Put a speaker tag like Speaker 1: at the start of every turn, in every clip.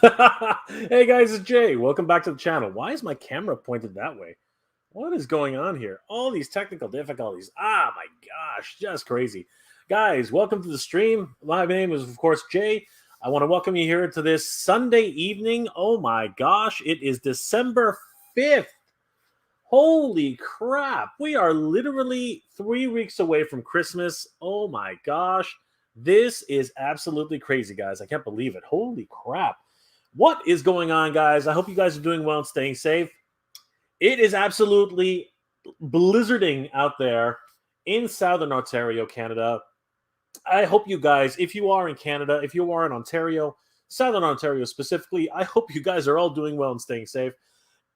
Speaker 1: Hey guys, it's Jay. Welcome back to the channel. Why is my camera pointed that way? What is going on here? All these technical difficulties. My gosh, just crazy. Guys, welcome to the stream. My name is, of course, Jay. I want to welcome you here to this Sunday evening. Oh my gosh, it is December 5th. Holy crap. We are literally 3 weeks away from Christmas. Oh my gosh. This is absolutely crazy, guys. I can't believe it. Holy crap. What is going on, guys? I hope you guys are doing well and staying safe. It is absolutely blizzarding out there in Southern Ontario, Canada. I hope you guys, if you are in Canada, if you are in Ontario, Southern Ontario specifically, I hope you guys are all doing well and staying safe.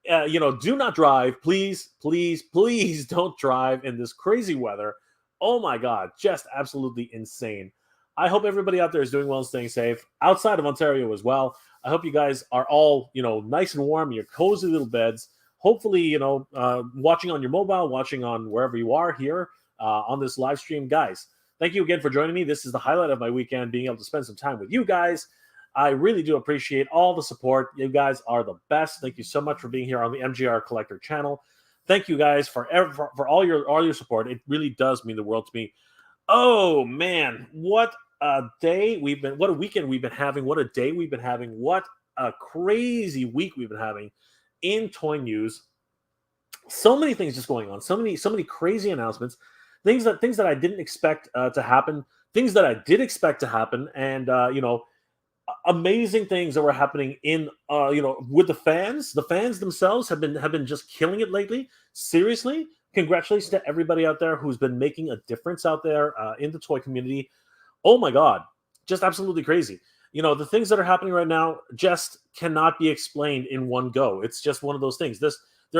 Speaker 1: Do not drive. Please, please, please don't drive in this crazy weather. Oh my God, just absolutely insane. I hope everybody out there is doing well and staying safe outside of Ontario as well. I hope you guys are all, nice and warm in your cozy little beds. Hopefully, watching on your mobile, watching on wherever you are here on this live stream. Guys, thank you again for joining me. This is the highlight of my weekend, being able to spend some time with you guys. I really do appreciate all the support. You guys are the best. Thank you so much for being here on the MGR Collector channel. Thank you guys for all your support. It really does mean the world to me. Oh man, what a weekend we've been having. What a day we've been having. What a crazy week we've been having in toy news. So many things just going on. So many crazy announcements. Things that I didn't expect to happen. Things that I did expect to happen, and amazing things that were happening in with the fans. The fans themselves have been just killing it lately. Seriously, congratulations to everybody out there who's been making a difference out there in the toy community. Oh my God, just absolutely crazy. The things that are happening right now just cannot be explained in one go. It's just one of those things. There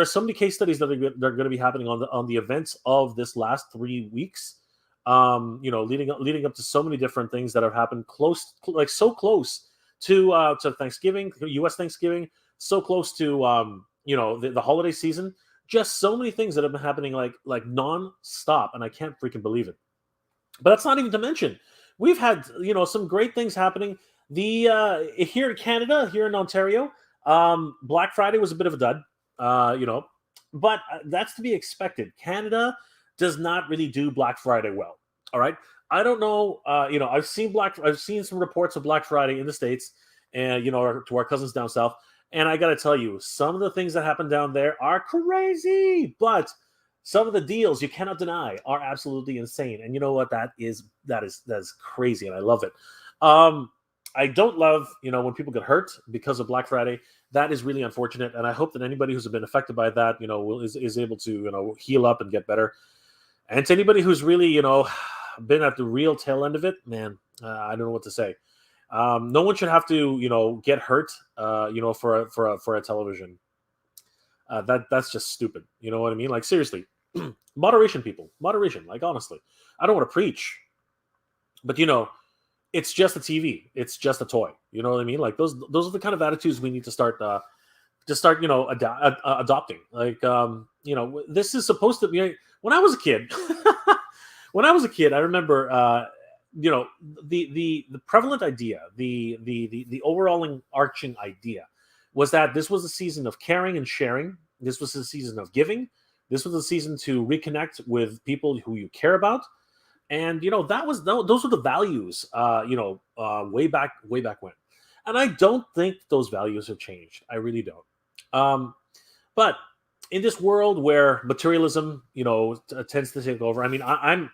Speaker 1: are so many case studies that are going to be happening on the events of this last 3 weeks. Leading up to so many different things that have happened so close to Thanksgiving, U.S. Thanksgiving, so close to the holiday season. Just so many things that have been happening like non-stop, and I can't freaking believe it. But that's not even to mention we've had some great things happening. The here in Canada, here in Ontario, Black Friday was a bit of a dud, but that's to be expected. Canada does not really do Black Friday well. All right. I don't know. I've seen some reports of Black Friday in the States and, to our cousins down south. And I got to tell you, some of the things that happen down there are crazy, but some of the deals you cannot deny are absolutely insane. And you know what? That is crazy. And I love it. I don't love, when people get hurt because of Black Friday. That is really unfortunate. And I hope that anybody who's been affected by that, is able to, heal up and get better. And to anybody who's really, been at the real tail end of it, man, I don't know what to say. No one should have to, get hurt, for a television. That's just stupid. You know what I mean? Like, seriously, moderation, people, moderation. Like, honestly, I don't want to preach, but it's just a TV. It's just a toy. You know what I mean? Like, those are the kind of attitudes we need to start. Adopting. Like, this is supposed to be. When I was a kid, I remember, the prevalent idea, the overall arching idea was that this was a season of caring and sharing. This was a season of giving. This was a season to reconnect with people who you care about. And, those were the values, way back when. And I don't think those values have changed. I really don't. But in this world where materialism, tends to take over, I mean, I'm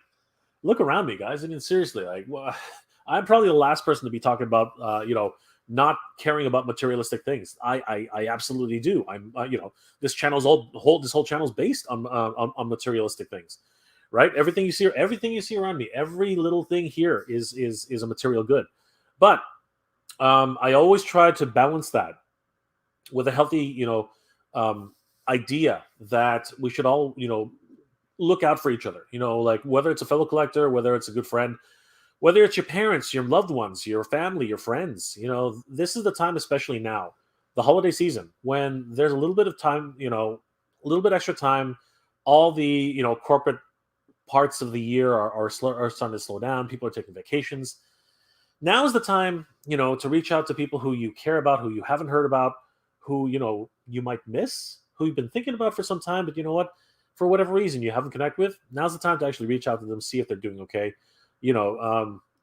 Speaker 1: look around me, guys. I mean, seriously, like, well, I'm probably the last person to be talking about, not caring about materialistic things. I absolutely do. I'm, this whole channel is based on materialistic things, right? Everything you see around me, every little thing here is a material good. But I always try to balance that with a healthy, idea that we should all, look out for each other. Like, whether it's a fellow collector, whether it's a good friend, whether it's your parents, your loved ones, your family, your friends. This is the time, especially now, the holiday season, when there's a little bit of time, a little bit extra time. All the corporate parts of the year are starting to slow down. People are taking vacations. now is the time, to reach out to people who you care about, who you haven't heard about, who, you might miss, who you've been thinking about for some time, but you know what? For whatever reason you haven't connected with, now's the time to actually reach out to them, see if they're doing okay.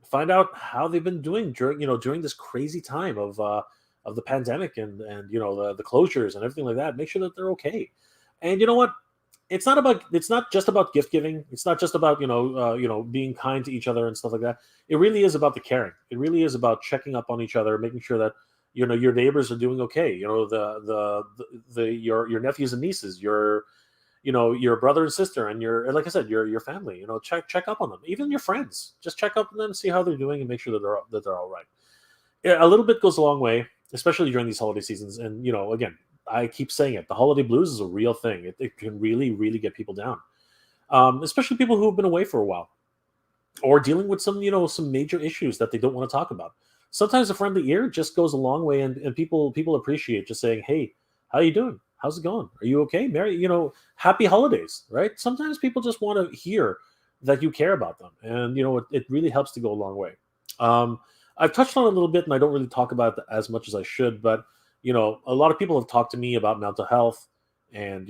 Speaker 1: Find out how they've been doing during this crazy time of the pandemic and the closures and everything like that. Make sure that they're okay. And you know what? It's not just about gift giving. It's not just about being kind to each other and stuff like that. It really is about the caring. It really is about checking up on each other, making sure that your neighbors are doing okay. Your nephews and nieces, your brother and sister, and like I said, your family. Check up on them. Even your friends, just check up on them, see how they're doing, and make sure that they're all right. Yeah, a little bit goes a long way, especially during these holiday seasons. And again, I keep saying it, the holiday blues is a real thing. It can really, really get people down, especially people who have been away for a while or dealing with some major issues that they don't want to talk about. Sometimes a friendly ear just goes a long way, and people appreciate just saying, "Hey, how you doing? How's it going? Are you okay? Merry, happy holidays," right? Sometimes people just want to hear that you care about them, and it really helps to go a long way. I've touched on it a little bit, and I don't really talk about it as much as I should, but a lot of people have talked to me about mental health, and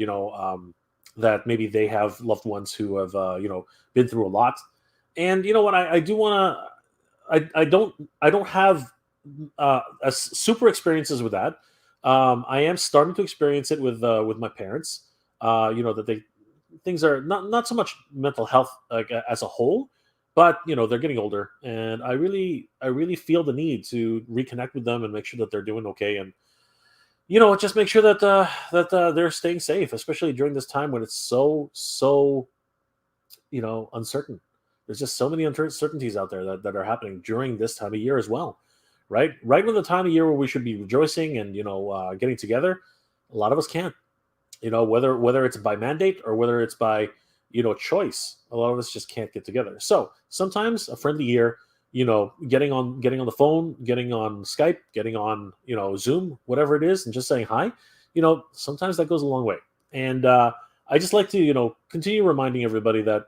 Speaker 1: that maybe they have loved ones who have been through a lot. And you know what, I do want to. I don't have super experiences with that. I am starting to experience it with my parents. That things are not so much mental health like as a whole, but they're getting older, and I really feel the need to reconnect with them and make sure that they're doing okay, and just make sure that they're staying safe, especially during this time when it's so uncertain. There's just so many uncertainties out there that are happening during this time of year as well, right? Right when the time of year where we should be rejoicing and getting together, a lot of us can't. Whether it's by mandate or whether it's by choice, a lot of us just can't get together. So sometimes a friendly ear, getting on the phone, getting on Skype, getting on Zoom, whatever it is, and just saying hi, sometimes that goes a long way. And I just like to continue reminding everybody that,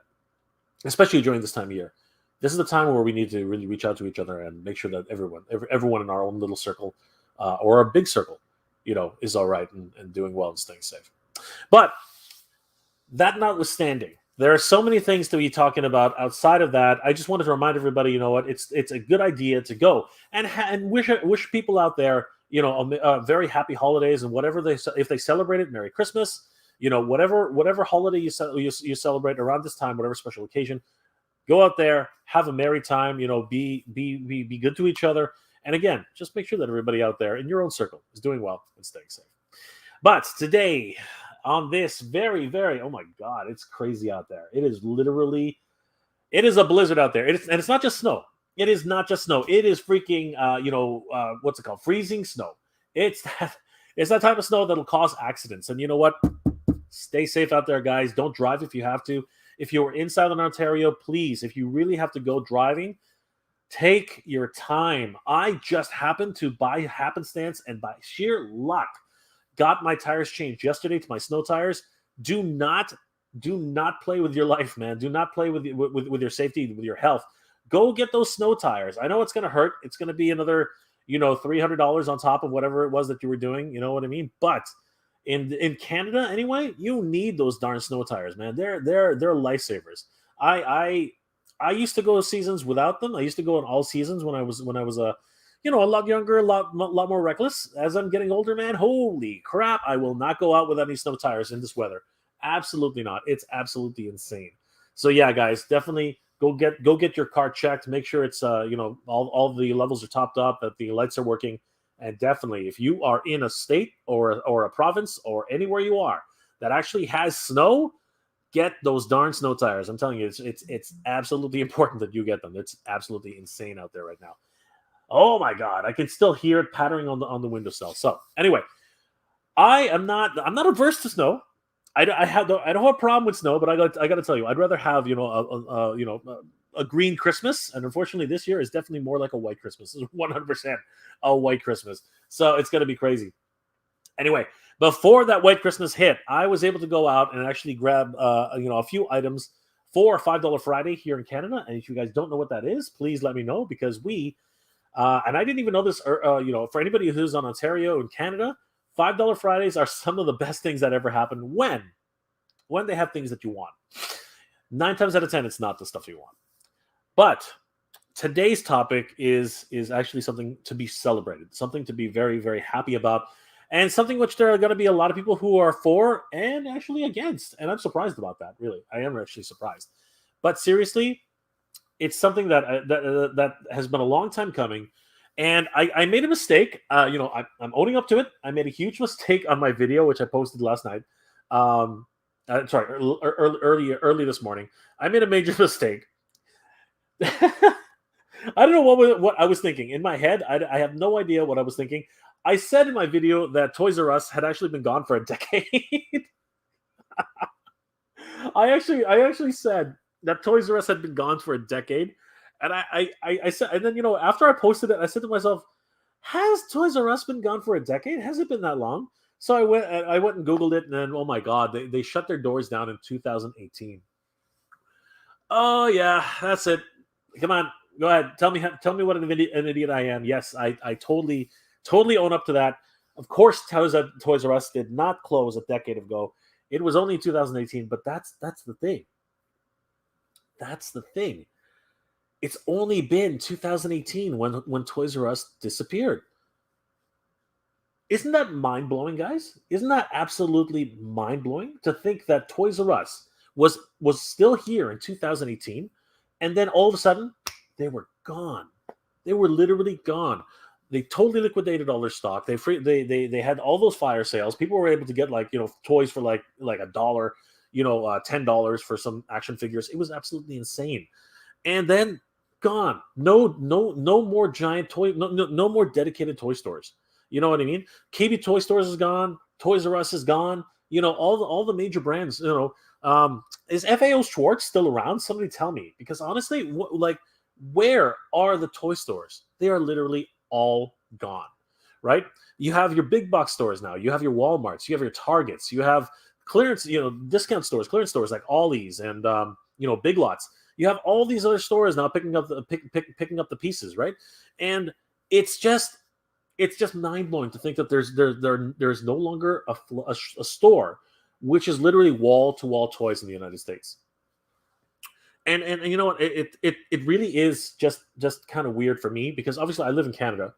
Speaker 1: especially during this time of year, this is the time where we need to really reach out to each other and make sure that everyone in our own little circle or a big circle, is all right and doing well and staying safe. But that notwithstanding, there are so many things to be talking about outside of that. I just wanted to remind everybody, it's a good idea to go and wish people out there, very happy holidays, and whatever if they celebrate it, Merry Christmas. Whatever holiday you celebrate around this time, whatever special occasion, go out there, have a merry time. Be good to each other, and again, just make sure that everybody out there in your own circle is doing well and staying safe. But today, on this very, very, oh my God, it's crazy out there. It is a blizzard out there. And it's not just snow. It is not just snow. It is freaking, what's it called? Freezing snow. It's that type of snow that'll cause accidents. And you know what? Stay safe out there, guys. Don't drive if you have to. If you're in Southern Ontario, please, if you really have to go driving, take your time. I just happened to, by happenstance and by sheer luck, got my tires changed yesterday to my snow tires. Do not play with your life, man. Do not play with your safety, with your health. Go get those snow tires. I know it's going to hurt. It's going to be another, $300 on top of whatever it was that you were doing. You know what I mean? But in Canada, anyway, you need those darn snow tires, man. They're lifesavers. I used to go seasons without them. I used to go in all seasons when I was a lot younger, a lot more reckless. As I'm getting older, man, holy crap, I will not go out with any snow tires in this weather. Absolutely not. It's absolutely insane. So yeah, guys, definitely go get your car checked. Make sure it's all the levels are topped up, that the lights are working. And definitely, if you are in a state or a province or anywhere you are that actually has snow, get those darn snow tires. I'm telling you, it's absolutely important that you get them. It's absolutely insane out there right now. Oh my God, I can still hear it pattering on the windowsill. So anyway, I'm not averse to snow. I don't have a problem with snow, but I got to tell you, I'd rather have a green Christmas, and unfortunately, this year is definitely more like a white Christmas. It's 100% a white Christmas, so it's going to be crazy. Anyway, before that white Christmas hit, I was able to go out and actually grab a few items for $5 Friday here in Canada. And if you guys don't know what that is, please let me know, because we And I didn't even know this. For anybody who's on Ontario and Canada, $5 Fridays are some of the best things that ever happen when they have things that you want. 9 times out of 10, it's not the stuff you want. But today's topic is actually something to be celebrated, something to be very, very happy about, and something which there are going to be a lot of people who are for and actually against. And I'm surprised about that. Really, I am actually surprised. But seriously, it's something that has been a long time coming. And I made a mistake. I'm owning up to it. I made a huge mistake on my video, which I posted last night. Early this morning. I made a major mistake. I don't know what I was thinking. In my head, I have no idea what I was thinking. I said in my video that Toys R Us had actually been gone for a decade. I actually said that Toys R Us had been gone for a decade. And I said, and then, after I posted it, I said to myself, has Toys R Us been gone for a decade? Has it been that long? So I went and Googled it, and then, oh my God, they shut their doors down in 2018. Oh yeah, that's it. Come on, go ahead. Tell me what an idiot I am. Yes, I totally own up to that. Of course, Toys R Us did not close a decade ago. It was only 2018, but that's the thing. That's the thing. It's only been 2018 when Toys R Us disappeared. Isn't that mind-blowing, guys? Isn't that absolutely mind-blowing to think that Toys R Us was still here in 2018, and then all of a sudden they were gone. They were literally gone. They totally liquidated all their stock. They had all those fire sales. People were able to get toys for like $1, $10 for some action figures. It was absolutely insane. And then gone. No more giant toy. No more dedicated toy stores. You know what I mean? KB Toy Stores is gone. Toys R Us is gone. All the major brands. Is FAO Schwartz still around? Somebody tell me, because honestly, where are the toy stores? They are literally all gone, right? You have your big box stores now. You have your Walmarts. You have your Targets. You have clearance, discount stores, clearance stores like Ollie's and Big Lots. You have all these other stores now picking up the pieces, right? And it's just mind-blowing to think that there's no longer a store which is literally wall-to-wall toys in the United States. And you know what? It really is just kind of weird for me, because obviously I live in Canada,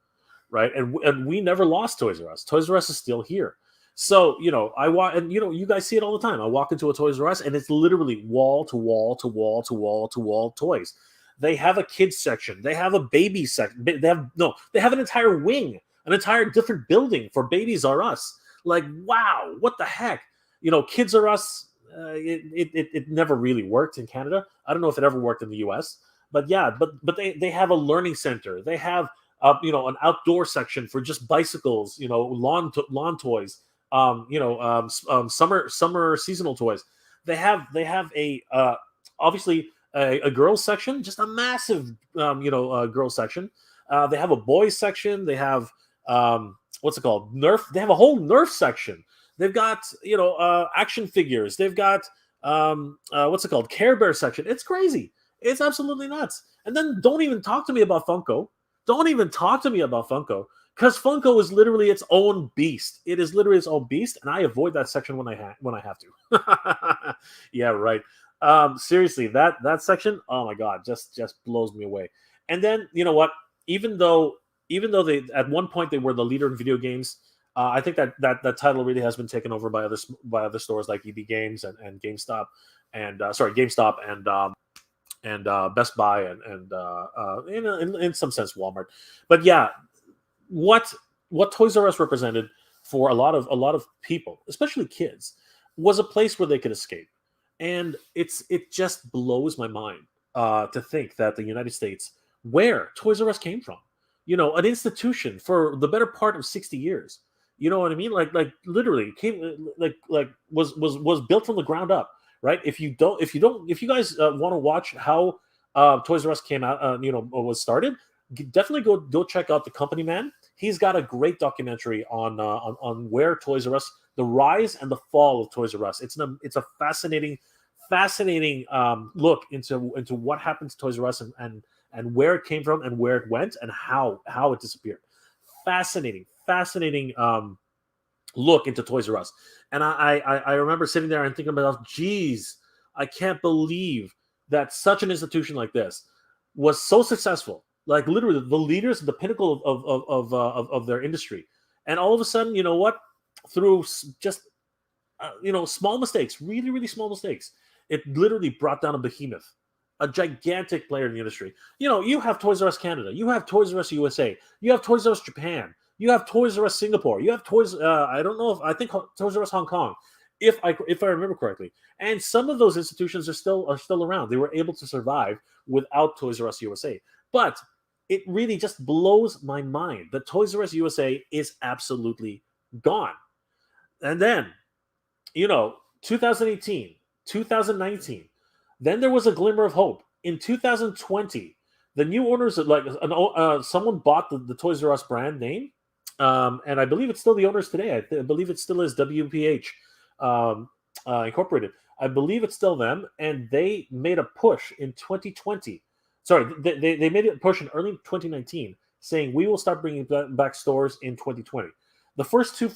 Speaker 1: right? And we never lost Toys R Us. Toys R Us is still here. So, I walk, and you guys see it all the time. I walk into a Toys R Us and it's literally wall to wall to wall to wall to wall toys. They have a kids section. They have a baby section. They have an entire wing, an entire different building for Babies R Us. Like, wow, what the heck? Kids R Us, it never really worked in Canada. I don't know if it ever worked in the US, but yeah, but they have a learning center. They have an outdoor section for just bicycles, lawn toys, summer seasonal toys. They have a obviously a girls section, just a massive girls section. They have a boys section. They have what's it called? Nerf. They have a whole Nerf section. They've got action figures. They've got what's it called? Care Bear section. It's crazy. It's absolutely nuts. And then don't even talk to me about Funko. Don't even talk to me about Funko, because Funko is literally its own beast. It is literally its own beast, and I avoid that section when I have to. Yeah, right. Seriously, that section, oh my God, just blows me away. And then, you know what? Even though they at one point they were the leader in video games, I think that title really has been taken over by other stores like EB Games and GameStop and GameStop and Best Buy and in some sense Walmart. But yeah, what Toys R Us represented for a lot of people, especially kids, was a place where they could escape. And it just blows my mind to think that the United States, where Toys R Us came from, an institution for the better part of 60 years. You know what I mean? Like literally came was built from the ground up, right? If you guys want to watch how Toys R Us came out, was started, definitely go check out The Company Man. He's got a great documentary on where Toys R Us, the rise and the fall of Toys R Us. It's a fascinating look into what happened to Toys R Us and and where it came from and where it went and how it disappeared. Fascinating look into Toys R Us. And I remember sitting there and thinking about, geez, I can't believe that such an institution like this was so successful. Like literally the leaders, the pinnacle of their industry. And all of a sudden, you know what? Through just small mistakes, really, really small mistakes, it literally brought down a behemoth, a gigantic player in the industry. You have Toys R Us Canada, you have Toys R Us USA, you have Toys R Us Japan, you have Toys R Us Singapore, you have Toys. I think Toys R Us Hong Kong, if I remember correctly. And some of those institutions are still around. They were able to survive without Toys R Us USA, but it really just blows my mind that Toys R Us USA is absolutely gone. And then, 2018, 2019, then there was a glimmer of hope. In 2020, the new owners, someone bought the Toys R Us brand name, and I believe it's still the owners today. I believe it still is WPH Incorporated. I believe it's still them, and they made a push in 2020. Sorry, they made a push in early 2019, saying we will start bringing back stores in 2020. The first two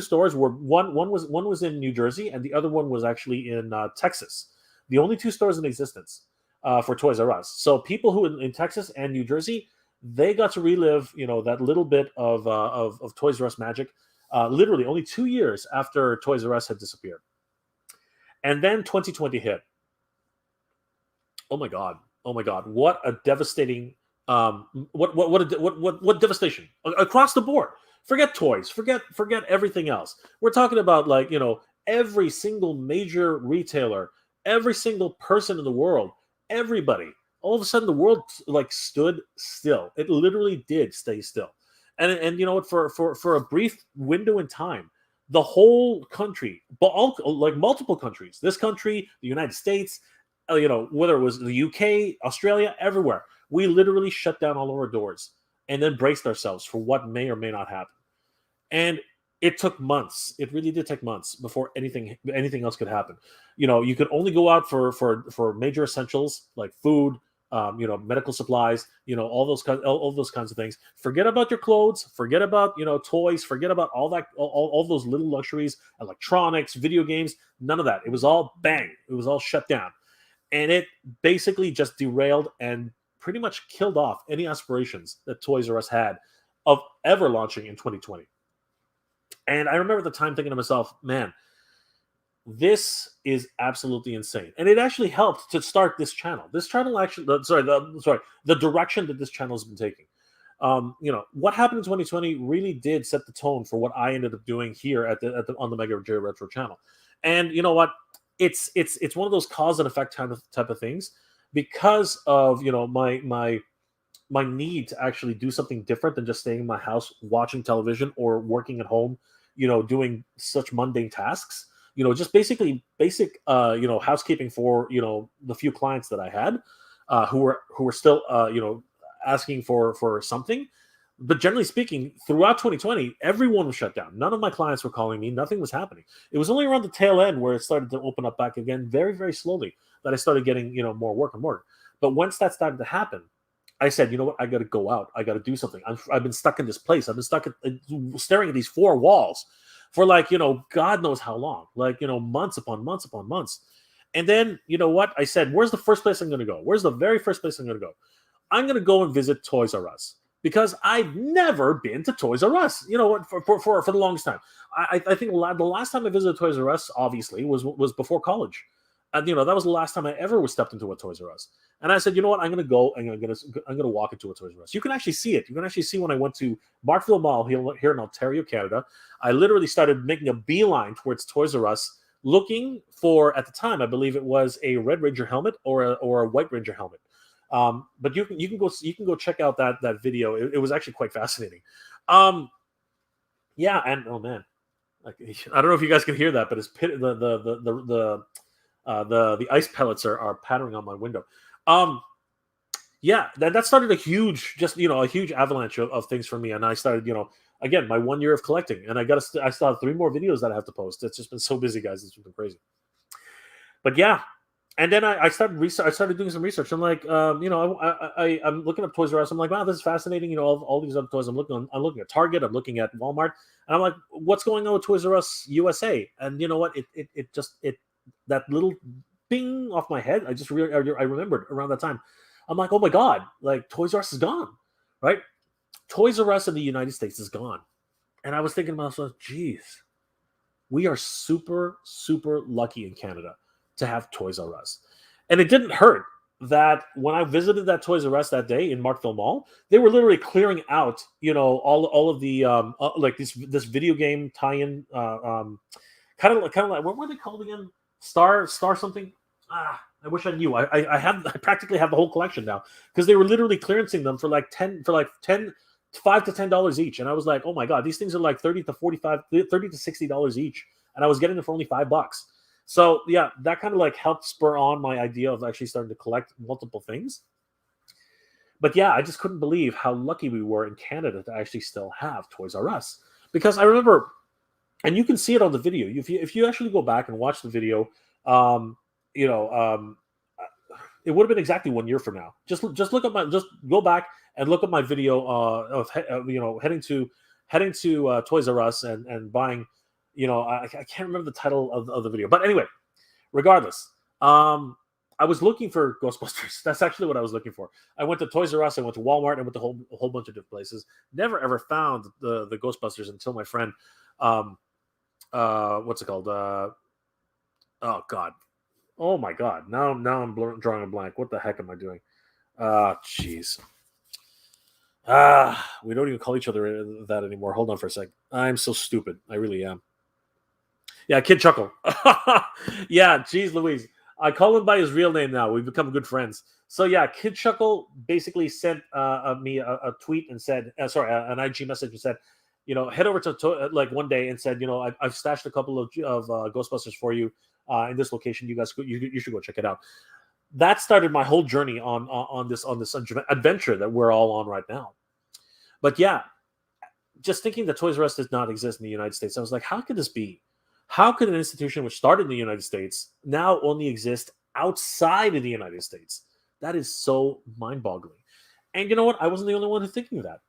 Speaker 1: stores were one was in New Jersey, and the other one was actually in Texas. The only two stores in existence for Toys R Us. So people who in Texas and New Jersey, they got to relive that little bit of Toys R Us magic. Literally only 2 years after Toys R Us had disappeared, and then 2020 hit. Oh my God! What a devastating what devastation across the board. Forget toys, forget everything else. We're talking about every single major retailer, every single person in the world, everybody. All of a sudden, the world stood still. It literally did stay still. And you know what? For a brief window in time, the whole country, but multiple countries, this country, the United States, whether it was the UK, Australia, everywhere, we literally shut down all of our doors and then braced ourselves for what may or may not happen. And it took months. It really did take months before anything else could happen. You could only go out for major essentials like food, medical supplies, all those kinds of things. Forget about your clothes. Forget about toys. Forget about all that, all those little luxuries, electronics, video games. None of that. It was all bang. It was all shut down, and it basically just derailed and pretty much killed off any aspirations that Toys R Us had of ever launching in 2020. And I remember at the time thinking to myself, man, this is absolutely insane. And it actually helped to start this channel. This channel actually, the direction that this channel has been taking. What happened in 2020 really did set the tone for what I ended up doing here on the Mega J Retro channel. And you know what? It's one of those cause and effect type of things, because of my need to actually do something different than just staying in my house watching television or working at home, doing such mundane tasks. Just basic housekeeping for the few clients that I had, who were still asking for something. But generally speaking, throughout 2020, everyone was shut down. None of my clients were calling me. Nothing was happening. It was only around the tail end where it started to open up back again, very, very slowly, that I started getting more work and work. But once that started to happen, I said, you know what? I got to go out. I got to do something. I've been stuck in this place. I've been stuck staring at these four walls for God knows how long, months upon months upon months. And then, you know what? I said, where's the first place I'm going to go? Where's the very first place I'm going to go? I'm going to go and visit Toys R Us, because I've never been to Toys R Us, for the longest time. I think the last time I visited Toys R Us, obviously, was before college. And, that was the last time I ever stepped into a Toys R Us. And I said, you know what? I'm going to go and I'm going to walk into a Toys R Us. You can actually see it. You can actually see when I went to Markville Mall here in Ontario, Canada. I literally started making a beeline towards Toys R Us, looking for, at the time, I believe it was a Red Ranger helmet or a White Ranger helmet. But you can go check out that video. It was actually quite fascinating. Yeah, and oh man, I don't know if you guys can hear that, but it's the ice pellets are pattering on my window. Yeah, that started a huge avalanche of things for me, and I started again my 1 year of collecting, and I still have 3 more videos that I have to post. It's just been so busy, guys. It's been crazy. But yeah, And then I started I started doing some research. I'm like, I'm looking up Toys R Us. I'm like, wow, this is fascinating. All these other toys. I'm looking at Target. I'm looking at Walmart, and I'm like, what's going on with Toys R Us USA? And you know what? It just that little ping off my head. I remembered around that time. I'm like, oh my god, like Toys R Us is gone, right? Toys R Us in the United States is gone, and I was thinking to myself, geez, we are super super lucky in Canada to have Toys R Us. And it didn't hurt that when I visited that Toys R Us that day in Markville Mall, they were literally clearing out, all of the like this video game tie-in, kind of like what were they called again? Star something. I wish I knew. I practically have the whole collection now because they were literally clearancing them for like 5 to $10 each, and I was like, oh my god, these things are like 30 to $60 each, and I was getting them for only $5. So yeah, that kind of like helped spur on my idea of actually starting to collect multiple things. But yeah, I just couldn't believe how lucky we were in Canada to actually still have Toys R Us, because I remember, and you can see it on the video. If you actually go back and watch the video, um, you know, um, it would have been exactly 1 year from now. Just go back and look at my video of heading to Toys R Us and buying. I can't remember the title of the video, but anyway, regardless, I was looking for Ghostbusters. That's actually what I was looking for. I went to Toys R Us, I went to Walmart, I went to a whole bunch of different places. Never ever found the Ghostbusters until my friend, what's it called? Oh God, oh my God! Now I'm drawing a blank. What the heck am I doing? Jeez. We don't even call each other that anymore. Hold on for a sec. I'm so stupid. I really am. Yeah, Kid Chuckle. Yeah, geez Louise. I call him by his real name now. We've become good friends. So yeah, Kid Chuckle basically sent me a tweet and said, an IG message and said, head over to like one day and said, I've stashed a couple of Ghostbusters for you in this location. You guys, you should go check it out. That started my whole journey on this adventure that we're all on right now. But yeah, just thinking that Toys R Us does not exist in the United States, I was like, how could this be? How could an institution which started in the United States now only exist outside of the United States? That is so mind-boggling. And you know what? I wasn't the only one who's thinking of that.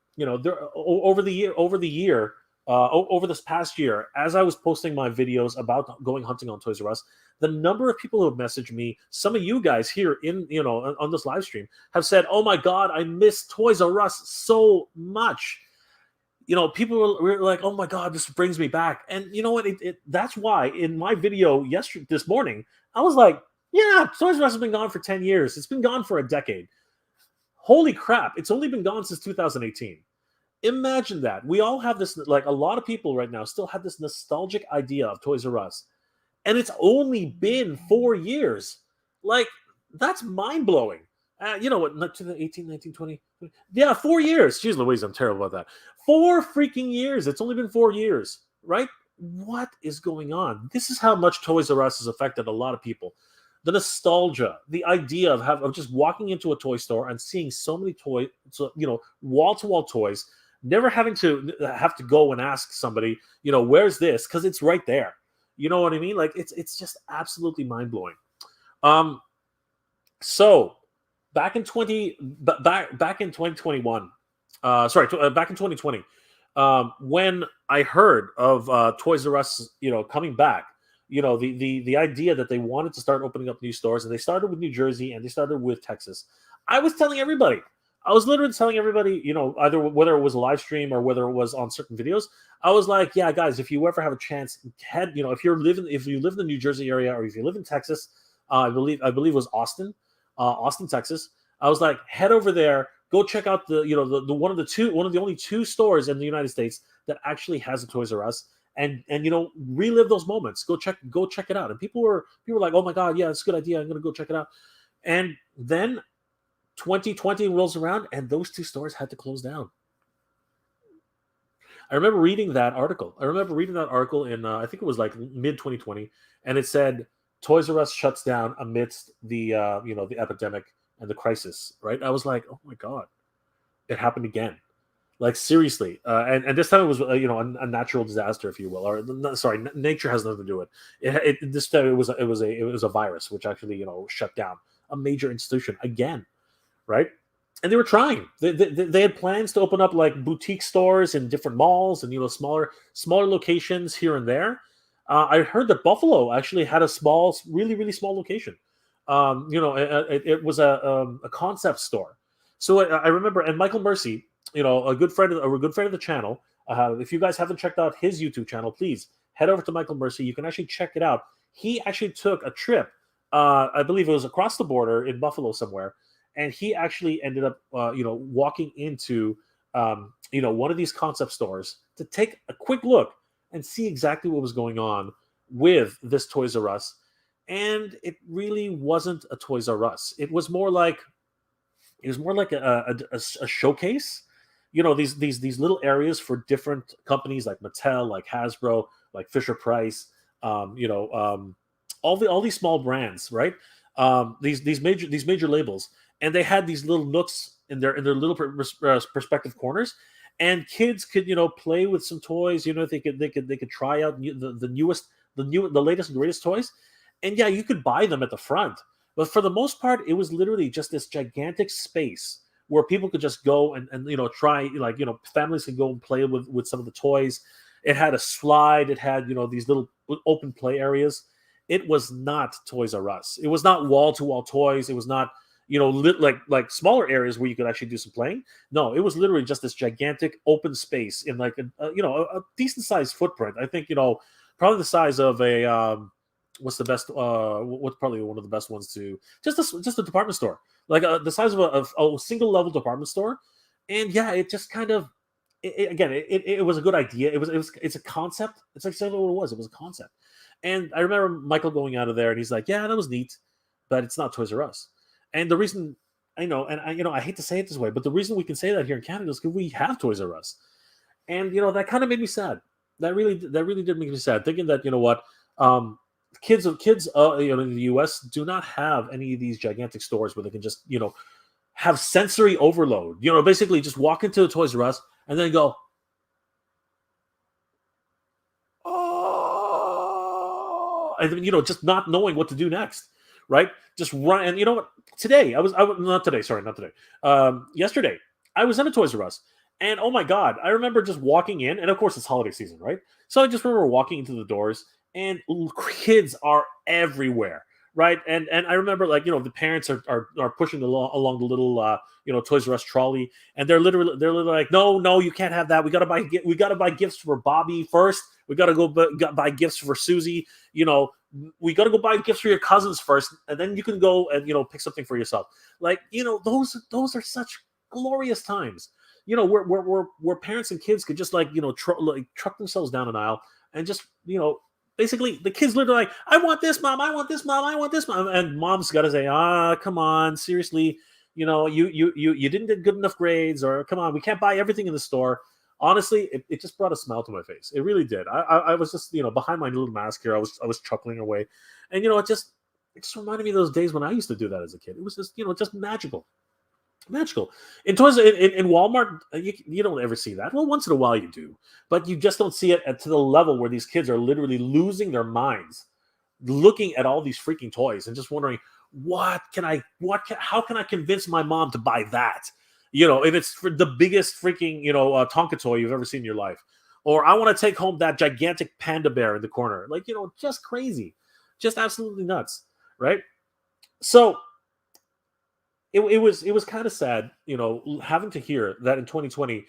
Speaker 1: Over this past year, as I was posting my videos about going hunting on Toys R Us, the number of people who have messaged me, some of you guys here on this live stream, have said, "Oh my God, I miss Toys R Us so much." People were like, "Oh my God, this brings me back." And you know what? That's why in my video this morning, I was like, "Yeah, Toys R Us has been gone for 10 years. It's been gone for a decade. Holy crap! It's only been gone since 2018." Imagine that. We all have this, like a lot of people right now still have this nostalgic idea of Toys R Us. And it's only been 4 years. Like, that's mind-blowing. You know what? 2018, 19, 20. Yeah, 4 years. Jeez Louise, I'm terrible about that. 4 freaking years. It's only been 4 years, right? What is going on? This is how much Toys R Us has affected a lot of people. The nostalgia, the idea of just walking into a toy store and seeing so many toys, wall-to-wall toys, never having to go and ask somebody, where's this? Because it's right there. You know what I mean? Like it's just absolutely mind-blowing. So back in 2021, back in 2020, when I heard of Toys R Us, coming back, the idea that they wanted to start opening up new stores, and they started with New Jersey and they started with Texas. I was telling everybody. I was literally telling everybody, either whether it was a live stream or whether it was on certain videos, I was like, yeah, guys, if you ever have a chance, if you live in the New Jersey area, or if you live in Texas, I believe it was Austin, Texas. I was like, head over there, go check out the one of the only 2 stores in the United States that actually has a Toys R Us, and relive those moments. Go check it out. And people were like, oh my God, yeah, it's a good idea. I'm gonna go check it out. And then 2020 rolls around, and those 2 stores had to close down. I remember reading that article. In I think it was like mid 2020, and it said Toys R Us shuts down amidst the the epidemic and the crisis. Right? I was like, oh my God, it happened again. Like seriously, and this time it was a natural disaster, if you will, or sorry, nature has nothing to do with it. This time it was a virus which actually shut down a major institution again, right? And they were trying. They had plans to open up like boutique stores in different malls and smaller locations here and there. I heard that Buffalo actually had a small, really really small location. It was a concept store. So I remember, and Michael Mercy, a good friend of the channel. If you guys haven't checked out his YouTube channel, please head over to Michael Mercy. You can actually check it out. He actually took a trip. I believe it was across the border in Buffalo somewhere, and he actually ended up walking into one of these concept stores to take a quick look and see exactly what was going on with this Toys R Us. And it really wasn't a Toys R Us. It was more like a showcase. These little areas for different companies like Mattel, like Hasbro, like Fisher Price, all these small brands, right? These major labels, and they had these little nooks in their little perspective corners, and kids could play with some toys. They could try out the newest, the latest and greatest toys, and yeah, you could buy them at the front. But for the most part, it was literally just this gigantic space where people could just go and try, like families could go and play with some of the toys. It had a slide. It had these little open play areas. It was not Toys R Us. It was not wall to wall toys. It was not like smaller areas where you could actually do some playing. No, it was literally just this gigantic open space in like a decent sized footprint. I think probably the size of a what's the best what's probably one of the best ones to just a department store, like the size of a single level department store. And yeah, it just kind of again, it was a good idea. It's a concept. It's like exactly what it was. It was a concept. And I remember Michael going out of there and he's like, yeah, that was neat, but it's not Toys R Us. And the reason I know, and I hate to say it this way, but the reason we can say that here in Canada is because we have Toys R Us. And that kind of made me sad. That really did make me sad, thinking that what, kids in the US do not have any of these gigantic stores where they can just have sensory overload. Basically just walk into a Toys R Us and then go, oh, and then, just not knowing what to do next, right? Just run. And you know what? Today, I was not today. Sorry, not today. Yesterday, I was in a Toys R Us, and oh my god, I remember just walking in, and of course it's holiday season, right? So I just remember walking into the doors, and kids are everywhere, right? And I remember, like, the parents are pushing along the little Toys R Us trolley, and they're literally like, no, you can't have that. We gotta buy gifts for Bobby first. We gotta go buy gifts for Susie. We gotta go buy gifts for your cousins first, and then you can go and pick something for yourself. Like, those are such glorious times. Where parents and kids could just like truck themselves down an aisle and just basically the kids literally like, I want this, mom, I want this, mom, I want this, mom, and mom's got to say, come on, seriously, you didn't get good enough grades, or come on, we can't buy everything in the store. Honestly, it just brought a smile to my face. It really did. I was just behind my little mask here. I was chuckling away, and it just reminded me of those days when I used to do that as a kid. It was just magical. In toys in Walmart, you don't ever see that. Well, once in a while you do, but you just don't see it to the level where these kids are literally losing their minds, looking at all these freaking toys and just wondering, how can I convince my mom to buy that? If it's for the biggest freaking Tonka toy you've ever seen in your life, or I want to take home that gigantic panda bear in the corner, like just crazy, just absolutely nuts, right? So it was kind of sad, having to hear that in 2020,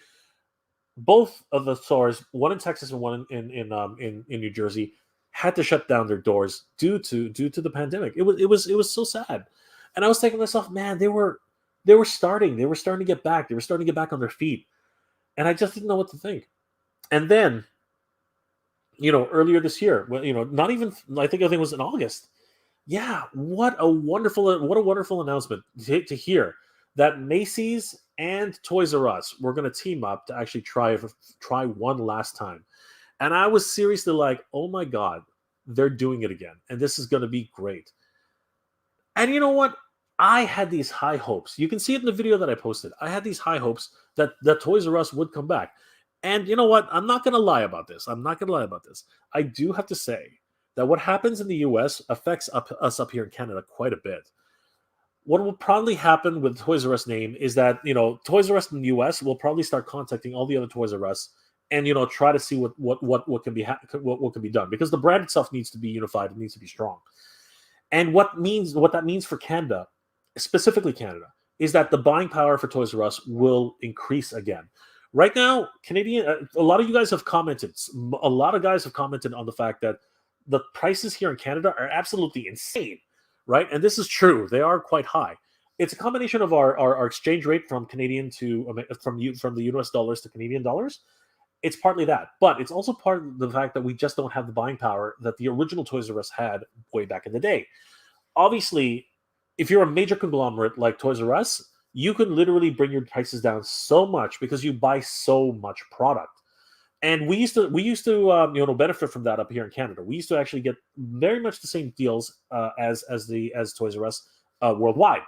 Speaker 1: both of the stores, one in Texas and one in New Jersey, had to shut down their doors due to the pandemic. It was so sad, and I was thinking to myself, man, they were starting to get back. They were starting to get back on their feet, and I just didn't know what to think. And then earlier this year, well, not even I think it was in August. Yeah, what a wonderful announcement to hear that Macy's and Toys R Us were going to team up to actually try one last time. And I was seriously like, "Oh my god, they're doing it again, and this is going to be great." And you know what? I had these high hopes. You can see it in the video that I posted. I had these high hopes that Toys R Us would come back. And you know what? I'm not going to lie about this. I'm not going to lie about this. I do have to say that what happens in the US affects us up here in Canada quite a bit. What will probably happen with Toys R Us name is that, Toys R Us in the US will probably start contacting all the other Toys R Us and, try to see what can be what can be done, because the brand itself needs to be unified. It needs to be strong. And what that means for Canada, specifically Canada, is that the buying power for Toys R Us will increase again. Right now, a lot of you guys have commented. A lot of guys have commented on the fact that the prices here in Canada are absolutely insane, right? And this is true; they are quite high. It's a combination of our exchange rate from Canadian to from the US dollars to Canadian dollars. It's partly that, but it's also part of the fact that we just don't have the buying power that the original Toys R Us had way back in the day. Obviously, if you're a major conglomerate like Toys R Us, you can literally bring your prices down so much because you buy so much product. And we used to benefit from that up here in Canada. We used to actually get very much the same deals as Toys R Us worldwide.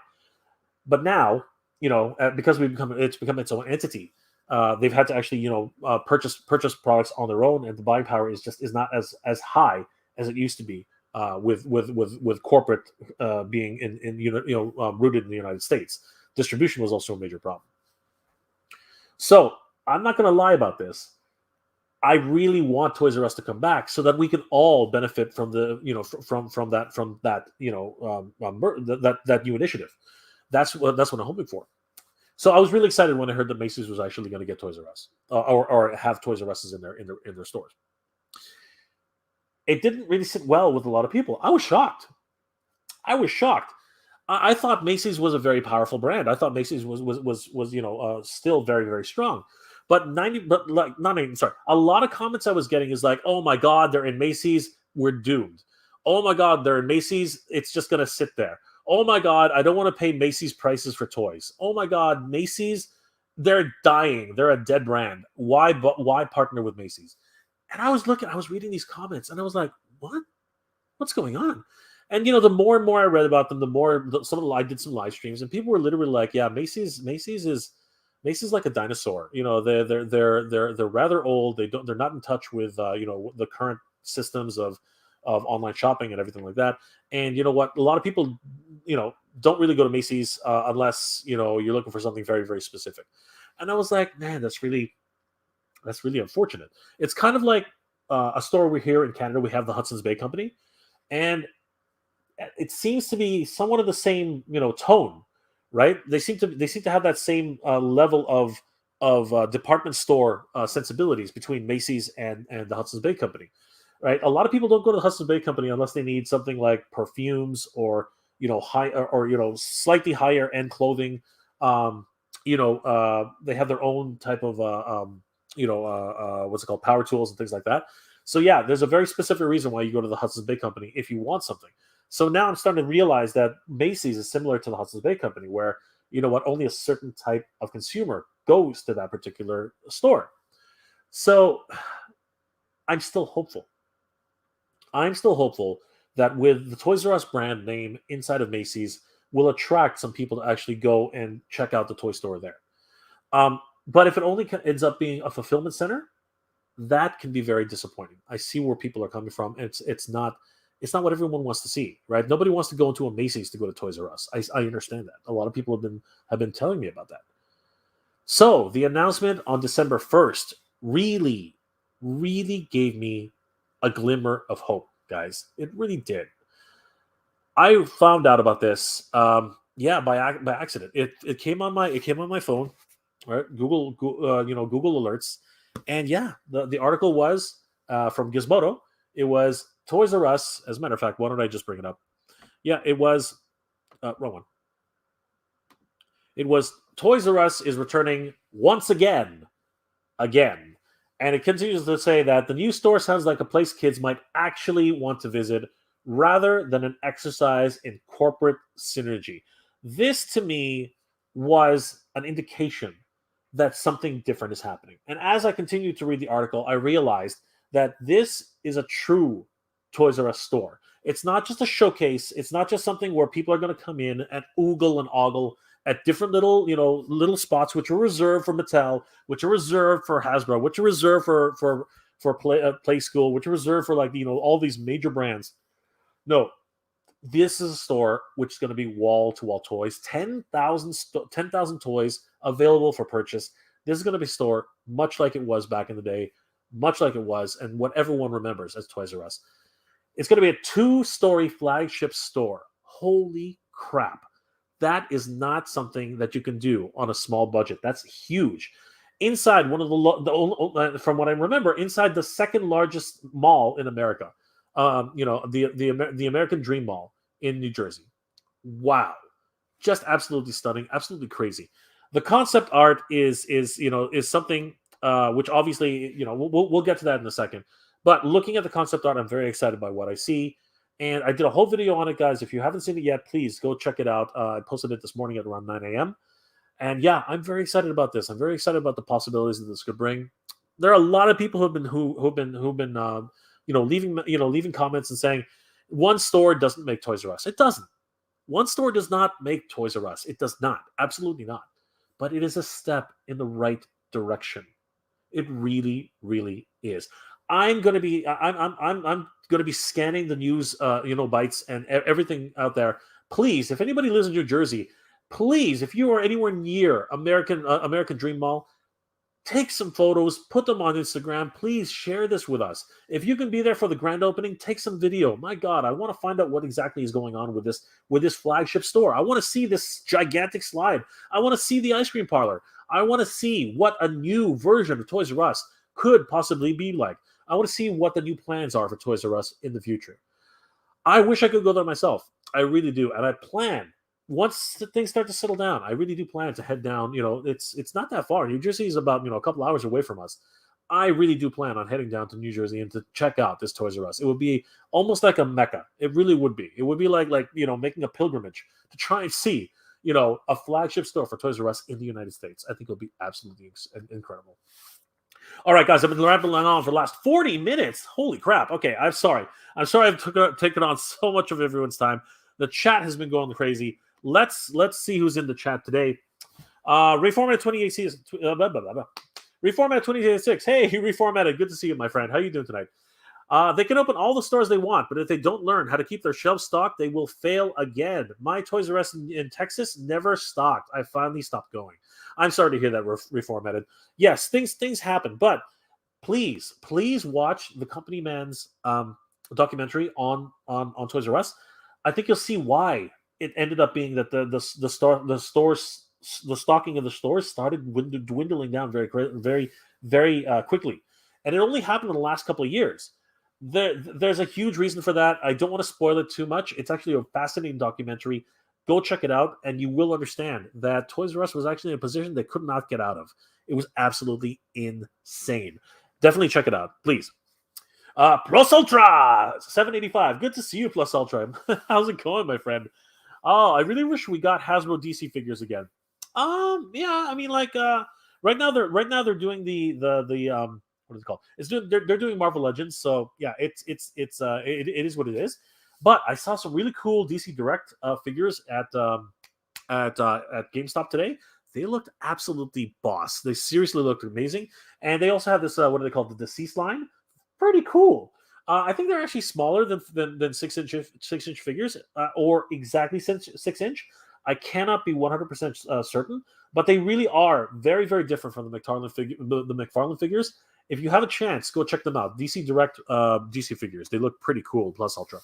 Speaker 1: But now, because it's become its own entity, they've had to actually purchase products on their own, and the buying power is not as high as it used to be with corporate being rooted in the United States. Distribution was also a major problem. So I'm not going to lie about this. I really want Toys R Us to come back so that we can all benefit from the that new initiative. That's what I'm hoping for. So I was really excited when I heard that Macy's was actually going to get Toys R Us or have Toys R Us's in their stores. It didn't really sit well with a lot of people. I was shocked. I thought Macy's was a very powerful brand. I thought Macy's was still very, very strong. But a lot of comments I was getting is like, oh my God, they're in Macy's, we're doomed. Oh my God, they're in Macy's, it's just gonna sit there. Oh my God, I don't want to pay Macy's prices for toys. Oh my God, Macy's, they're dying. They're a dead brand. Why partner with Macy's? And I was reading these comments, and I was like, what? What's going on? And the more and more I read about them, the more I did some live streams, and people were literally like, "Yeah, Macy's is like a dinosaur. They're rather old. They're not in touch with the current systems of online shopping and everything like that. And you know what? A lot of people don't really go to Macy's unless you're looking for something very, very specific." And I was like, man, that's really unfortunate. It's kind of like a store we're here in Canada. We have the Hudson's Bay Company, and it seems to be somewhat of the same tone, right? They seem to have that same level of department store sensibilities between Macy's and the Hudson's Bay Company, right? A lot of people don't go to the Hudson's Bay Company unless they need something like perfumes or high or slightly higher end clothing. They have their own type of what's it called, power tools and things like that. So yeah, there's a very specific reason why you go to the Hudson's Bay Company if you want something. So now I'm starting to realize that Macy's is similar to the Hudson's Bay Company, where only a certain type of consumer goes to that particular store. So I'm still hopeful. That with the Toys R Us brand name inside of Macy's will attract some people to actually go and check out the toy store there. But if it only ends up being a fulfillment center, that can be very disappointing. I see where people are coming from. It's not what everyone wants to see, right? Nobody wants to go into a Macy's to go to Toys R Us. I understand that. A lot of people have been telling me about that. So the announcement on December 1st really, really gave me a glimmer of hope, guys. It really did. I found out about this, by accident. It came on my phone, right? Google alerts, and yeah, the article was from Gizmodo. It was Toys R Us. As a matter of fact, why don't I just bring it up? Yeah, it was wrong one. It was Toys R Us is returning once again. And it continues to say that the new store sounds like a place kids might actually want to visit rather than an exercise in corporate synergy. This, to me, was an indication that something different is happening. And as I continued to read the article, I realized that this is a true Toys R Us store. It's not just a showcase. It's not just something where people are going to come in and oogle and ogle at different little, little spots, which are reserved for Mattel, which are reserved for Hasbro, which are reserved for Play School, which are reserved for all these major brands. No, this is a store which is going to be wall to wall toys, 10,000 toys available for purchase. This is going to be a store much like it was back in the day, much like it was, and what everyone remembers as Toys R Us. It's going to be a two-story flagship store. Holy crap. That is not something that you can do on a small budget. That's huge. Inside one of from what I remember, inside the second largest mall in America, the American Dream Mall in New Jersey. Wow, just absolutely stunning, absolutely crazy. The concept art is something which obviously we'll get to that in a second. But looking at the concept art, I'm very excited by what I see. And I did a whole video on it, guys. If you haven't seen it yet, please go check it out. I posted it this morning at around 9 a.m. And yeah, I'm very excited about this. I'm very excited about the possibilities that this could bring. There are a lot of people who've been leaving comments and saying one store doesn't make Toys R Us. It doesn't. One store does not make Toys R Us. It does not. Absolutely not. But it is a step in the right direction. It really, really is. I'm going to be scanning the news bites and everything out there. Please, if anybody lives in New Jersey, please, if you are anywhere near American Dream Mall, take some photos, put them on Instagram. Please share this with us. If you can be there for the grand opening, take some video. My God, I want to find out what exactly is going on with this flagship store. I want to see this gigantic slide. I want to see the ice cream parlor. I want to see what a new version of Toys R Us could possibly be like. I want to see what the new plans are for Toys R Us in the future. I wish I could go there myself. I really do. And I plan, once things start to settle down, I really do plan to head down. It's not that far. New Jersey is about, a couple hours away from us. I really do plan on heading down to New Jersey and to check out this Toys R Us. It would be almost like a mecca. It really would be. It would be like making a pilgrimage to try and see, a flagship store for Toys R Us in the United States. I think it'll be absolutely incredible. All right, guys, I've been rambling on for the last 40 minutes. Holy crap. Okay, I'm sorry. I've taken on so much of everyone's time. The chat has been going crazy. Let's see who's in the chat today. Reformatted 2086. Reformatted 2086. Hey, Reformatted. Good to see you, my friend. How are you doing tonight? They can open all the stores they want, but if they don't learn how to keep their shelves stocked, they will fail again. My Toys R Us in Texas never stocked. I finally stopped going. I'm sorry to hear that, Reformatted. Yes, things happen, but please watch the Company Man's documentary on Toys R Us. I think you'll see why it ended up being that the stocking of the stores started dwindling down very quickly, and it only happened in the last couple of years. There's a huge reason for that. I don't want to spoil it too much. It's actually a fascinating documentary. Go check it out, and you will understand that Toys R Us was actually in a position they could not get out of. It was absolutely insane. Definitely check it out, please. Plus Ultra 785. Good to see you, Plus Ultra. How's it going, my friend? Oh, I really wish we got Hasbro DC figures again. Yeah, I mean, right now they're doing the what is it called? They're doing Marvel Legends, so yeah, it is what it is. But I saw some really cool DC Direct figures at GameStop today. They looked absolutely boss. They seriously looked amazing, and they also have this what do they call the deceased line? Pretty cool. I think they're actually smaller than 6-inch figures, or exactly 6-inch. I cannot be 100% certain, but they really are very, very different from the McFarlane figures. If you have a chance, go check them out. DC Direct DC figures. They look pretty cool. Plus Ultra.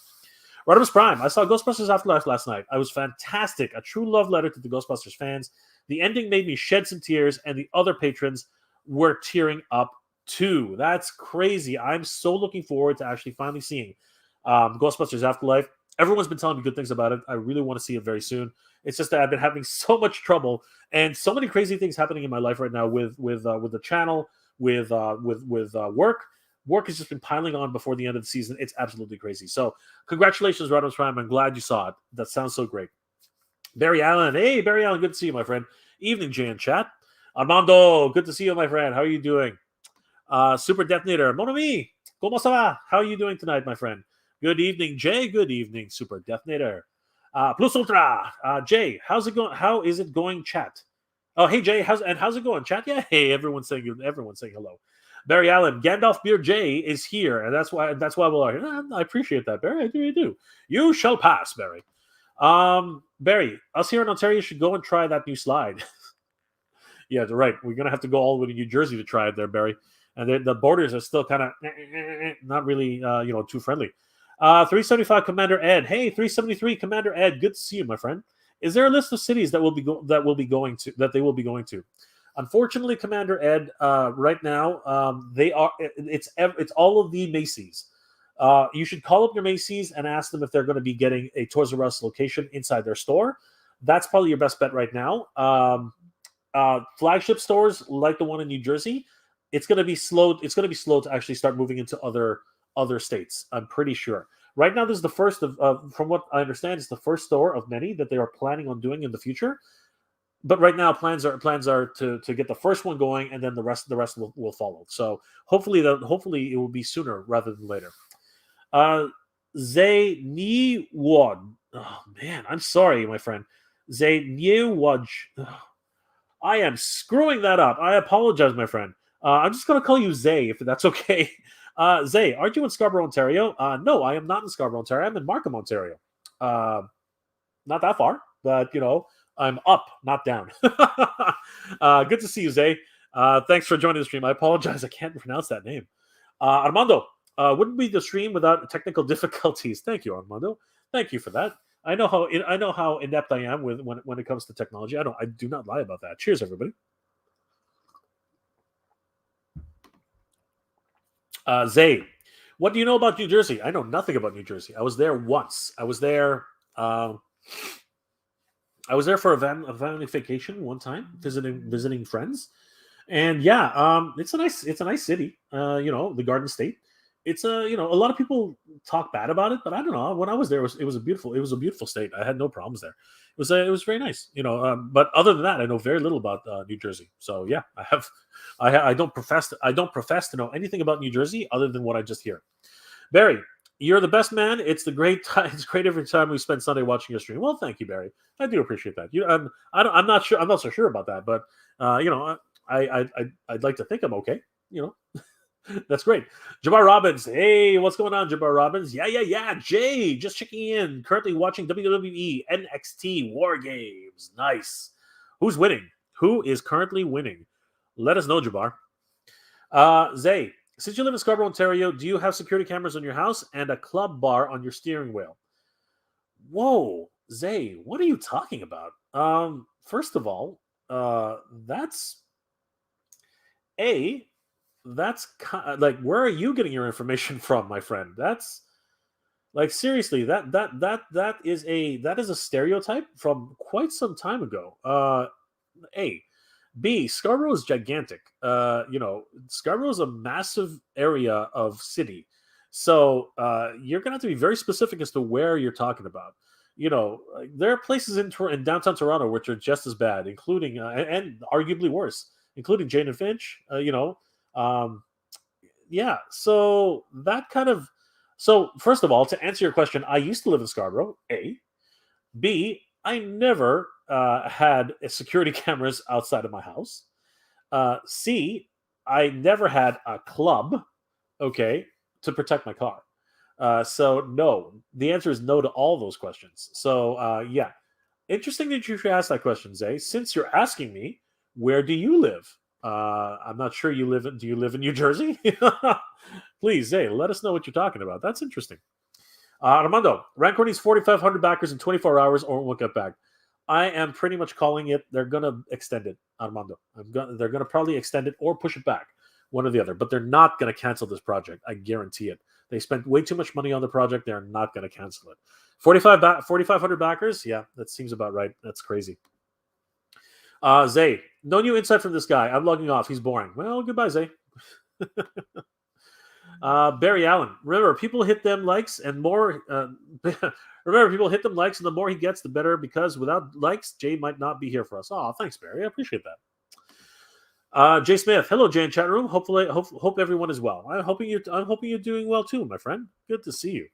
Speaker 1: Rodimus Prime. I saw Ghostbusters Afterlife last night. I was fantastic. A true love letter to the Ghostbusters fans. The ending made me shed some tears, and the other patrons were tearing up too. That's crazy. I'm so looking forward to actually finally seeing Ghostbusters Afterlife. Everyone's been telling me good things about it. I really want to see it very soon. It's just that I've been having so much trouble and so many crazy things happening in my life right now with the channel, with work. Work has just been piling on before the end of the season. It's absolutely crazy. So congratulations, Rodimus Prime. I'm glad you saw it. That sounds so great. Barry Allen. Hey, Barry Allen. Good to see you, my friend. Evening, Jay and chat. Armando. Good to see you, my friend. How are you doing? Super Detonator. Mon ami. ¿Cómo se va? How are you doing tonight, my friend? Good evening, Jay. Good evening, Super Detonator. Plus Ultra. Jay, how's it going? How is it going, chat? Oh, hey Jay, how's it going, chat? Yeah, hey, everyone's saying hello. Barry Allen, Gandalf Beer J is here, and that's why we're here. I appreciate that, Barry. I do. You shall pass, Barry. Barry, us here in Ontario should go and try that new slide. Yeah, you're right. We're gonna have to go all the way to New Jersey to try it there, Barry. And the borders are still kind of not really, too friendly. 375 Commander Ed. Hey, 373 Commander Ed. Good to see you, my friend. Is there a list of cities that they will be going to? Unfortunately, Commander Ed, right now, it's all of the Macy's. You should call up your Macy's and ask them if they're going to be getting a Toys R Us location inside their store. That's probably your best bet right now. Flagship stores like the one in New Jersey, it's going to be slow. It's going to be slow to actually start moving into other states. I'm pretty sure. Right now, this is the first from what I understand, it's the first store of many that they are planning on doing in the future. But right now, plans are to get the first one going, and then the rest will follow. So hopefully it will be sooner rather than later. Zay Ni Wad. Oh man, I'm sorry, my friend. Zay Ni Waj. I am screwing that up. I apologize, my friend. I'm just going to call you Zay, if that's okay. Zay, aren't you in Scarborough, Ontario? No, I am not in Scarborough, Ontario. I'm in Markham, Ontario. Not that far, but, I'm up, not down. Good to see you, Zay. Thanks for joining the stream. I apologize. I can't pronounce that name. Armando, wouldn't be the stream without technical difficulties. Thank you, Armando. Thank you for that. I know how inept I am when it comes to technology. I do not lie about that. Cheers, everybody. Zay, what do you know about New Jersey? I know nothing about New Jersey. I was there once. I was there for a family vacation one time, visiting friends, and yeah, it's a nice city. The Garden State. It's a lot of people talk bad about it, but I don't know. When I was there, it was a beautiful state. I had no problems there. It was very nice. But other than that, I know very little about New Jersey. So yeah, I don't profess to know anything about New Jersey other than what I just hear. Barry, you're the best man. It's great every time we spend Sunday watching your stream. Well, thank you, Barry. I do appreciate that. I'm not sure. I'm not so sure about that, but I'd like to think I'm okay. That's great. Jabbar Robbins. Hey, what's going on, Jabbar Robbins? Yeah. Jay, just checking in. Currently watching WWE NXT War Games. Nice. Who's winning? Who is currently winning? Let us know, Jabbar. Zay, since you live in Scarborough, Ontario, do you have security cameras on your house and a club bar on your steering wheel? Whoa, Zay, what are you talking about? First of all, that's like, where are you getting your information from, my friend? That's like, seriously, that is a stereotype from quite some time ago. Scarborough is gigantic. Scarborough is a massive area of city, so you're gonna have to be very specific as to where you're talking about. There are places in downtown Toronto which are just as bad, including and arguably worse, including Jane and Finch. Yeah, so first of all, to answer your question, I used to live in Scarborough. B, I never had security cameras outside of my house. C, I never had a club, to protect my car. So no, the answer is no to all those questions. So yeah, interesting that you should ask that question, Zay. Since you're asking me, where do you live? I'm not sure do you live in New Jersey? Please, Zay, let us know what you're talking about. That's interesting. Armando, Rancor needs 4,500 backers in 24 hours or we'll get back. I am pretty much calling it. They're going to extend it, Armando. They're going to probably extend it or push it back, one or the other. But they're not going to cancel this project. I guarantee it. They spent way too much money on the project. They're not going to cancel it. 4,500 backers? Yeah, that seems about right. That's crazy. Zay, no new insight from this guy. I'm logging off. He's boring. Well, goodbye, Zay. Barry Allen. Remember, people hit them likes and more. Remember, people hit them likes, and the more he gets, the better. Because without likes, Jay might not be here for us. Oh, thanks, Barry. I appreciate that. Jay Smith. Hello, Jay in chat room. Hope everyone is well. I'm hoping you're doing well too, my friend. Good to see you.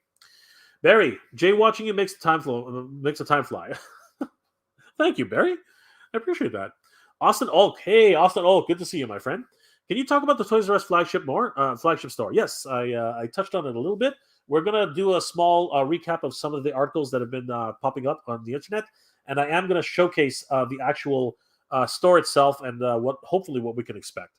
Speaker 1: Barry, Jay watching you makes the time flow makes the time fly. Thank you, Barry. I appreciate that. Austin Ulk, hey Austin Ulk, good to see you, my friend. Can you talk about the Toys R Us flagship store? Yes, I touched on it a little bit. We're gonna do a small recap of some of the articles that have been popping up on the internet, and I am gonna showcase the actual store itself and hopefully what we can expect.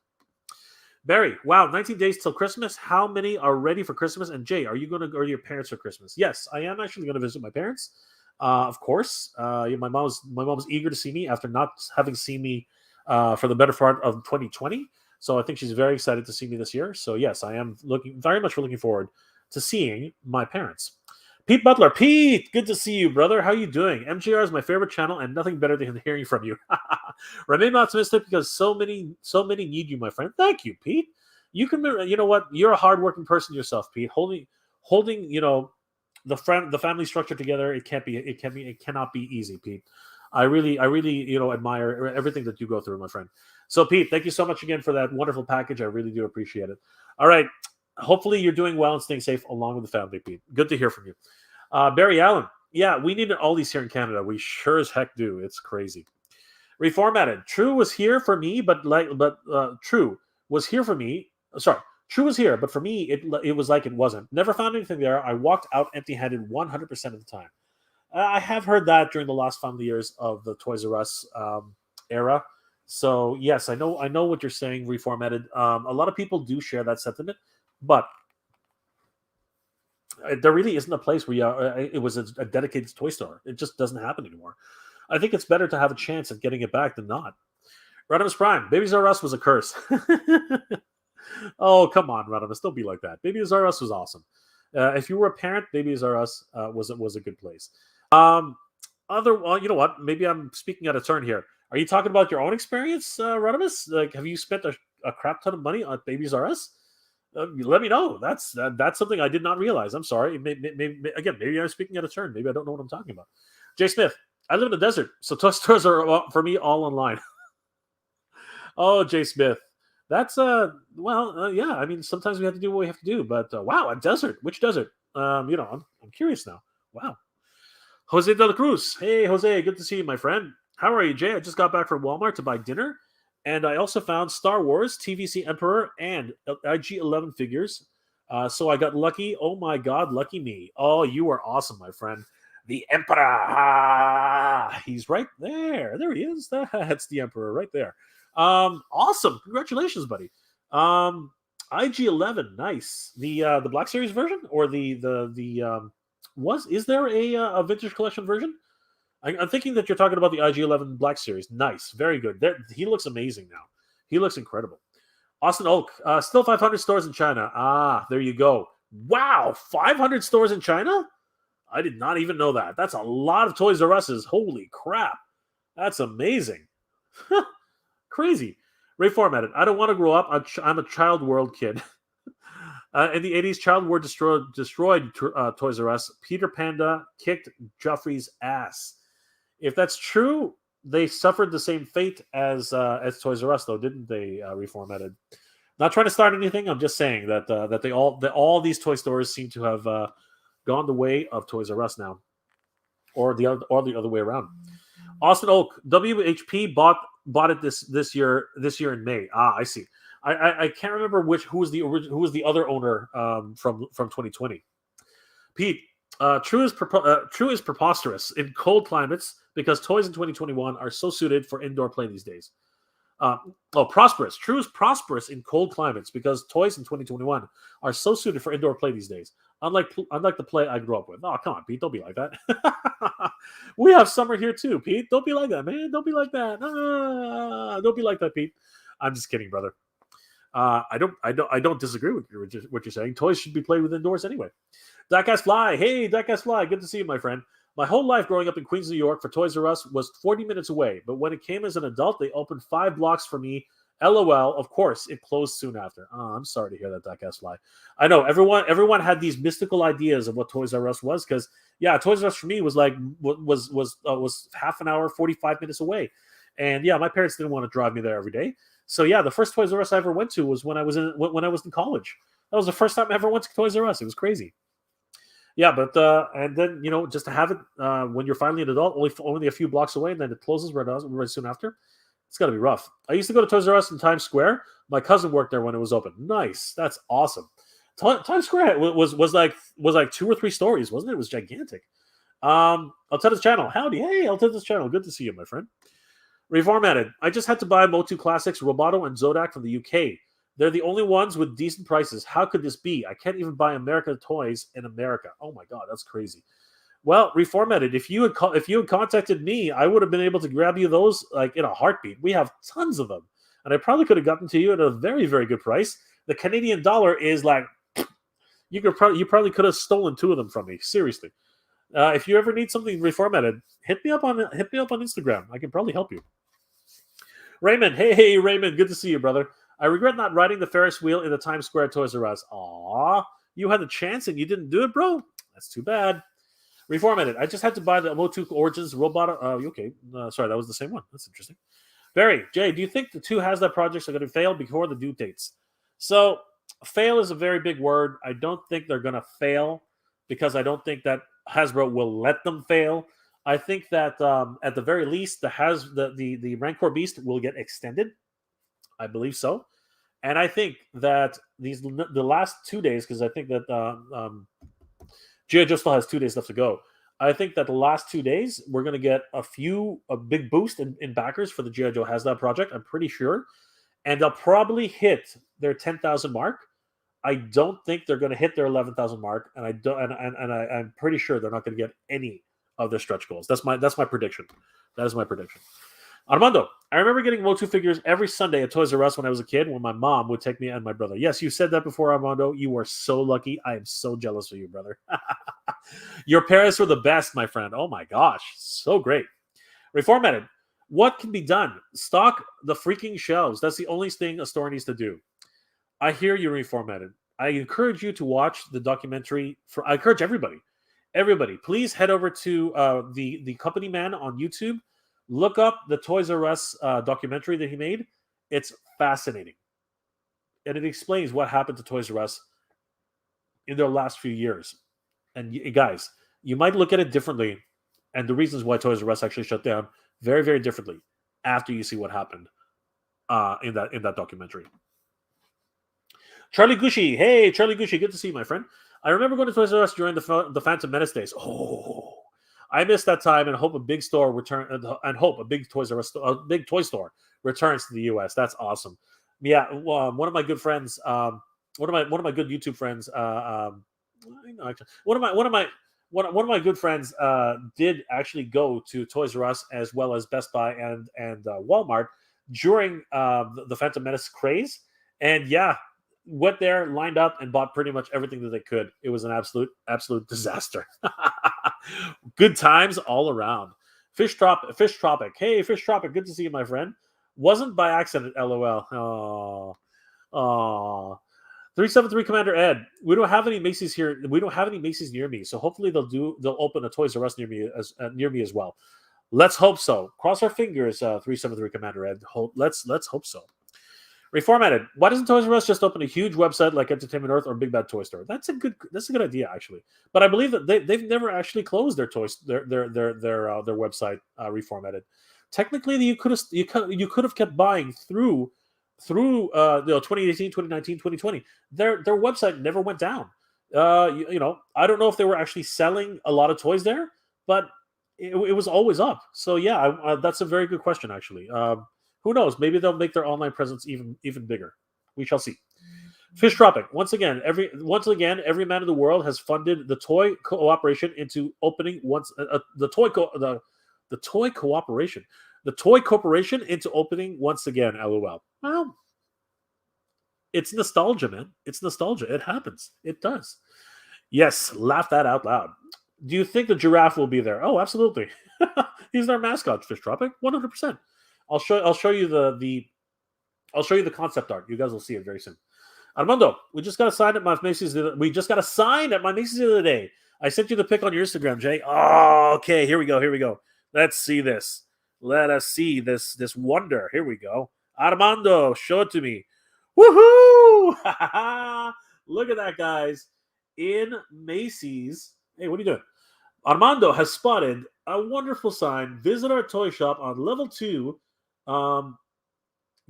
Speaker 1: Barry, wow, 19 days till Christmas. How many are ready for Christmas? And Jay, are you going to go to your parents for Christmas? Yes, I am actually going to visit my parents. Of course, my mom's eager to see me after not having seen me for the better part of 2020. So I think she's very excited to see me this year. So yes, I am very much looking forward to seeing my parents. Pete Butler, Pete, good to see you, brother. How you doing? MJR is my favorite channel, and nothing better than hearing from you. Remain optimistic because so many need you, my friend. Thank you, Pete. You can, you know what? You're a hardworking person yourself, Pete. Holding, the family structure together. It cannot be easy, Pete. I really, admire everything that you go through, my friend. So, Pete, thank you so much again for that wonderful package. I really do appreciate it. All right. Hopefully you're doing well and staying safe along with the family, Pete. Good to hear from you. Barry Allen. Yeah, we need all these here in Canada. We sure as heck do. It's crazy. Reformatted. True was here for me, True was here for me. Sorry, True was here, but for me, it was like it wasn't. Never found anything there. I walked out empty-handed 100% of the time. I have heard that during the last family years of the Toys R Us era. So yes, I know what you're saying. Reformatted. A lot of people do share that sentiment. But there really isn't a place where it was a dedicated toy store. It just doesn't happen anymore. I think it's better to have a chance at getting it back than not. Rodimus Prime, Babies R Us was a curse. Oh, come on, Rodimus, don't be like that. Babies R Us was awesome. If you were a parent, Babies R Us was a good place. You know what? Maybe I'm speaking out of turn here. Are you talking about your own experience, Rodimus? Like, have you spent a crap ton of money on Babies R Us? Let me know. That's something I did not realize. I'm sorry. Maybe I'm speaking out of turn. Maybe I don't know what I'm talking about. Jay Smith, I live in the desert, so toy stores are for me all online. Oh, Jay Smith, that's yeah. I mean, sometimes we have to do what we have to do. But wow, a desert. Which desert? I'm curious now. Wow. Jose de la Cruz. Hey, Jose, good to see you, my friend. How are you, Jay? I just got back from Walmart to buy dinner. And I also found Star Wars, TVC Emperor, and IG-11 figures. So I got lucky. Oh my God, lucky me. Oh, you are awesome, my friend. The Emperor. Ah, he's right there. There he is. That's the Emperor right there. Awesome. Congratulations, buddy. IG-11, nice. The Black Series version, or is there a vintage collection version? I'm thinking that you're talking about the IG-11 Black Series. Nice. Very good. He looks amazing now. He looks incredible. Austin Oak. Still 500 stores in China. Ah, there you go. Wow. 500 stores in China? I did not even know that. That's a lot of Toys R Us's. Holy crap. That's amazing. Crazy. Reformatted. I don't want to grow up. I'm a child world kid. In the 80s, Child World destroyed Toys R Us. Peter Panda kicked Joffrey's ass. If that's true, they suffered the same fate as Toys R Us, though, didn't they? Reformatted. Not trying to start anything. I'm just saying that all these toy stores seem to have gone the way of Toys R Us now, or the other way around. Austin Oak, WHP bought it this year in May. Ah, I see. I can't remember who was the other owner from 2020. Pete, true is preposterous in cold climates because toys in 2021 are so suited for indoor play these days. Prosperous. True is prosperous in cold climates because toys in 2021 are so suited for indoor play these days. Unlike the play I grew up with. Oh, come on, Pete. Don't be like that. We have summer here too, Pete. Don't be like that, man. Don't be like that. Don't be like that, Pete. I'm just kidding, brother. I don't disagree with what you're saying. Toys should be played with indoors anyway. Diecast Fly. Hey, Diecast Fly. Good to see you, my friend. My whole life growing up in Queens, New York for Toys R Us was 40 minutes away. But when it came as an adult, they opened 5 blocks for me. LOL. Of course, it closed soon after. Oh, I'm sorry to hear that, Diecast Fly. I know everyone had these mystical ideas of what Toys R Us was because, yeah, Toys R Us for me was like was half an hour, 45 minutes away. And yeah, my parents didn't want to drive me there every day. So yeah, the first Toys R Us I ever went to was when I was in college. That was the first time I ever went to Toys R Us. It was crazy. Yeah, but and then just to have it when you're finally an adult, only a few blocks away, and then it closes right soon after. It's got to be rough. I used to go to Toys R Us in Times Square. My cousin worked there when it was open. Nice, that's awesome. Times Square was like 2 or 3 stories, wasn't it? It was gigantic. I'll tell this channel. Howdy, hey, I'll tell this channel. Good to see you, my friend. Reformatted. I just had to buy Motu Classics, Roboto, and Zodak from the UK. They're the only ones with decent prices. How could this be? I can't even buy American toys in America. Oh my god, that's crazy. Well, Reformatted. If you had contacted me, I would have been able to grab you those like in a heartbeat. We have tons of them, and I probably could have gotten to you at a very, very good price. The Canadian dollar is like you probably could have stolen 2 of them from me. Seriously. If you ever need something reformatted, hit me up on Instagram. I can probably help you. Raymond, hey Raymond, good to see you, brother. I regret not riding the Ferris wheel in the Times Square Toys R Us. Aw, you had the chance and you didn't do it, bro. That's too bad. Reformatted. I just had to buy the Motu Origins Robot. Okay, sorry, that was the same one. That's interesting. Barry, Jay, do you think the 2 Hasbro projects are going to fail before the due dates? So, fail is a very big word. I don't think they're going to fail because I don't think that Hasbro will let them fail. I think that at the very least, the Rancor Beast will get extended. I believe so, and I think that the last 2 days, because I think that G.I. Joe still has 2 days left to go. I think that the last 2 days we're going to get a big boost in backers for the G.I. Joe Hasbro project. I'm pretty sure, and they'll probably hit their 10,000 mark. I don't think they're going to hit their 11,000 mark, and I'm pretty sure they're not going to get any of their stretch goals. That's my prediction. That is my prediction. Armando, I remember getting Motu figures every Sunday at Toys R Us when I was a kid, when my mom would take me and my brother. Yes, you said that before, Armando. You are so lucky. I am so jealous of you, brother. Your parents were the best, my friend. Oh my gosh, so great. Reformatted. What can be done? Stock the freaking shelves. That's the only thing a store needs to do. I hear you, Reformatted. I encourage you to watch the documentary. I encourage everybody, please head over to the Company Man on YouTube. Look up the Toys R Us documentary that he made. It's fascinating. And it explains what happened to Toys R Us in their last few years. And guys, you might look at it differently, and the reasons why Toys R Us actually shut down very, very differently after you see what happened in that documentary. Charlie Gushy. Hey, Charlie Gushy. Good to see you, my friend. I remember going to Toys R Us during the Phantom Menace days. Oh, I missed that time and hope a big store return and hope a big Toys R Us, a big toy store returns to the U.S. That's awesome. Yeah, one of my good friends, one of my good YouTube friends, one of my good friends did actually go to Toys R Us as well as Best Buy and Walmart during the Phantom Menace craze, and yeah, went there, lined up, and bought pretty much everything that they could. It was an absolute disaster. Good times all around. Fish Tropic. Hey, Fish Tropic. Good to see you, my friend. Wasn't by accident, LOL. Oh. 373 Commander Ed. We don't have any Macy's here. We don't have any Macy's near me. So hopefully they'll open a Toys R Us near me as well. Let's hope so. Cross our fingers, 373 Commander Ed. Let's hope so. Reformatted. Why doesn't Toys R Us just open a huge website like Entertainment Earth or Big Bad Toy Store? That's a good idea, actually. But I believe that they've never actually closed their website. Reformatted. Technically, you could have kept buying through 2018, 2019, 2020. Their website never went down. I don't know if they were actually selling a lot of toys there, but it was always up. So yeah, that's a very good question, actually. Who knows? Maybe they'll make their online presence even bigger. We shall see. Fish Tropic. Once again, every man in the world has funded the toy cooperation into opening the toy corporation into opening once again. LOL. Well, it's nostalgia, man. It's nostalgia. It happens. It does. Yes, laugh that out loud. Do you think the giraffe will be there? Oh, absolutely. He's their mascot, Fish Tropic. 100%. I'll show you the concept art. You guys will see it very soon. Armando, we just got a sign at my Macy's. We just got a sign at my Macy's the other day. I sent you the pic on your Instagram, Jay. Oh, okay. Here we go. Let's see this. Let us see this wonder. Here we go. Armando, show it to me. Woohoo! Look at that, guys. In Macy's Hey, what are you doing? Armando has spotted a wonderful sign. Visit our toy shop on level 2. Um,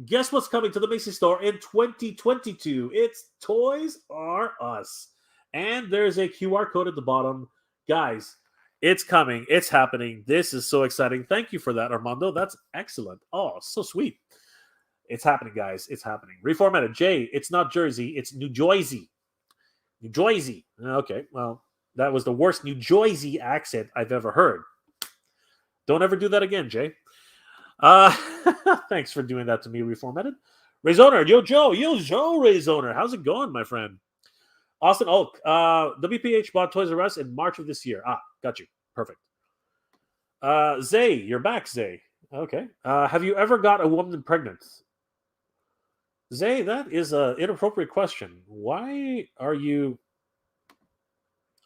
Speaker 1: Guess what's coming to the Macy store in 2022? It's Toys R Us. And there's a QR code at the bottom. Guys, it's coming. It's happening. This is so exciting. Thank you for that, Armando. That's excellent. Oh, so sweet. It's happening, guys. It's happening. Reformatted. Jay, it's not Jersey. It's New Jersey. New Jersey. Okay, well, that was the worst New Jersey accent I've ever heard. Don't ever do that again, Jay. Uh, Thanks for doing that to me, Reformatted. Rayzoner, yo Joe, Rayzoner. How's it going, my friend? Austin Oak, WPH bought Toys R Us in March of this year. Ah, got you. Perfect. Zay, you're back, Zay. Okay. Have you ever got a woman pregnant? Zay, that is an inappropriate question. Why are you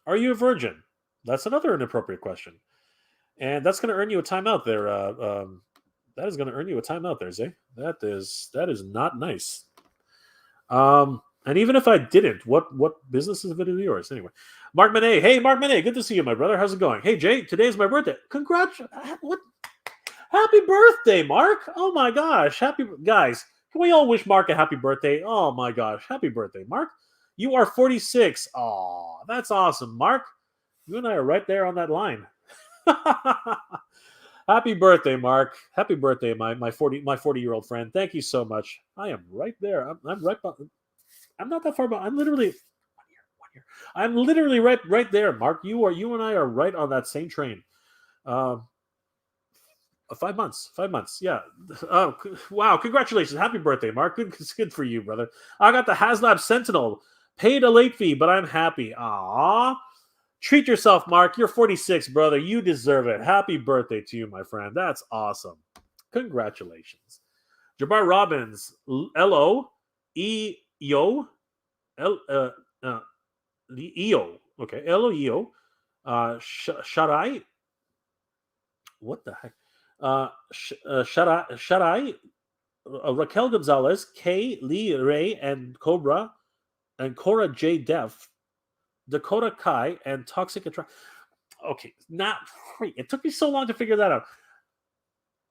Speaker 1: a virgin? That's another inappropriate question. And that's going to earn you a timeout there. That is going to earn you a timeout there, Zay. That is not nice. And even if I didn't, what business is it of yours anyway? Mark Manet, hey Mark Manet, good to see you, my brother. How's it going? Hey Jay, today's my birthday. Congrats! What? Happy birthday, Mark! Oh my gosh, happy guys. Can we all wish Mark a happy birthday? Oh my gosh, happy birthday, Mark! You are 46. Oh, that's awesome, Mark. You and I are right there on that line. Happy birthday, Mark. Happy birthday, my 40-year-old friend. Thank you so much. I am right there. I'm right. I'm not that far behind. I'm literally 1 year. I'm literally right there, Mark. You and I are right on that same train. 5 months. 5 months. Yeah. Wow. Congratulations. Happy birthday, Mark. It's good for you, brother. I got the HasLab Sentinel. Paid a late fee, but I'm happy. Aww. Treat yourself, Mark. You're 46, brother. You deserve it. Happy birthday to you, my friend. That's awesome. Congratulations. Jabbar Robbins, L-O-E-O, E-O. Okay, L-O-E-O. Sharai. What the heck? Sharai, Raquel Gonzalez, Kay Lee Ray, and Cora J. Def, Dakota Kai, and Toxic Attraction. Okay, not great. It took me so long to figure that out.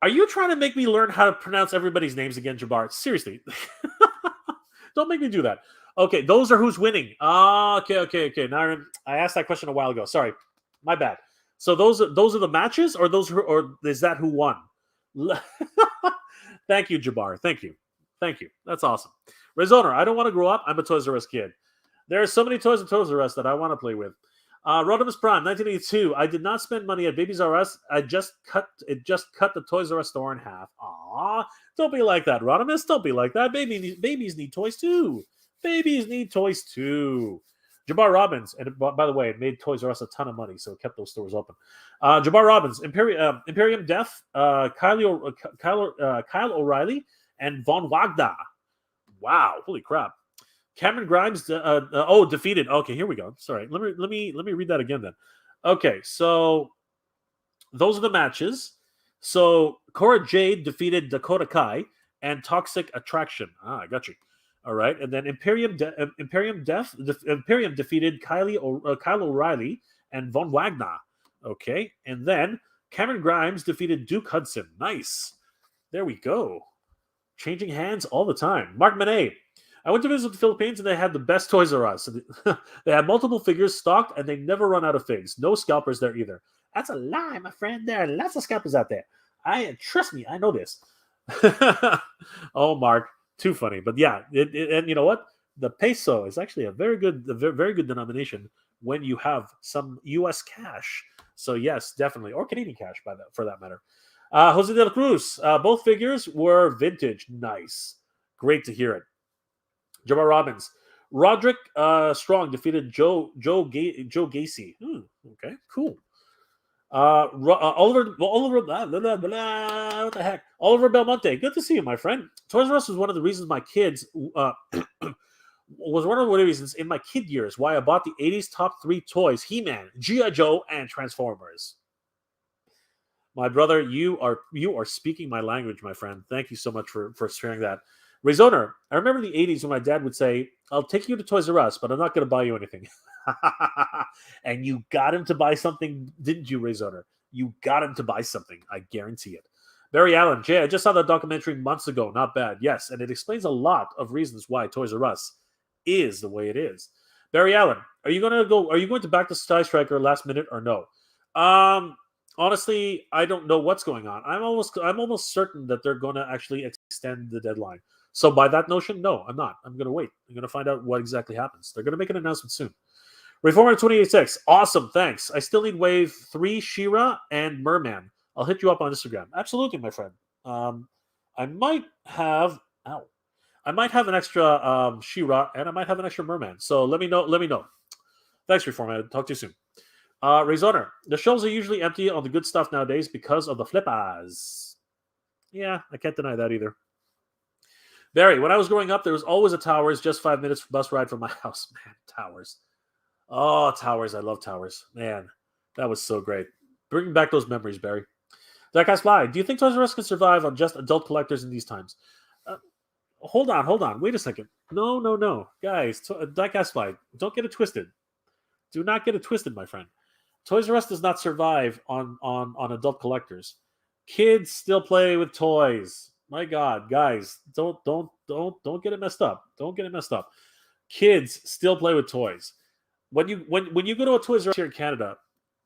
Speaker 1: Are you trying to make me learn how to pronounce everybody's names again, Jabbar? Seriously. Don't make me do that. Okay, those are who's winning. Okay. Now I asked that question a while ago. Sorry. My bad. So those are the matches, or is that who won? Thank you, Jabbar. Thank you. That's awesome. Rezoner, I don't want to grow up. I'm a Toys R Us kid. There are so many toys and Toys R Us that I want to play with. Rodimus Prime, 1982. I did not spend money at Babies R Us. It just cut the Toys R Us store in half. Aw, don't be like that, Rodimus. Don't be like that. Babies need toys too. Babies need toys too. Jabbar Robbins, and by the way, it made Toys R Us a ton of money, so it kept those stores open. Jabbar Robbins, Imperium Death, Kyle O'Reilly, and Von Wagner. Wow, holy crap! Cameron Grimes, defeated. Okay, here we go. Sorry, let me read that again then. Okay, so those are the matches. So Cora Jade defeated Dakota Kai and Toxic Attraction. I got you. All right, and then Imperium defeated Kyle O'Reilly and Von Wagner. Okay, and then Cameron Grimes defeated Duke Hudson. Nice. There we go. Changing hands all the time. Mark Manet. I went to visit the Philippines and they had the best Toys R Us. They had multiple figures stocked and they never run out of figs. No scalpers there either. That's a lie, my friend. There are lots of scalpers out there. Trust me, I know this. Oh, Mark, too funny. But yeah, and you know what? The peso is actually a very good denomination when you have some U.S. cash. So yes, definitely, or Canadian cash for that matter. Jose de la Cruz. Both figures were vintage. Nice, great to hear it. Jabbar Robbins. Roderick Strong defeated Joe Gacy. Okay, cool. Oliver, what the heck? Oliver Belmonte. Good to see you, my friend. Toys R Us was one of the reasons my kids was one of the reasons in my kid years why I bought the 80s top 3 toys: He-Man, G.I. Joe, and Transformers. My brother, you are speaking my language, my friend. Thank you so much for sharing that. Rezoner, I remember the 80s when my dad would say, I'll take you to Toys R Us, but I'm not going to buy you anything. And you got him to buy something, didn't you, Rezonner? You got him to buy something. I guarantee it. Barry Allen, Jay, I just saw that documentary months ago. Not bad. Yes, and it explains a lot of reasons why Toys R Us is the way it is. Barry Allen, are you going to back the Sky Striker last minute or no? Honestly, I don't know what's going on. I'm almost certain that they're going to actually extend the deadline. So by that notion, no, I'm not. I'm going to wait. I'm going to find out what exactly happens. They're going to make an announcement soon. Reformer 286, awesome, thanks. I still need Wave 3, She-Ra, and Merman. I'll hit you up on Instagram. Absolutely, my friend. I might have an extra She-Ra, and I might have an extra Merman. So let me know. Thanks, Reformer. Talk to you soon. Rezonner, the shelves are usually empty on the good stuff nowadays because of the flippers. Yeah, I can't deny that either. Barry, when I was growing up, there was always a Towers, just 5 minutes bus ride from my house. Man, Towers. Oh, Towers. I love Towers. Man, that was so great. Bringing back those memories, Barry. Diecast Fly, do you think Toys R Us can survive on just adult collectors in these times? Hold on. Wait a second. No. Guys, Diecast Fly, don't get it twisted. Do not get it twisted, my friend. Toys R Us does not survive on adult collectors. Kids still play with toys. My God, guys, don't get it messed up. Don't get it messed up. Kids still play with toys. When you go to a Toys R Us here in Canada,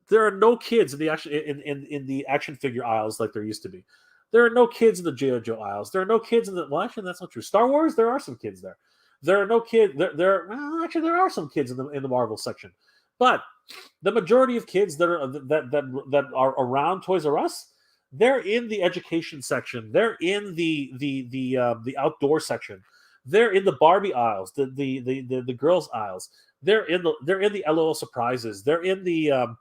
Speaker 1: there are no kids in the action figure aisles like there used to be. There are no kids in the G.I. Joe aisles. There are no kids in the actually that's not true. Star Wars, there are some kids there. There are no kids. There are some kids in the Marvel section, but the majority of kids that are around Toys R Us, they're in the education section. They're in the outdoor section. They're in the Barbie aisles, the girls aisles. They're in the LOL surprises. They're in the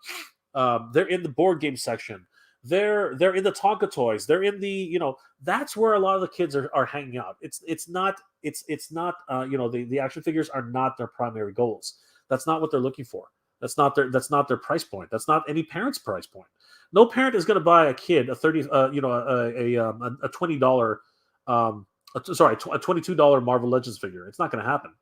Speaker 1: board game section. They're in the Tonka toys. They're in the that's where a lot of the kids are hanging out. It's not the action figures are not their primary goals. That's not what they're looking for. That's not their price point. That's not any parent's price point. No parent is going to buy a kid a $20 a $22 Marvel Legends figure. It's not going to happen.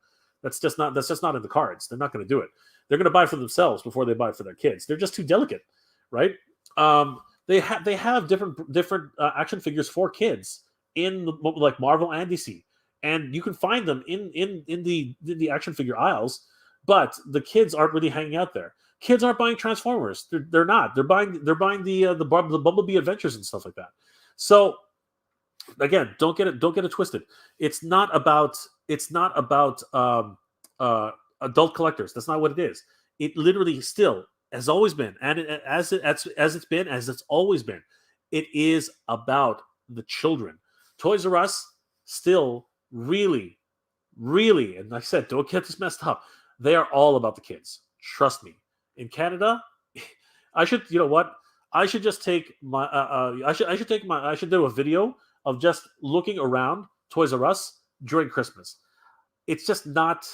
Speaker 1: That's just not in the cards. They're not going to do it. They're going to buy it for themselves before they buy it for their kids. They're just too delicate, right? They have different action figures for kids in like Marvel and DC, and you can find them in the action figure aisles. But the kids aren't really hanging out there. Kids aren't buying Transformers. They're not. They're buying the Bumblebee Adventures and stuff like that. So again, don't get it twisted. It's not about adult collectors. That's not what it is. It literally still has always been, and as it's always been. It is about the children. Toys R Us still really, and like I said, don't get this messed up. They are all about the kids. Trust me. In Canada, I should. You know what? I should just take my. I should do a video of just looking around Toys R Us during Christmas. It's just not.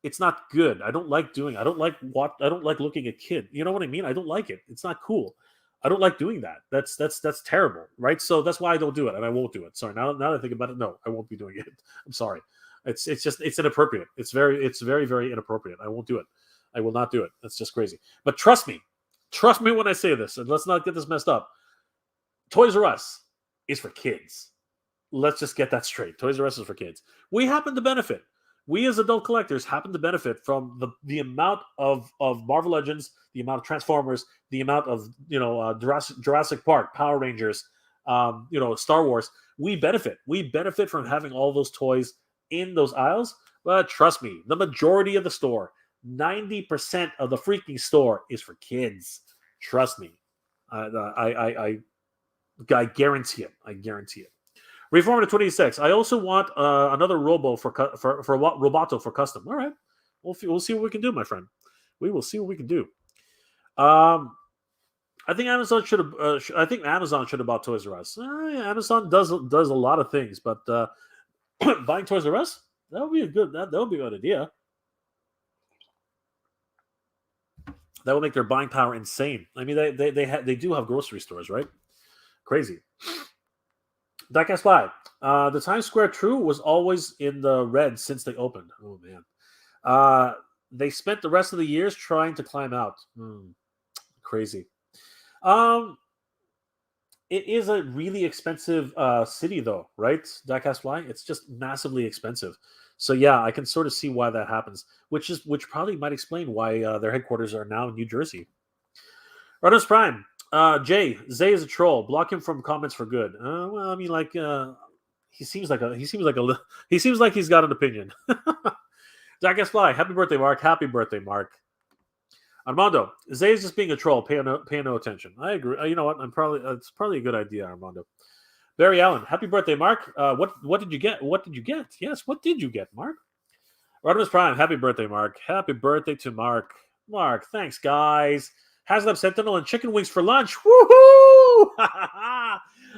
Speaker 1: It's not good. I don't like doing. I don't like looking at kid. You know what I mean? I don't like it. It's not cool. I don't like doing that. That's terrible, right? So that's why I don't do it, and I won't do it. Sorry. Now that I think about it, no, I won't be doing it. I'm sorry. It's inappropriate. It's very, very inappropriate. I won't do it. I will not do it. That's just crazy. But trust me when I say this, and let's not get this messed up. Toys R Us is for kids. Let's just get that straight. Toys R Us is for kids. We happen to benefit. We as adult collectors happen to benefit from the amount of Marvel Legends, the amount of Transformers, the amount of Jurassic Park, Power Rangers, Star Wars. We benefit. We benefit from having all those toys in those aisles. But trust me, the majority of the store, 90% of the freaking store is for kids. Trust me. I guarantee it. I guarantee it. Reformer to 26. I also want another Robo for Roboto for custom. All right, we'll see what we can do, my friend. We will see what we can do. I think Amazon should have bought Toys R Us. Amazon does a lot of things, but buying Toys R Us, that would be a good idea. That will make their buying power insane. I mean, they do have grocery stores, right? Crazy. Diecast Fly. The Times Square True was always in the red since they opened. Oh man. They spent the rest of the years trying to climb out. Crazy. Um, it is a really expensive city, though, right? Diecast Fly. It's just massively expensive. So yeah, I can sort of see why that happens, which probably might explain why their headquarters are now in New Jersey. Runners Prime. Jay, Zay is a troll. Block him from comments for good. Well, I mean, like, he seems like he's got an opinion. Diecast Fly. Happy birthday, Mark. Happy birthday, Mark. Armando, Zay is just being a troll. Pay no attention. I agree. You know what? It's probably a good idea, Armando. Barry Allen, happy birthday, Mark. What did you get? What did you get? Yes, what did you get, Mark? Rodimus Prime, happy birthday, Mark. Happy birthday to Mark. Mark, thanks, guys. Haslab Sentinel and chicken wings for lunch. Woohoo!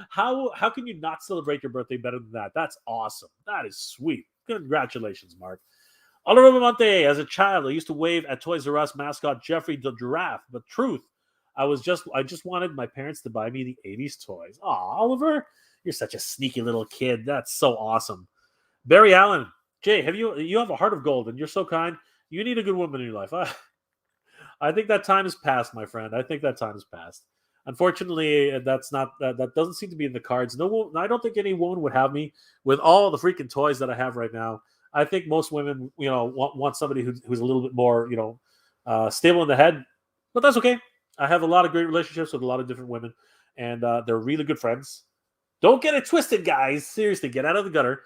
Speaker 1: How can you not celebrate your birthday better than that? That's awesome. That is sweet. Congratulations, Mark. Oliver Monte, as a child, I used to wave at Toys R Us mascot Jeffrey the Giraffe. But truth, I just wanted my parents to buy me the 80s toys. Aw, Oliver, you're such a sneaky little kid. That's so awesome. Barry Allen, Jay, you have a heart of gold, and you're so kind. You need a good woman in your life. I think that time has passed, my friend. I think that time has passed. Unfortunately, that doesn't seem to be in the cards. No, I don't think any woman would have me with all the freaking toys that I have right now. I think most women, want somebody who's a little bit more, stable in the head. But that's okay. I have a lot of great relationships with a lot of different women, and they're really good friends. Don't get it twisted, guys. Seriously, get out of the gutter.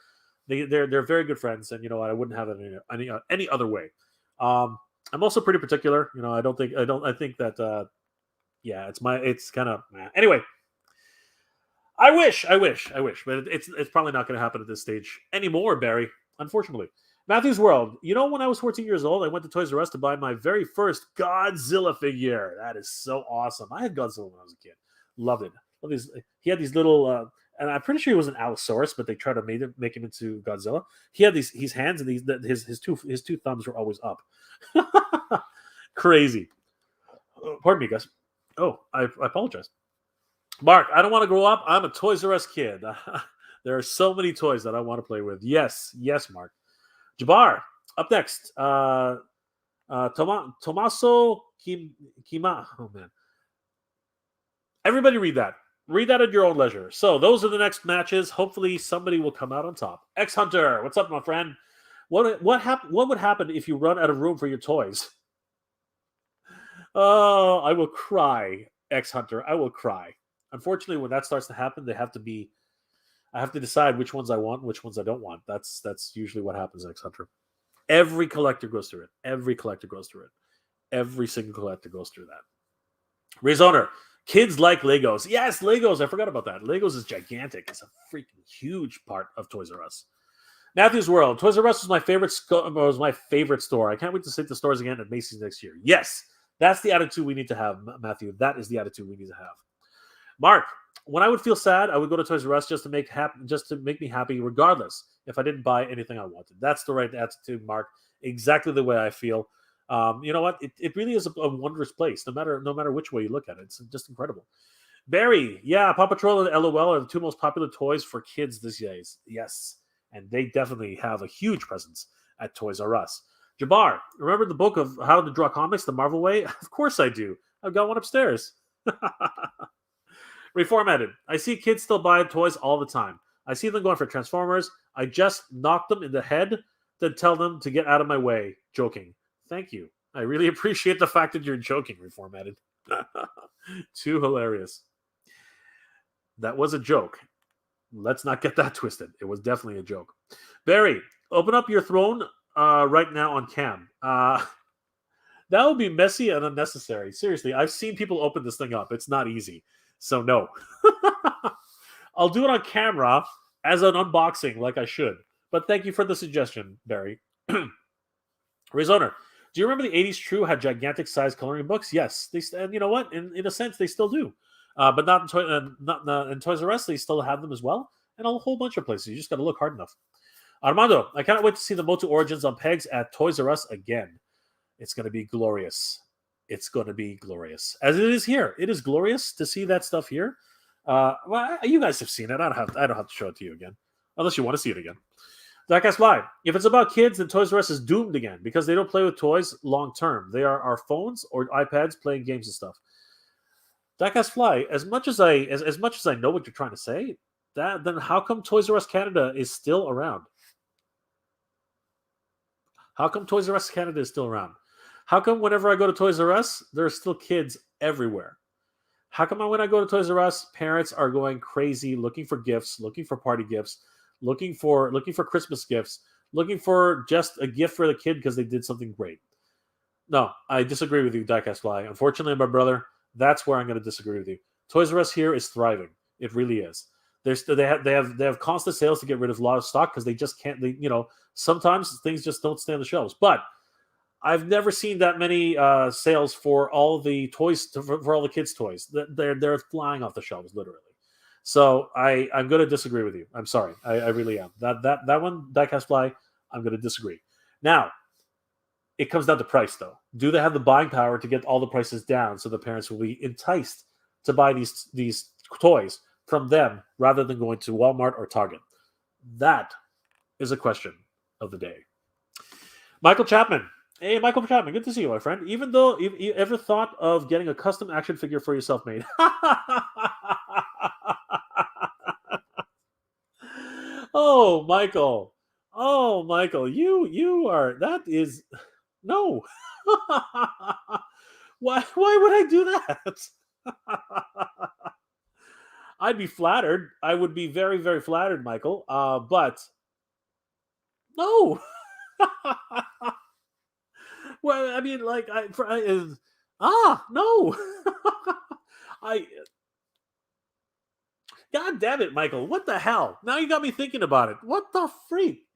Speaker 1: They're very good friends, and I wouldn't have it any other way. I'm also pretty particular. I think that it's kind of anyway. I wish, but it's probably not going to happen at this stage anymore, Barry. Unfortunately. Matthew's World. When I was 14 years old, I went to Toys R Us to buy my very first Godzilla figure. That is so awesome. I had Godzilla when I was a kid. Loved it. He had these little, and I'm pretty sure he was an Allosaurus, but they tried to make him into Godzilla. He had his hands and his two thumbs were always up. Crazy. Pardon me, guys. Oh, I apologize. Mark, I don't want to grow up. I'm a Toys R Us kid. There are so many toys that I want to play with. Yes, Mark. Jabbar, up next. Tommaso Kima. Oh, man. Everybody read that. Read that at your own leisure. So those are the next matches. Hopefully somebody will come out on top. X Hunter, what's up, my friend? What would happen if you run out of room for your toys? Oh, I will cry, X Hunter. I will cry. Unfortunately, when that starts to happen, I have to decide which ones I want and which ones I don't want. That's usually what happens, X Hunter. Every collector goes through it. Every single collector goes through that. Rezoner, kids like Legos. Yes, Legos. I forgot about that. Legos is gigantic. It's a freaking huge part of Toys R Us. Matthew's World. Toys R Us was my favorite store. I can't wait to see the stores again at Macy's next year. Yes, that's the attitude we need to have, Matthew. That is the attitude we need to have. Mark, when I would feel sad, I would go to Toys R Us just to make me happy, regardless if I didn't buy anything I wanted. That's the right attitude, Mark. Exactly the way I feel. You know what? It really is a wondrous place, no matter which way you look at it. It's just incredible. Barry, yeah, Paw Patrol and LOL are the two most popular toys for kids these days. Yes, and they definitely have a huge presence at Toys R Us. Jabbar, remember the book of How to Draw Comics the Marvel Way? Of course I do. I've got one upstairs. Reformatted. I see kids still buy toys all the time. I see them going for Transformers. I just knock them in the head, then tell them to get out of my way. Joking. Thank you. I really appreciate the fact that you're joking, Reformatted. Too hilarious. That was a joke. Let's not get that twisted. It was definitely a joke. Barry, open up your throne right now on cam. That would be messy and unnecessary. Seriously, I've seen people open this thing up. It's not easy. So no. I'll do it on camera as an unboxing like I should. But thank you for the suggestion, Barry. Rezoner, do you remember the 80s True had gigantic size coloring books? Yes. And you know what? In a sense, they still do. But not in Toys R Us, they still have them as well. And a whole bunch of places. You just got to look hard enough. Armando, I cannot wait to see the Motu Origins on pegs at Toys R Us again. It's going to be glorious. It's going to be glorious. As it is here. It is glorious to see that stuff here. Well, you guys have seen it. I don't have to show it to you again. Unless you want to see it again. Jackass Fly. If it's about kids, then Toys R Us is doomed again because they don't play with toys long term. They are our phones or iPads playing games and stuff. Jackass Fly. As much as I know what you're trying to say, then how come Toys R Us Canada is still around? How come Toys R Us Canada is still around? How come whenever I go to Toys R Us, there are still kids everywhere? How come when I go to Toys R Us, parents are going crazy looking for gifts, looking for party gifts, looking for Christmas gifts, looking for just a gift for the kid because they did something great? No, I disagree with you, Diecast Fly. Unfortunately, my brother, that's where I'm going to disagree with you. Toys R Us here is thriving. It really is. They have constant sales to get rid of a lot of stock because they just can't. Sometimes things just don't stay on the shelves. But I've never seen that many sales for all the toys for all the kids' toys. They're flying off the shelves literally. So I'm going to disagree with you. I'm sorry, I really am. That one, Diecast Fly, I'm going to disagree. Now it comes down to price, though. Do they have the buying power to get all the prices down so the parents will be enticed to buy these toys from them rather than going to Walmart or Target? That is a question of the day. Michael Chapman. Hey, Michael Chapman, good to see you, my friend. Even though you ever thought of getting a custom action figure for yourself made? Oh, Michael. Oh, Michael, you are that is no. Why would I do that? I'd be flattered. I would be very, very flattered, Michael. But no. Well, I mean, like, no. I. God damn it, Michael! What the hell? Now you got me thinking about it. What the freak?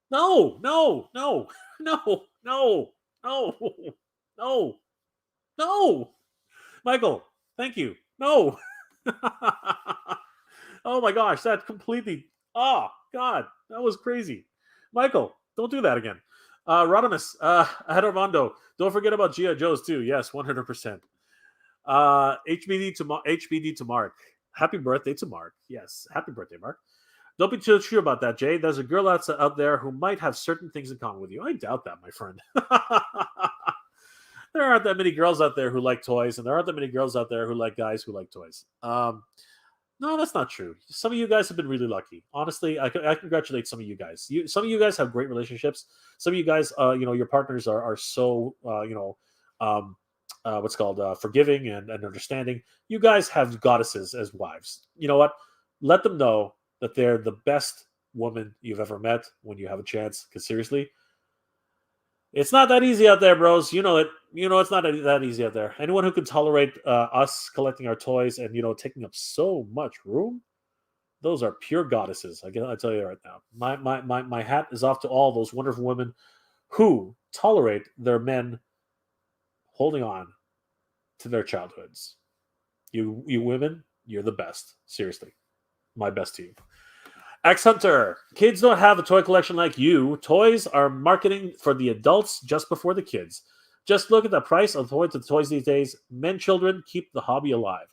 Speaker 1: No, no, no, no, no, no, no, no, Michael. Thank you. No. Oh my gosh, that completely. Oh God, that was crazy. Michael, don't do that again. Rodimus, Armando, don't forget about G.I. Joes too. Yes, 100%. HBD to Mark. Happy birthday to Mark. Yes, happy birthday, Mark. Don't be too sure about that, Jay. There's a girl out there who might have certain things in common with you. I doubt that, my friend. There aren't that many girls out there who like toys, and there aren't that many girls out there who like guys who like toys. No, that's not true. Some of you guys have been really lucky. Honestly, I congratulate some of you guys. Some of you guys have great relationships. Some of you guys, your partners are so, what's called forgiving and understanding. You guys have goddesses as wives. You know what? Let them know that they're the best woman you've ever met when you have a chance. Because seriously, it's not that easy out there, bros. You know it. It's not that easy out there. Anyone who can tolerate us collecting our toys and taking up so much room, those are pure goddesses. I tell you right now. My hat is off to all those wonderful women who tolerate their men holding on to their childhoods. You women, you're the best. Seriously, my best to you. X Hunter, kids don't have a toy collection like you. Toys are marketing for the adults just before the kids. Just look at the price of toys these days. Men, children keep the hobby alive.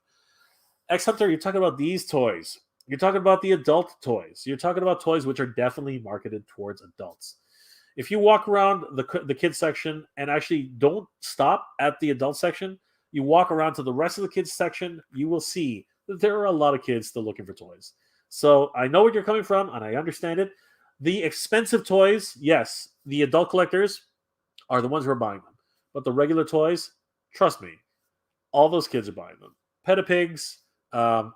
Speaker 1: X Hunter, you're talking about these toys. You're talking about the adult toys. You're talking about toys which are definitely marketed towards adults. If you walk around the kids section and actually don't stop at the adult section, you walk around to the rest of the kids section, you will see that there are a lot of kids still looking for toys. So I know where you're coming from, and I understand it. The expensive toys, yes, the adult collectors are the ones who are buying them. But the regular toys, trust me, all those kids are buying them. Petapigs, LOL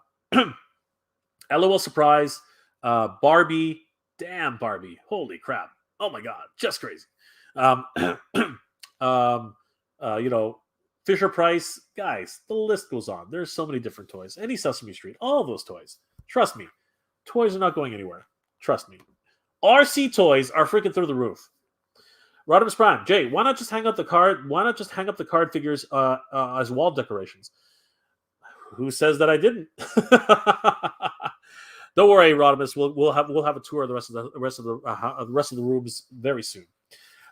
Speaker 1: Surprise, Barbie, damn Barbie, holy crap. Oh my God, just crazy. Fisher Price, guys, the list goes on. There's so many different toys. Any Sesame Street, all of those toys. Trust me, toys are not going anywhere. Trust me. RC toys are freaking through the roof. Rodimus Prime, Jay, why not just hang up the card? Why not just hang up the card figures as wall decorations? Who says that I didn't? Don't worry, Rodimus. We'll have a tour of the rest of the rooms very soon.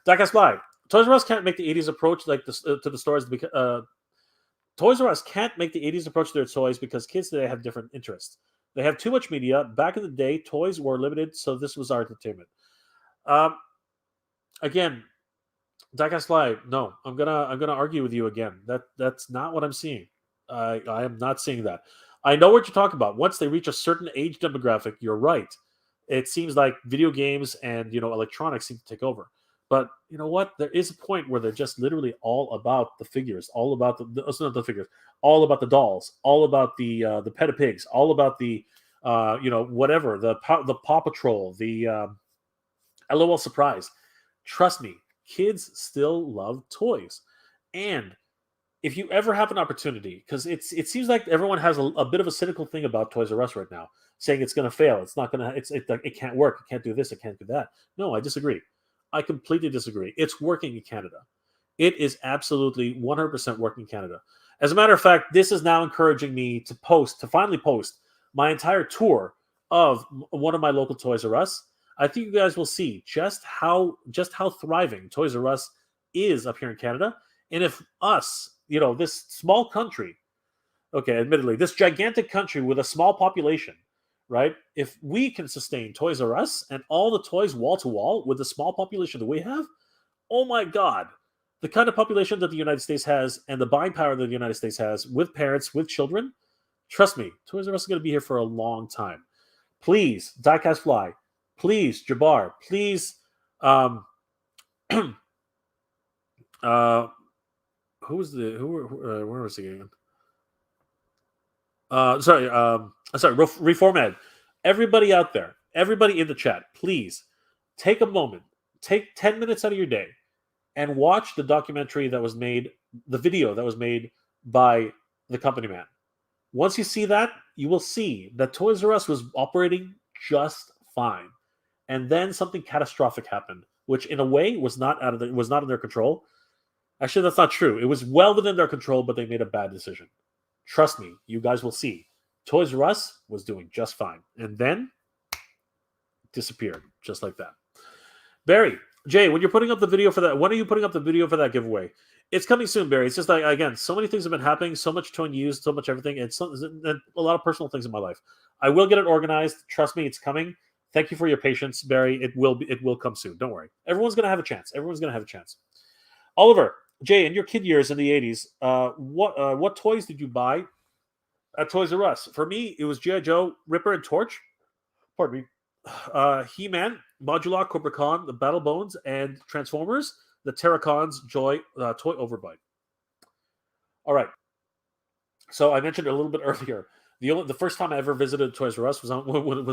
Speaker 1: Diecast Live. Toys R Us can't make the 80s approach like this to the stores. Toys R Us can't make the 80s approach to their toys because kids today have different interests. They have too much media. Back in the day, toys were limited, so this was our entertainment. Um, again, Diecast Live. No, I'm gonna argue with you again. That's not what I'm seeing. I am not seeing that. I know what you're talking about. Once they reach a certain age demographic, you're right. It seems like video games and electronics seem to take over. But you know what? There is a point where they're just literally all about the figures, all about not the figures, all about the dolls, all about the Pet Pigs, all about the whatever the Paw Patrol, the LOL Surprise. Trust me, kids still love toys, and if you ever have an opportunity, because it seems like everyone has a bit of a cynical thing about Toys R Us right now, saying it's going to fail, it's not going to, it can't work, it can't do this, it can't do that. No, I disagree. I completely disagree. It's working in Canada. It is absolutely 100% working in Canada. As a matter of fact, this is now encouraging me to finally post my entire tour of one of my local Toys R Us. I think you guys will see just how thriving Toys R Us is up here in Canada. And if us, this small country, okay, admittedly, this gigantic country with a small population, right? If we can sustain Toys R Us and all the toys wall to wall with the small population that we have, oh my God, the kind of population that the United States has and the buying power that the United States has with parents, with children, trust me, Toys R Us is going to be here for a long time. Please, Diecast Fly, please, Jabbar, please, where was he again? Reform Ed. Everybody out there, everybody in the chat, please take a moment, take 10 minutes out of your day and watch the documentary that was made, the video that was made by the company man. Once you see that, you will see that Toys R Us was operating just fine. And then something catastrophic happened, which in a way was not in their control. Actually, that's not true. It was well within their control, but they made a bad decision. Trust me, you guys will see. Toys R Us was doing just fine. And then disappeared, just like that. Barry, Jay, when you're putting up the video for that, when are you putting up the video for that giveaway? It's coming soon, Barry. It's just like, again, so many things have been happening, so much toy news, so much everything, and a lot of personal things in my life. I will get it organized. Trust me, it's coming. Thank you for your patience, Barry. It will come soon. Don't worry. Everyone's going to have a chance. Everyone's going to have a chance. Oliver, Jay, in your kid years in the 80s, what toys did you buy at Toys R Us? For me, it was G.I. Joe, Ripper, and Torch. Pardon me. He-Man, Modulok, Cobra Khan, the Battle Bones, and Transformers, the Terracons, Toy Overbite. All right. So I mentioned a little bit earlier. The first time I ever visited Toys R Us was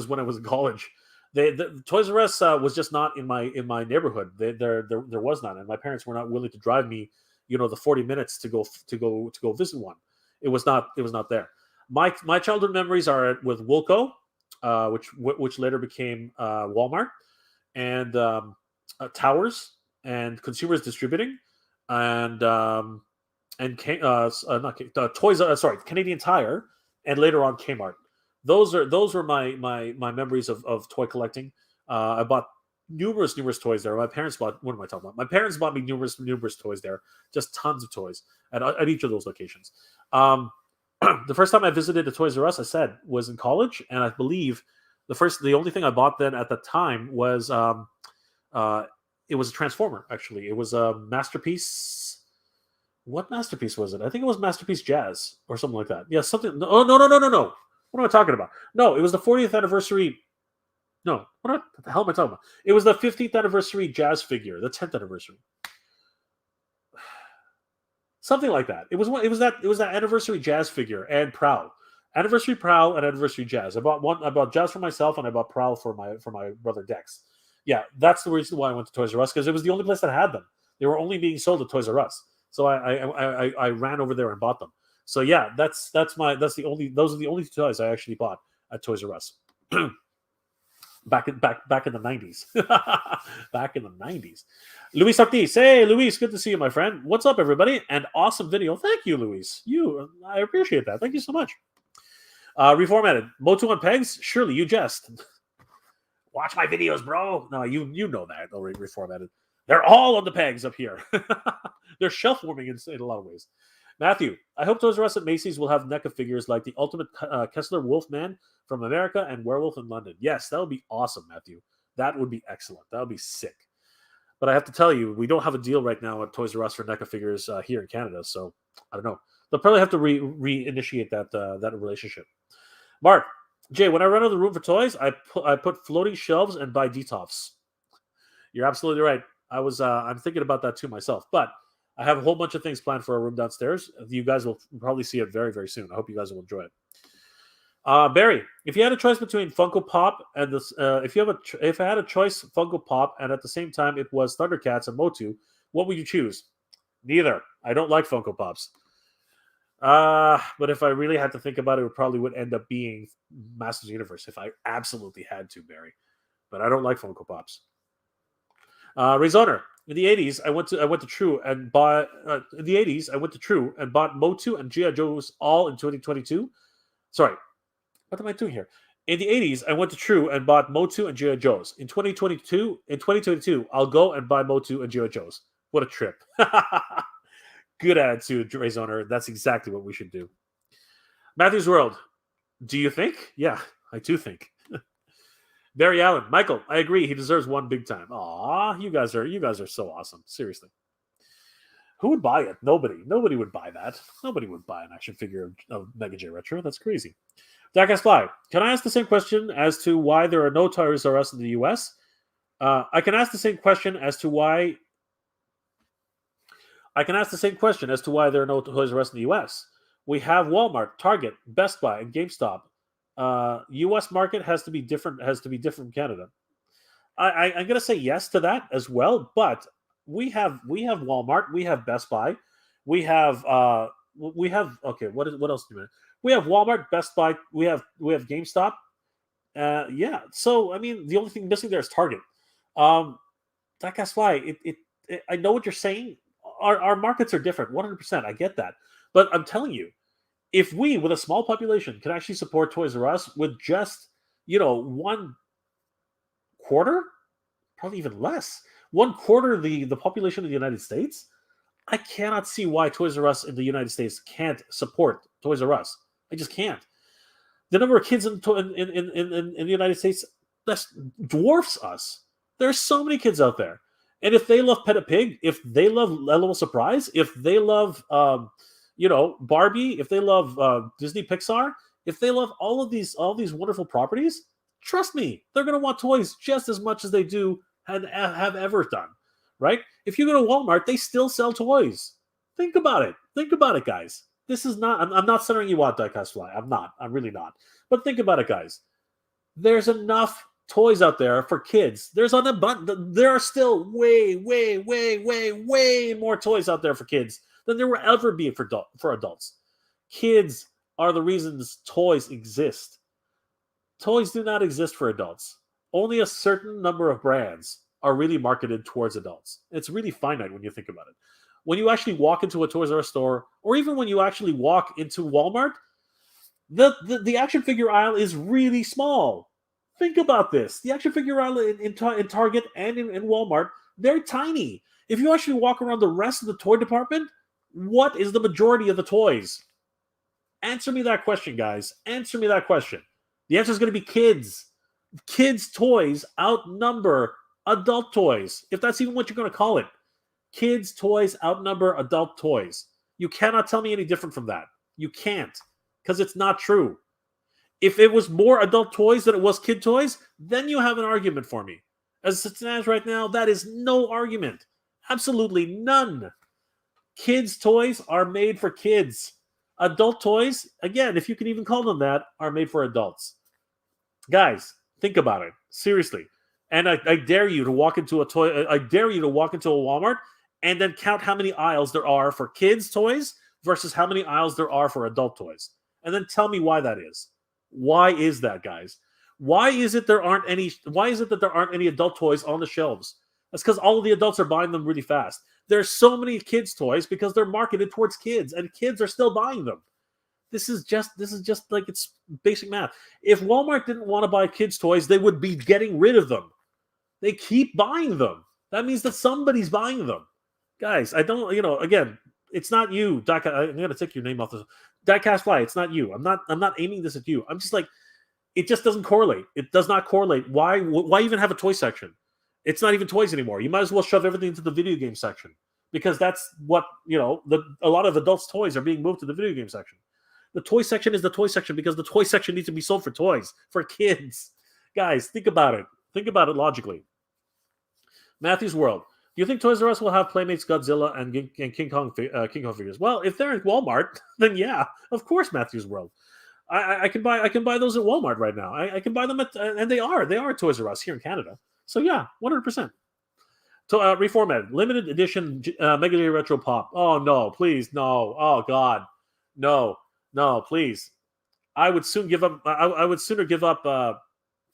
Speaker 1: when I was in college. The Toys R Us was just not in my neighborhood. There was none, and my parents were not willing to drive me, the 40 minutes to go visit one. It was not there. My childhood memories are with Wilco, which later became Walmart, and Towers and Consumers Distributing, and Canadian Tire, and later on Kmart. Those were my memories of toy collecting. I bought numerous toys there. My parents bought. What am I talking about? My parents bought me numerous toys there. Just tons of toys at each of those locations. The first time I visited a Toys R Us, I said, was in college, and I believe the only thing I bought then at the time was it was a Transformer. Actually, it was a Masterpiece. What Masterpiece was it? I think it was Masterpiece Jazz or something like that. Yeah, something. Oh no. What am I talking about? No, it was the 40th anniversary. No, what the hell am I talking about? It was the 15th anniversary Jazz figure, the 10th anniversary. Something like that. It was that anniversary Jazz figure and Prowl. Anniversary Prowl and Anniversary Jazz. I bought Jazz for myself and I bought Prowl for my brother Dex. Yeah, that's the reason why I went to Toys R Us, because it was the only place that had them. They were only being sold at Toys R Us. So I ran over there and bought them. So yeah, those are the only two toys I actually bought at Toys R Us. back in the 90s. Back in the 90s. Luis Ortiz. Hey, Luis, good to see you, my friend. What's up, everybody? And awesome video. Thank you, Luis. I appreciate that. Thank you so much. Reformatted. Motu on pegs? Surely you jest. Watch my videos, bro. No, you know that already. Reformatted. They're all on the pegs up here. They're shelf warming in a lot of ways. Matthew, I hope Toys R Us at Macy's will have NECA figures like the Ultimate Kessler Wolfman from America and Werewolf in London. Yes, that would be awesome, Matthew. That would be excellent. That would be sick. But I have to tell you, we don't have a deal right now at Toys R Us for NECA figures here in Canada. So I don't know. They'll probably have to reinitiate that relationship. Mark, Jay, when I run out of the room for toys, I put floating shelves and buy detofs. You're absolutely right. I'm thinking about that too myself. But I have a whole bunch of things planned for our room downstairs. You guys will probably see it very, very soon. I hope you guys will enjoy it. Barry, if you had a choice between Funko Pop and this, if I had a choice Funko Pop and at the same time it was Thundercats and Motu, what would you choose? Neither. I don't like Funko Pops. But if I really had to think about it, it probably would end up being Masters Universe if I absolutely had to, Barry. But I don't like Funko Pops. Rezoner. In the 80s, I went to True and bought. In the 80s, I went to True and bought Motu and G.I. Joes all in 2022. Sorry, what am I doing here? In the 80s, I went to True and bought Motu and G.I. Joes. In 2022, I'll go and buy Motu and G.I. Joes. What a trip! Good attitude, Rezoner. That's exactly what we should do. Matthew's World. Do you think? Yeah, I do think. Barry Allen, Michael, I agree. He deserves one big time. Aw, you guys are so awesome. Seriously. Who would buy it? Nobody. Nobody would buy that. Nobody would buy an action figure of Mega J Retro. That's crazy. Jackass Fly, can I ask the same question as to why there are no Toys R Us in the US? I can ask the same question as to why there are no Toys R Us in the US. We have Walmart, Target, Best Buy, and GameStop. U.S. market has to be different from Canada. I'm going to say yes to that as well, but we have Walmart, we have Best Buy, we have okay, what else do we have? We have Walmart, Best Buy, we have GameStop. Yeah, so I mean the only thing missing there is Target. That's why I know what you're saying. Our markets are different, 100%. I get that, but I'm telling you, if we, with a small population, can actually support Toys R Us with just, 1/4, probably even less, 1/4 the population of the United States, I cannot see why Toys R Us in the United States can't support Toys R Us. I just can't. The number of kids in the United States that dwarfs us. There's so many kids out there. And if they love Pet a Pig, if they love Little Surprise, if they love Barbie, if they love Disney Pixar, if they love all these wonderful properties, trust me, they're going to want toys just as much as they do and have ever done, right? If you go to Walmart, they still sell toys. Think about it, guys. This is not, I'm not centering you out, Diecast Fly. I'm really not. But think about it, guys. There's enough toys out there for kids. There are still way more toys out there for kids than there will ever be for adults. Kids are the reasons toys exist. Toys do not exist for adults. Only a certain number of brands are really marketed towards adults. It's really finite when you think about it. When you actually walk into a Toys R Us store, or even when you actually walk into Walmart, the action figure aisle is really small. Think about this. The action figure aisle in Target and in Walmart, they're tiny. If you actually walk around the rest of the toy department, what is the majority of the toys? Answer me that question, guys. Answer me that question. The answer is going to be kids. Kids' toys outnumber adult toys, if that's even what you're going to call it. Kids' toys outnumber adult toys. You cannot tell me any different from that. You can't, because it's not true. If it was more adult toys than it was kid toys, then you have an argument for me. As it stands right now, that is no argument. Absolutely none. Kids' toys are made for kids. Adult toys, again, if you can even call them that, are made for adults. Guys, think about it. Seriously. And I dare you to walk into a Walmart and then count how many aisles there are for kids' toys versus how many aisles there are for adult toys. And then tell me why that is. Why is that, guys? Why is it that there aren't any adult toys on the shelves? That's because all of the adults are buying them really fast. There's so many kids' toys because they're marketed towards kids, and kids are still buying them. This is just like, it's basic math. If Walmart didn't want to buy kids' toys, they would be getting rid of them. They keep buying them. That means that somebody's buying them. Guys, I don't, again, it's not you, I'm going to take your name off the Diecast Fly. It's not you. I'm not aiming this at you. I'm just like, It just doesn't correlate. It does not correlate. Why even have a toy section? It's not even toys anymore. You might as well shove everything into the video game section, because that's what, a lot of adults' toys are being moved to the video game section. The toy section is the toy section because the toy section needs to be sold for toys, for kids. Guys, think about it. Think about it logically. Matthew's World. Do you think Toys R Us will have Playmates, Godzilla, and King Kong figures? Well, if they're in Walmart, then yeah, of course, Matthew's World. I can buy those at Walmart right now. I can buy them and they are at Toys R Us here in Canada. So yeah, 100%. So reformatted limited edition Mega Day Retro Pop. Oh no, please no. Oh god, no, please. I would sooner give up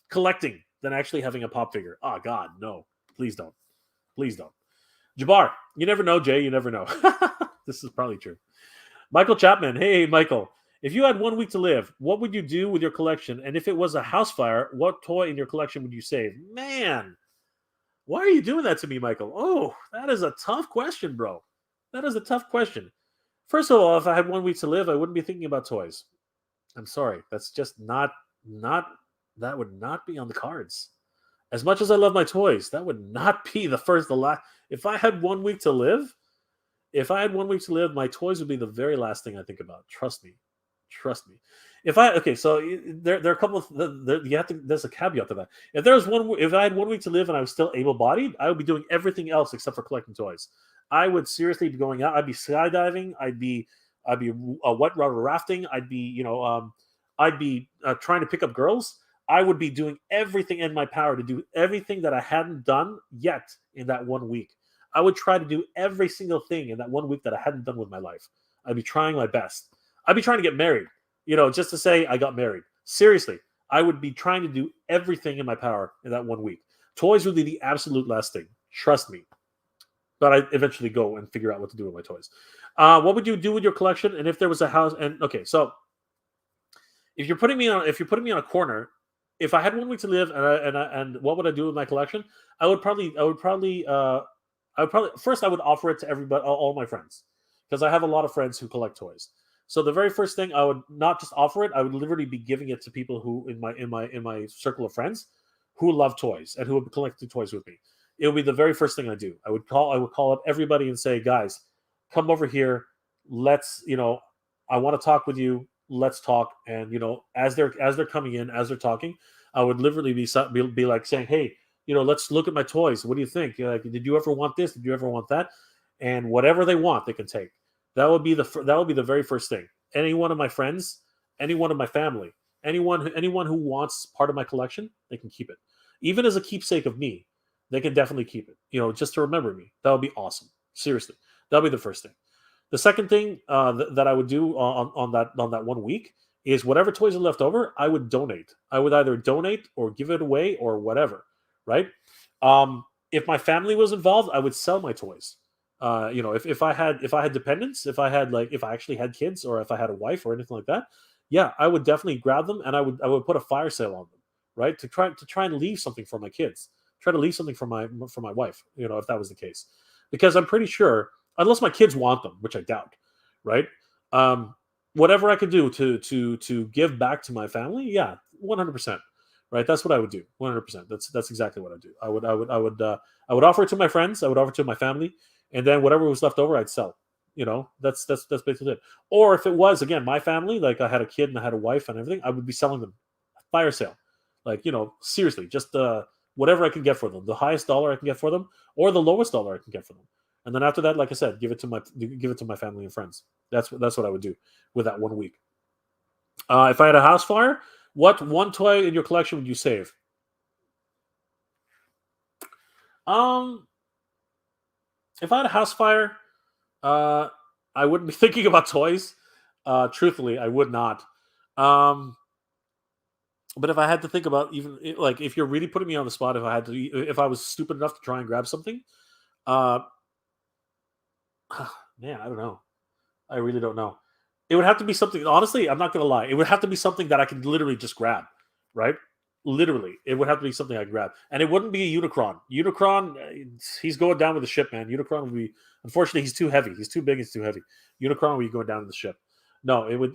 Speaker 1: collecting than actually having a pop figure. Oh god, no, please don't. Please don't. Jabbar, you never know, Jay. You never know. This is probably true. Michael Chapman. Hey, Michael. If you had 1 week to live, what would you do with your collection? And if it was a house fire, what toy in your collection would you save? Man, why are you doing that to me, Michael? Oh, that is a tough question, bro. That is a tough question. First of all, if I had 1 week to live, I wouldn't be thinking about toys. I'm sorry. That's just not that would not be on the cards. As much as I love my toys, that would not be the last. If I had 1 week to live, my toys would be the very last thing I think about. Trust me. So there are a couple of there's a caveat to that. If I had 1 week to live and I was still able-bodied, I would be doing everything else except for collecting toys. I would seriously be going out. I'd be skydiving. I'd be wet water rafting. I'd be trying to pick up girls. I would be doing everything in my power to do everything that I hadn't done yet in that 1 week. I would try to do every single thing in that 1 week that I hadn't done with my life. I'd be trying my best. I'd be trying to get married, just to say I got married. Seriously, I would be trying to do everything in my power in that 1 week. Toys would be the absolute last thing. Trust me. But I eventually go and figure out what to do with my toys. What would you do with your collection? And if there was a house, and okay, so if you're putting me on a corner, if I had 1 week to live, and what would I do with my collection? I would probably first I would offer it to everybody, all my friends, because I have a lot of friends who collect toys. So the very first thing, I would not just offer it; I would literally be giving it to people who in my circle of friends who love toys and who would be collecting toys with me. It would be the very first thing I do. I would call up everybody and say, guys, come over here. Let's, I want to talk with you. Let's talk. And as they're coming in, as they're talking, I would literally be like saying, hey, let's look at my toys. What do you think? Did you ever want this? Did you ever want that? And whatever they want, they can take. That would be the very first thing. Any one of my friends, any one of my family, anyone who wants part of my collection, they can keep it. Even as a keepsake of me, they can definitely keep it. Just to remember me. That would be awesome. Seriously, that would be the first thing. The second thing that I would do on that 1 week is whatever toys are left over, I would donate. I would either donate or give it away or whatever, right? If my family was involved, I would sell my toys. If I had dependents, if I actually had kids, or if I had a wife or anything like that, yeah, I would definitely grab them and I would put a fire sale on them, right? To try and leave something for my kids, try to leave something for my wife, if that was the case, because I'm pretty sure, unless my kids want them, which I doubt, right? Whatever I could do to give back to my family, yeah, 100%, right? That's what I would do, 100%. That's exactly what I do. I would offer it to my friends, I would offer it to my family, and then whatever was left over, I'd sell. That's basically it. Or if it was, again, my family, like I had a kid and I had a wife and everything, I would be selling them, fire sale, seriously, just whatever I can get for them, the highest dollar I can get for them, or the lowest dollar I can get for them. And then after that, like I said, give it to my family and friends. That's what I would do with that 1 week. If I had a house fire, what one toy in your collection would you save? If I had a house fire, I wouldn't be thinking about toys. Truthfully, I would not. But if I had to think about, even like, if you're really putting me on the spot, if I was stupid enough to try and grab something, man, I don't know. I really don't know. It would have to be something. Honestly, I'm not gonna lie. It would have to be something that I could literally just grab, right? Literally, it would have to be something I grab, and it wouldn't be a Unicron. Unicron, he's going down with the ship, man. Unicron would be, unfortunately, he's too heavy. He's too big. He's too heavy. Unicron would be going down with the ship. No, it would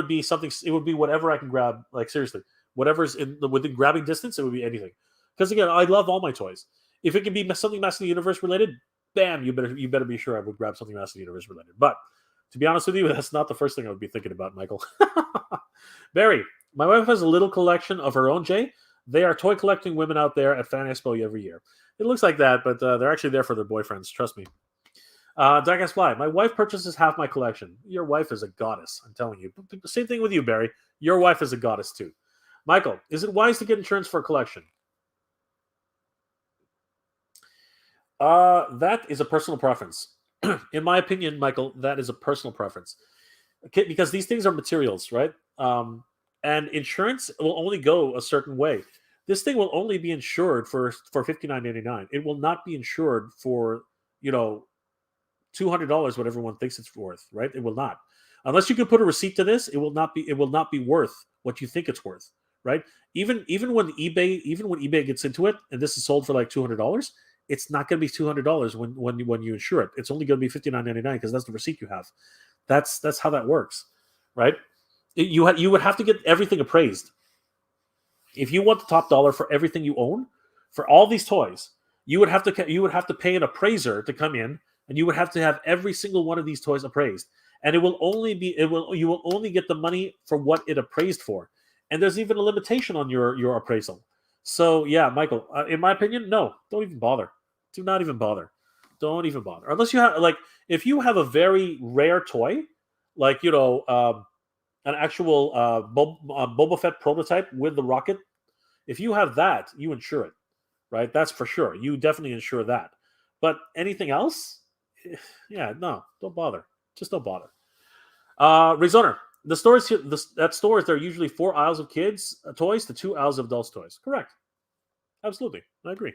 Speaker 1: be something. It would be whatever I can grab. Like seriously, whatever's within grabbing distance. It would be anything. Because again, I love all my toys. If it can be something Master of the Universe related, bam, you better be sure I would grab something Master of the Universe related. But to be honest with you, that's not the first thing I would be thinking about, Michael. Barry, my wife has a little collection of her own. Jay, they are toy collecting women out there at Fan Expo every year. It looks like that, but they're actually there for their boyfriends. Trust me. Darkest Fly, my wife purchases half my collection. Your wife is a goddess, I'm telling you. Same thing with you, Barry. Your wife is a goddess too. Michael, is it wise to get insurance for a collection? That is a personal preference. In my opinion, Michael, that is a personal preference. Okay, because these things are materials, right? And insurance will only go a certain way. This thing will only be insured for $59.99. It will not be insured for you know $200 what everyone thinks it's worth, right? It will not. Unless you can put a receipt to this, it will not be worth what you think it's worth, right? Even when eBay gets into it and this is sold for like $200, it's not going to be $200 when you insure it. It's only going to be $59.99 because that's the receipt you have. That's how that works, right? You would have to get everything appraised. If you want the top dollar for everything you own, for all these toys, you would have to pay an appraiser to come in, and you would have to have every single one of these toys appraised. And you will only get the money for what it appraised for. And there's even a limitation on your appraisal. So yeah, Michael, in my opinion, no, don't even bother. Do not even bother. Don't even bother. Unless you have like if you have a very rare toy, like an actual Boba Fett prototype with the rocket. If you have that, you insure it, right? That's for sure. You definitely insure that. But anything else, yeah, no, don't bother. Just don't bother. Rezoner, the stores here, at stores, there are usually 4 aisles of kids toys to 2 aisles of adults toys. Correct. Absolutely, I agree.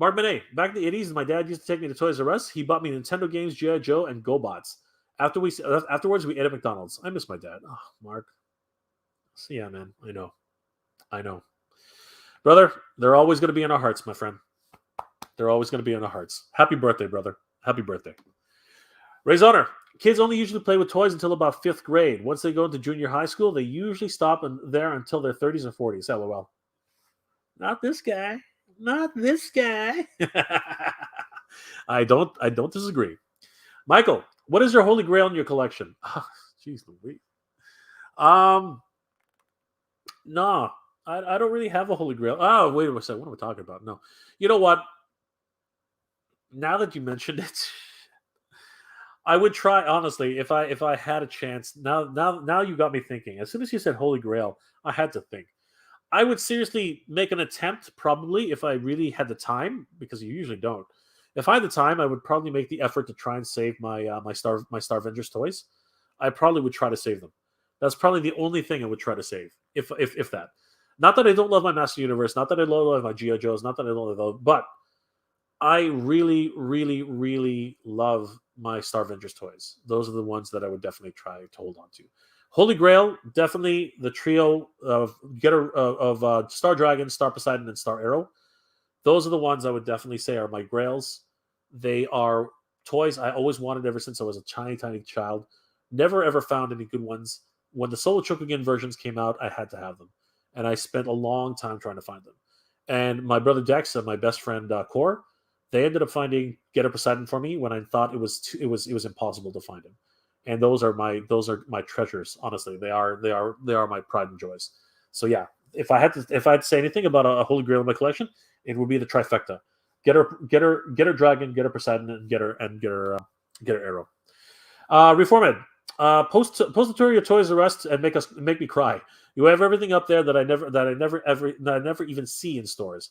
Speaker 1: Mark Monet, back in the 80s, my dad used to take me to Toys R Us. He bought me Nintendo games, G.I. Joe, and GoBots. Afterwards, we ate at McDonald's. I miss my dad. Oh, Mark. So yeah, man. I know. Brother, they're always going to be in our hearts, my friend. They're always going to be in our hearts. Happy birthday, brother. Happy birthday. Ray's Honor. Kids only usually play with toys until about 5th grade. Once they go into junior high school, they usually stop there until their 30s and 40s. LOL. Not this guy. Not this guy. I don't disagree. Michael, what is your holy grail in your collection? Jeez Louise. No, I don't really have a holy grail. Oh, wait a second. What am I talking about? No. You know what? Now that you mentioned it, I would try honestly if I had a chance. Now you got me thinking. As soon as you said holy grail, I had to think. I would seriously make an attempt, probably, if I really had the time, because you usually don't. If I had the time, I would probably make the effort to try and save my Star Avengers toys. I probably would try to save them. That's probably the only thing I would try to save, if that. Not that I don't love my Master Universe, not that I don't love my G.I. Joes, not that I don't love those, but I really, really, really love my Star Avengers toys. Those are the ones that I would definitely try to hold on to. Holy Grail, definitely the trio of Star Dragon, Star Poseidon, and Star Arrow. Those are the ones I would definitely say are my grails. They are toys I always wanted ever since I was a tiny, tiny child. Never ever found any good ones. When the Solo Chokugen versions came out, I had to have them, and I spent a long time trying to find them. And my brother Dex and my best friend Core, they ended up finding Getter Poseidon for me when I thought it was impossible to find him. And those are my treasures. Honestly, they are my pride and joys. So yeah, if I had to say anything about a holy grail in my collection, it would be the trifecta: Getter Dragon, Getter Poseidon, and Getter Arrow. Reformed. Post the tour of your Toys R Us and make me cry. You have everything up there that I never even see in stores.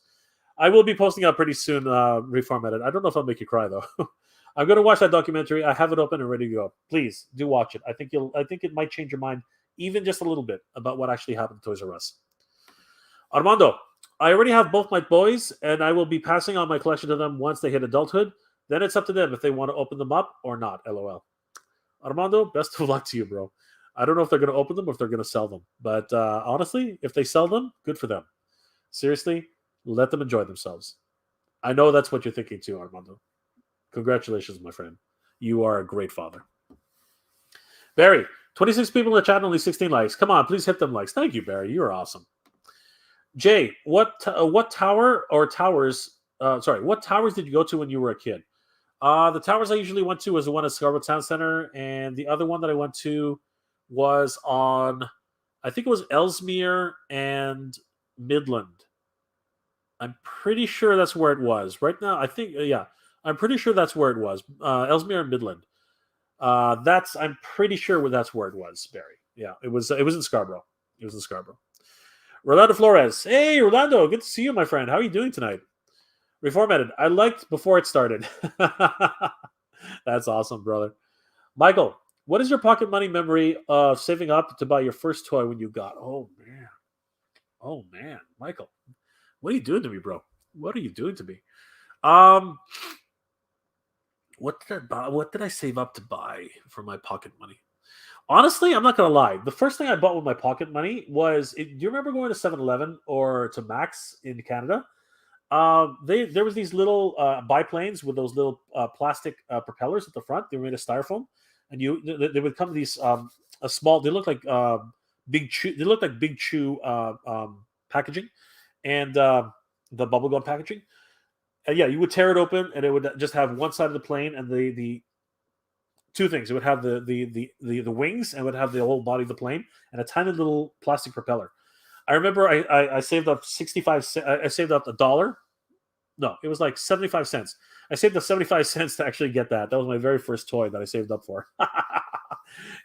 Speaker 1: I will be posting out pretty soon. Reformatted. I don't know if I'll make you cry though. I'm going to watch that documentary. I have it open and ready to go. Please do watch it. I think it might change your mind even just a little bit about what actually happened to Toys R Us. Armando, I already have both my boys, and I will be passing on my collection to them once they hit adulthood. Then it's up to them if they want to open them up or not. LOL. Armando, best of luck to you, bro. I don't know if they're going to open them or if they're going to sell them. But honestly, if they sell them, good for them. Seriously, let them enjoy themselves. I know that's what you're thinking too, Armando. Congratulations, my friend. You are a great father. Barry, 26 people in the chat, only 16 likes. Come on, please hit them likes. Thank you, Barry. You're awesome. Jay, what tower or towers? What towers did you go to when you were a kid? The towers I usually went to was the one at Scarborough Town Center, and the other one that I went to was on, I think it was Ellesmere and Midland. I'm pretty sure that's where it was. Right now, I think, yeah, I'm pretty sure that's where it was. Ellesmere and Midland. I'm pretty sure that's where it was, Barry. Yeah, it was in Scarborough. It was in Scarborough. Rolando Flores. Hey, Rolando, good to see you, my friend. How are you doing tonight? Reformatted. I liked before it started. That's awesome, brother. Michael, what is your pocket money memory of saving up to buy your first toy when you got? Oh man, Michael, what are you doing to me, bro? What are you doing to me? What did I buy? What did I save up to buy for my pocket money? Honestly, I'm not gonna lie. The first thing I bought with my pocket money was. Do you remember going to 7-Eleven or to Max in Canada? There was these little biplanes with those little plastic propellers at the front. They were made of styrofoam, and they would come these a small. They look like big chew. They look like big chew packaging, and the bubblegum packaging. And yeah, you would tear it open, and it would just have one side of the plane and the two things. It would have the wings, and it would have the whole body of the plane, and a tiny little plastic propeller. I remember I saved up 65 cents. I saved up $1. No, it was like 75 cents. I saved up 75 cents to actually get that. That was my very first toy that I saved up for.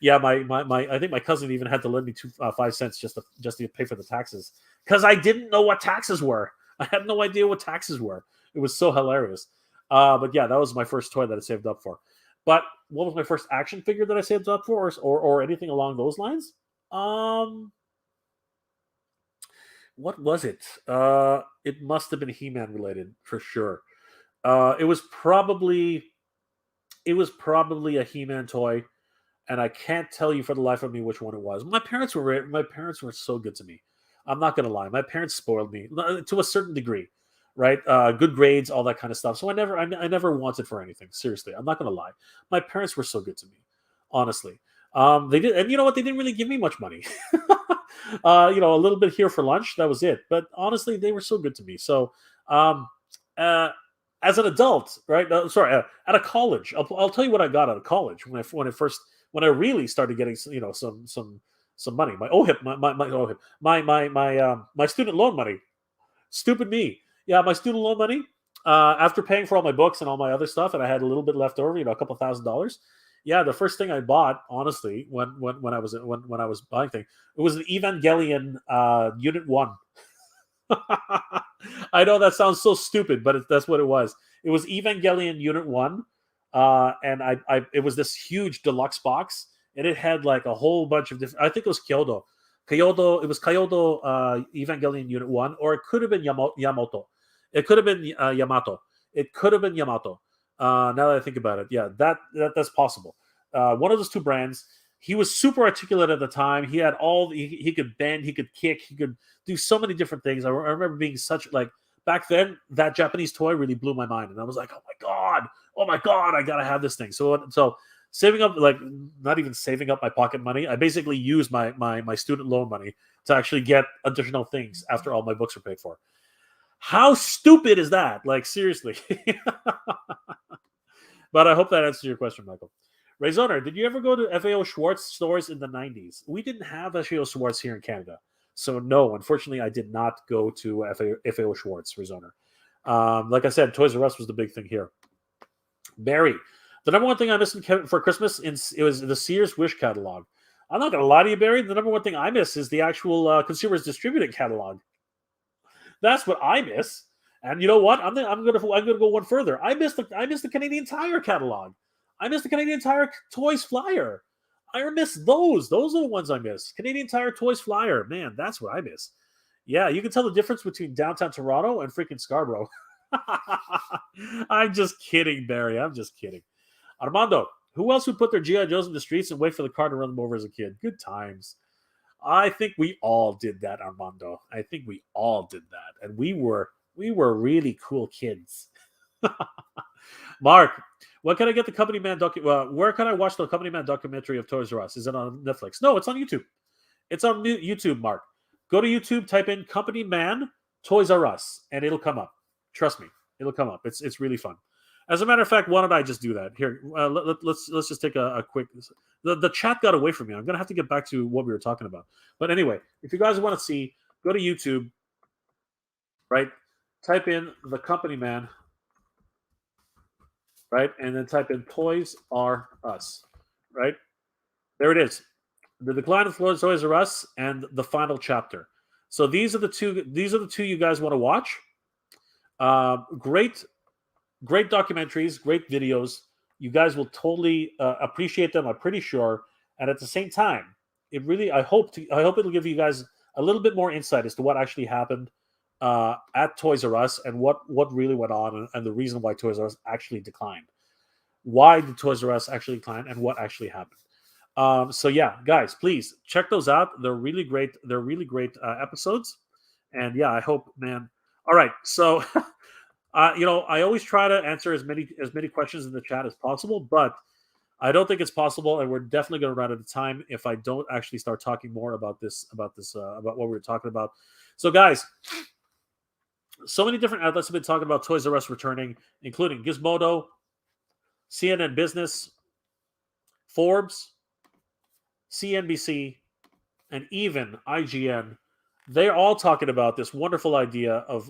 Speaker 1: Yeah, my I think my cousin even had to lend me 5 cents just to pay for the taxes because I didn't know what taxes were. I had no idea what taxes were. It was so hilarious. But yeah, that was my first toy that I saved up for. But what was my first action figure that I saved up for, or anything along those lines? What was it? It must have been He-Man related for sure. It was probably a He-Man toy, and I can't tell you for the life of me which one it was. My parents were so good to me. I'm not gonna lie. My parents spoiled me to a certain degree, right? Good grades, all that kind of stuff. So I never wanted for anything. Seriously, I'm not gonna lie. My parents were so good to me, honestly. They did, and you know what? They didn't really give me much money. A little bit here for lunch. That was it. But honestly, they were so good to me. So, as an adult, right? At a college, I'll tell you what I got out of college when I really started getting some money. My OHIP, my student loan money. Stupid me. Yeah, my student loan money. After paying for all my books and all my other stuff, and I had a little bit left over, a couple $1,000. Yeah, the first thing I bought, honestly, when I was buying things, it was an Evangelion Unit 1. I know that sounds so stupid, but that's what it was. It was Evangelion Unit 1, and it was this huge deluxe box, and it had like a whole bunch of different. I think it was Kyoto. It was Kyoto Evangelion Unit 1, or it could have been Yamato. It could have been Yamato. It could have been Yamato. Now that I think about it, yeah, that's possible. One of those two brands. He was super articulate at the time. He had he could bend, he could kick, he could do so many different things. I remember being back then, that Japanese toy really blew my mind, and I was like, oh my god, I gotta have this thing. So saving up, like not even saving up my pocket money, I basically used my student loan money to actually get additional things after all my books were paid for. How stupid is that? Like, seriously. But I hope that answers your question, Michael. Rayzoner, did you ever go to FAO Schwartz stores in the 90s? We didn't have FAO Schwartz here in Canada. So, no, unfortunately, I did not go to FAO Schwartz, Rayzoner. Like I said, Toys R Us was the big thing here. Barry, the number one thing I missed for Christmas, it was the Sears Wish catalog. I'm not going to lie to you, Barry. The number one thing I miss is the actual Consumers Distributed catalog. That's what I miss. And you know what? I'm gonna go one further. I miss the Canadian Tire catalog. I miss the Canadian Tire Toys Flyer. I miss those. Those are the ones I miss. Canadian Tire Toys Flyer. Man, that's what I miss. Yeah, you can tell the difference between downtown Toronto and freaking Scarborough. I'm just kidding, Barry. I'm just kidding. Armando, who else would put their G.I. Joes in the streets and wait for the car to run them over as a kid? Good times. I think we all did that, Armando. I think we all did that. And we were really cool kids. Mark, What can I get the Company Man where can I watch the Company Man documentary of Toys R Us? Is it on Netflix? No, it's on YouTube. It's on YouTube, Mark. Go to YouTube, type in Company Man Toys R Us, and it'll come up. Trust me, it'll come up. It's really fun. As a matter of fact, why don't I just do that? Here, let's just take a quick. The chat got away from me. I'm gonna have to get back to what we were talking about. But anyway, if you guys want to see, go to YouTube, right? Type in the Company Man, right, and then type in Toys R Us, right? There it is. The Decline of Toys R Us and the final chapter. So these are the two. These are the two you guys want to watch. Great documentaries, great videos. You guys will totally appreciate them. I'm pretty sure. And at the same time, I hope it'll give you guys a little bit more insight as to what actually happened at Toys R Us and what really went on and the reason why Toys R Us actually declined. Why did Toys R Us actually decline and what actually happened? So yeah, guys, please check those out. They're really great. They're really great episodes. And yeah, I hope, man. All right, so I always try to answer as many questions in the chat as possible, but I don't think it's possible, and we're definitely going to run out of time if I don't actually start talking more about about what we were talking about. So, guys, so many different outlets have been talking about Toys R Us returning, including Gizmodo, CNN Business, Forbes, CNBC, and even IGN. They're all talking about this wonderful idea of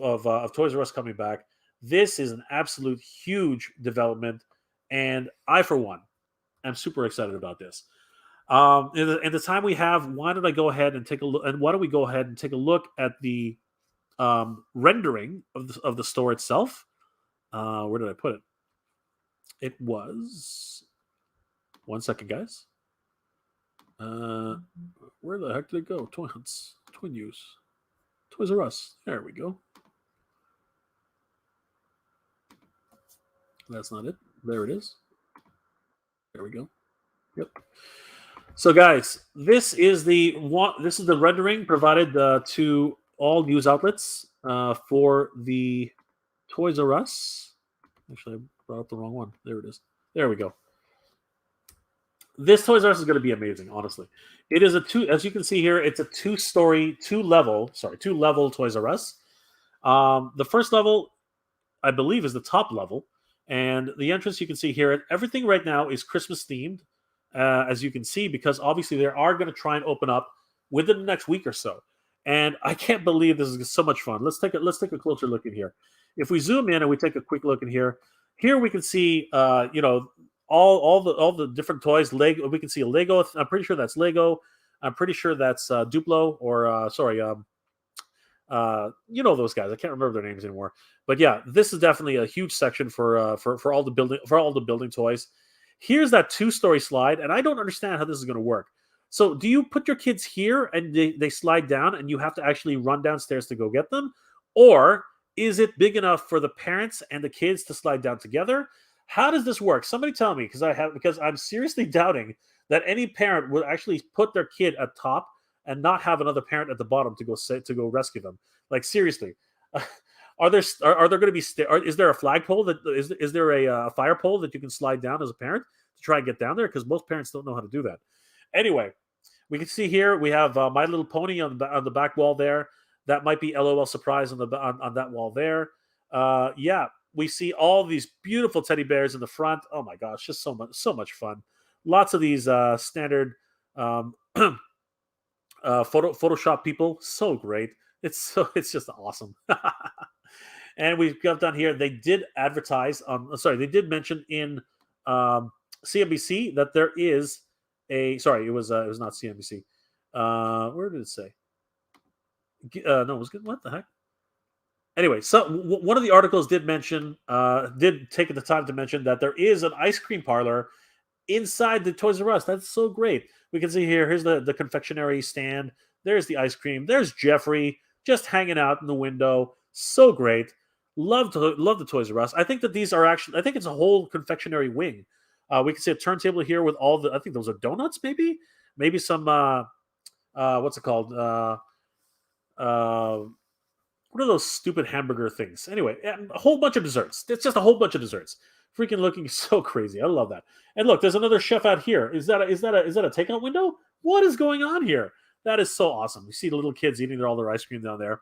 Speaker 1: Toys R Us coming back. This is an absolute huge development, and I, for one, am super excited about this. In the time we have, why don't I go ahead and take a look? And why don't we go ahead and take a look at the rendering of the store itself? Where did I put it? It was 1 second, guys. Where the heck did it go? Twin use. Toys R Us. There we go. That's not it. There it is. There we go. Yep. So, guys, this is the rendering provided to all news outlets for the Toys R Us. Actually, I brought up the wrong one. There it is. There we go. This Toys R Us is going to be amazing. Honestly, it is as you can see here, it's a two level Toys R Us. The first level, I believe, is the top level. And the entrance you can see here, everything right now is Christmas themed, as you can see, because obviously they are going to try and open up within the next week or so. And I can't believe this is so much fun. Let's take a closer look in here. If we zoom in and we take a quick look in here we can see all the different toys. Lego. We can see a Lego. I'm pretty sure that's Lego. I'm pretty sure that's Duplo or those guys. I can't remember their names anymore. But yeah, this is definitely a huge section for all the building toys. Here's that two-story slide, and I don't understand how this is going to work. So, do you put your kids here and they slide down, and you have to actually run downstairs to go get them, or is it big enough for the parents and the kids to slide down together? How does this work? Somebody tell me, because I'm seriously doubting that any parent would actually put their kid at top and not have another parent at the bottom to go rescue them. Like, seriously, are there going to be is there a flagpole that is there a fire pole that you can slide down as a parent to try and get down there? Because most parents don't know how to do that. Anyway, we can see here we have My Little Pony on the back wall there. That might be LOL Surprise on that wall there. Yeah, we see all these beautiful teddy bears in the front. Oh my gosh, just so much fun. Lots of these standard Photoshop people. So great. It's just awesome. And we've got down here. They did advertise they did mention in CNBC that there is it was not CNBC. Where did it say? No, it was good. What the heck? Anyway, so one of the articles did take the time to mention that there is an ice cream parlor inside the Toys R Us. That's so great. We can see here's the confectionery stand. There's the ice cream. There's Jeffrey just hanging out in the window. So great. Love the Toys R Us. I think that these are actually, I think it's a whole confectionery wing. We can see a turntable here with all I think those are donuts, maybe some, what's it called? What are those stupid hamburger things? Anyway, a whole bunch of desserts. It's just a whole bunch of desserts. freaking looking so crazy. I love that. And look, there's another chef out here. Is that a takeout window? What is going on here? That is so awesome. You see the little kids eating all their ice cream down there.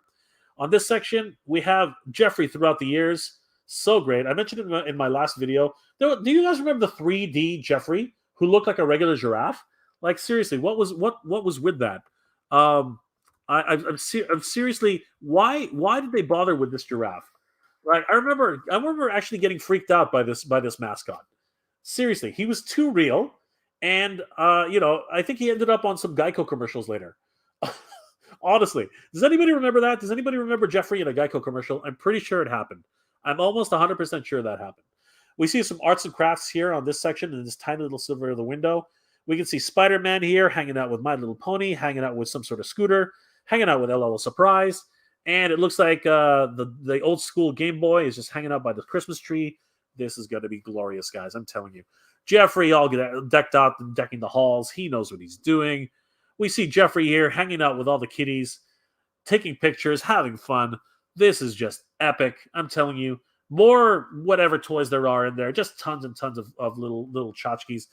Speaker 1: On this section, we have Jeffrey throughout the years. So great. I mentioned it in my last video. Do you guys remember the 3D Jeffrey who looked like a regular giraffe? Like, seriously, what was with that? I'm seriously, why did they bother with this giraffe? Right? I remember actually getting freaked out by this mascot. Seriously, he was too real, and I think he ended up on some Geico commercials later. Honestly, does anybody remember that? Does anybody remember Jeffrey in a Geico commercial? I'm pretty sure it happened. I'm almost 100% sure that happened. We see some arts and crafts here on this section in this tiny little sliver of the window. We can see Spider-Man here hanging out with My Little Pony, hanging out with some sort of scooter, hanging out with LL Surprise. And it looks like the old school Game Boy is just hanging out by the Christmas tree. This is going to be glorious, guys. I'm telling you. Jeffrey all decked out, decking the halls. He knows what he's doing. We see Jeffrey here hanging out with all the kiddies, taking pictures, having fun. This is just epic. I'm telling you. More whatever toys there are in there. Just tons and tons of little tchotchkes.